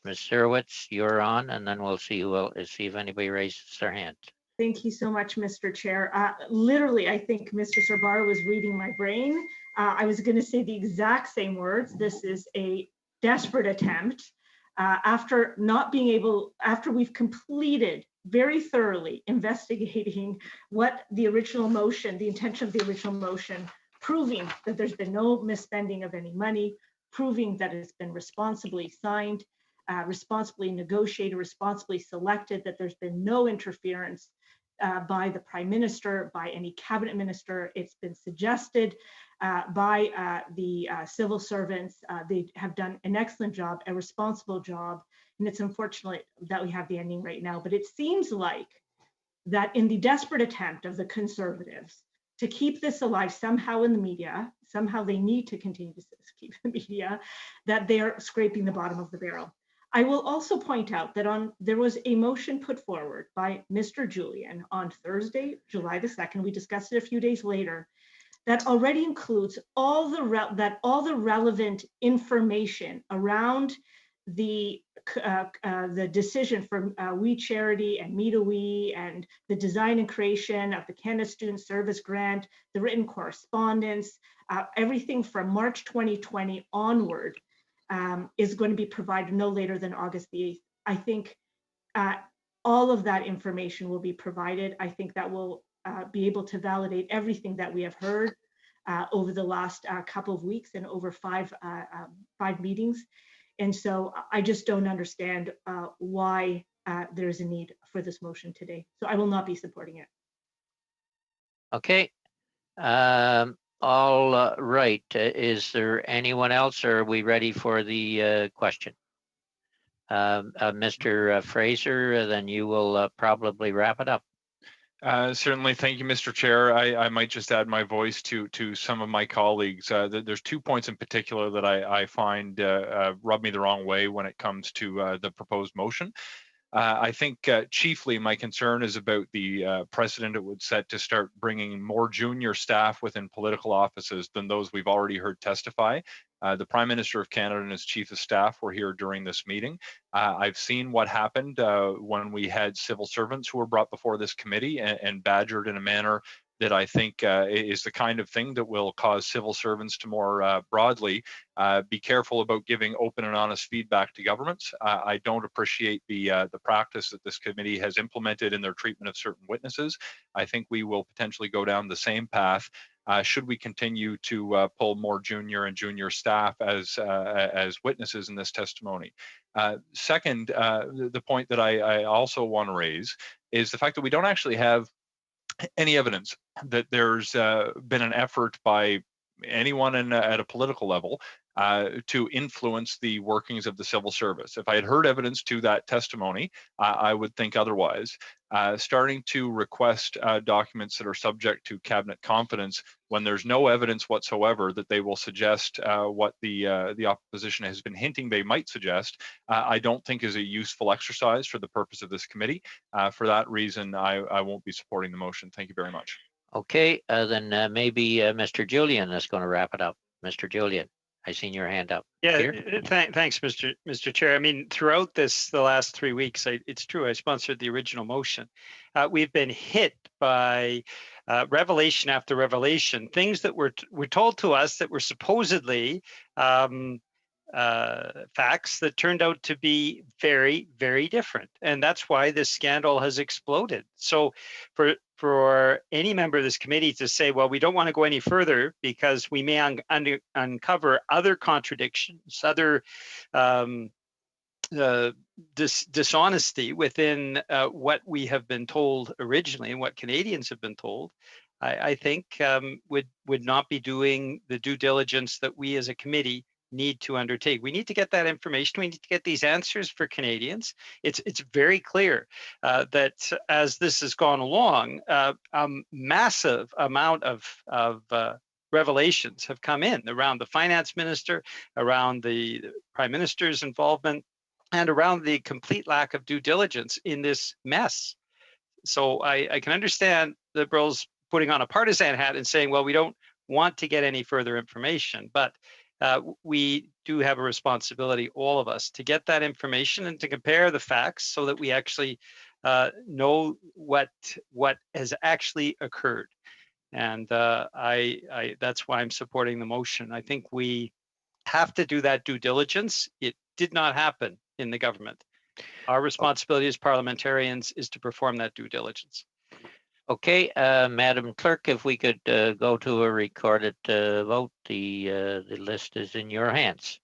Ms. Zerowitz, you're on, and then we'll see see if anybody raises their hand. Thank you so much, Mr. Chair. Literally, I think Mr. Sabara was reading my brain. I was going to say the exact same words. This is a desperate attempt after we've completed very thoroughly investigating what the original motion, the intention of the original motion, proving that there's been no misspending of any money, proving that it's been responsibly signed, responsibly negotiated, responsibly selected, that there's been no interference by the Prime Minister, by any cabinet minister. It's been suggested by the civil servants. They have done an excellent job, a responsible job, and it's unfortunate that we have the ending right now. But it seems like that in the desperate attempt of the Conservatives to keep this alive somehow in the media, somehow they need to continue to keep the media, that they're scraping the bottom of the barrel. I will also point out that there was a motion put forward by Mr. Julian on Thursday, July the 2nd. We discussed it a few days later. That already includes all the relevant information around the decision for We Charity and Me to We, and the design and creation of the Canada Student Service Grant, the written correspondence, everything from March 2020 onward is going to be provided no later than August the 8th. I think all of that information will be provided. I think that will be able to validate everything that we have heard over the last couple of weeks and over five meetings. And so I just don't understand why there's a need for this motion today. So I will not be supporting it. Okay. All right. Is there anyone else, or are we ready for the question? Mr. Fraser, then you will probably wrap it up. Certainly. Thank you, Mr. Chair. I might just add my voice to some of my colleagues. There's 2 points in particular that I find rub me the wrong way when it comes to the proposed motion. I think chiefly my concern is about the precedent it would set to start bringing more junior staff within political offices than those we've already heard testify. The Prime Minister of Canada and his Chief of Staff were here during this meeting. I've seen what happened when we had civil servants who were brought before this committee and badgered in a manner that I think is the kind of thing that will cause civil servants to more broadly be careful about giving open and honest feedback to governments. I don't appreciate the practice that this committee has implemented in their treatment of certain witnesses. I think we will potentially go down the same path should we continue to pull more junior and junior staff as witnesses in this testimony. Second, the point that I also want to raise is the fact that we don't actually have any evidence that there's been an effort by anyone at a political level to influence the workings of the civil service. If I had heard evidence to that testimony, I would think otherwise. Starting to request documents that are subject to cabinet confidence when there's no evidence whatsoever that they will suggest what the opposition has been hinting they might suggest, I don't think is a useful exercise for the purpose of this committee. For that reason, I won't be supporting the motion. Thank you very much. Okay, then maybe Mr. Julian is going to wrap it up. Mr. Julian, I seen your hand up. Yeah, thanks, Mr. Chair. I mean, throughout the last 3 weeks, it's true, I sponsored the original motion. We've been hit by revelation after revelation, things that were told to us that were supposedly facts that turned out to be very, very different. And that's why this scandal has exploded. So for any member of this committee to say, well, we don't want to go any further because we may uncover other contradictions, other dishonesty within what we have been told originally and what Canadians have been told, I think would not be doing the due diligence that we as a committee need to undertake. We need to get that information. We need to get these answers for Canadians. It's very clear that as this has gone along, a massive amount of revelations have come in around the finance minister, around the prime minister's involvement, and around the complete lack of due diligence in this mess. So I can understand the Liberals putting on a partisan hat and saying, well, we don't want to get any further information, but we do have a responsibility, all of us, to get that information and to compare the facts so that we actually know what has actually occurred. And that's why I'm supporting the motion. I think we have to do that due diligence. It did not happen in the government. Our responsibility as parliamentarians is to perform that due diligence. Okay, Madam Clerk, if we could go to a recorded vote, the list is in your hands.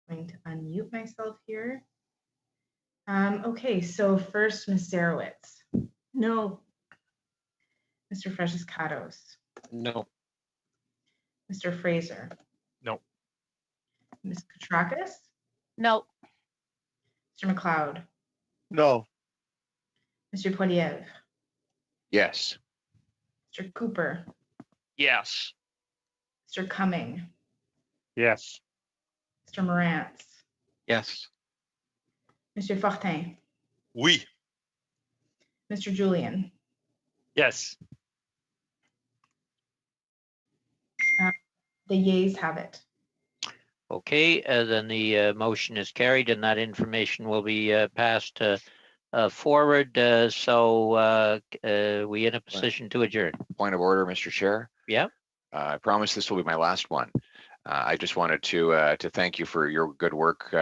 I'm going to unmute myself here. Okay, so first, Ms. Zarowitz. No. Mr. Freshis-Katos. No. Mr. Fraser. No. Ms. Katrakis. No. Mr. McLeod. No. Mr. Poiliev. Yes. Mr. Cooper. Yes. Mr. Cumming. Yes. Mr. Morantz. Yes. Mr. Fortin. Oui. Mr. Julian. Yes. The yeas have it. Okay, then the motion is carried and that information will be passed forward. So we in a position to adjourn. Point of order, Mr. Chair. Yeah. I promise this will be my last one. I just wanted to thank you for your good work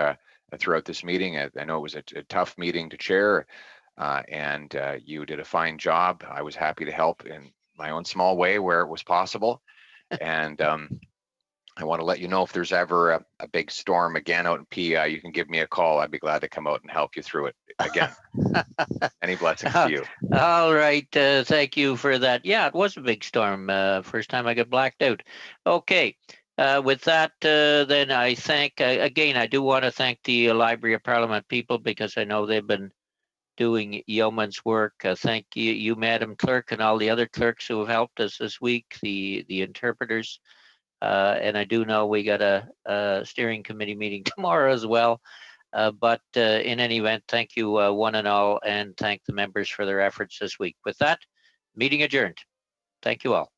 throughout this meeting. I know it was a tough meeting to chair, and you did a fine job. I was happy to help in my own small way where it was possible. And I want to let you know if there's ever a big storm again out in PEI, you can give me a call. I'd be glad to come out and help you through it again. Any blessings to you. All right. Thank you for that. Yeah, it was a big storm. First time I got blacked out. Okay. With that, then I thank, again, I do want to thank the Library of Parliament people because I know they've been doing yeoman's work. Thank you, Madam Clerk, and all the other clerks who have helped us this week, the interpreters. And I do know we got a steering committee meeting tomorrow as well. But in any event, thank you one and all, and thank the members for their efforts this week. With that, meeting adjourned. Thank you all.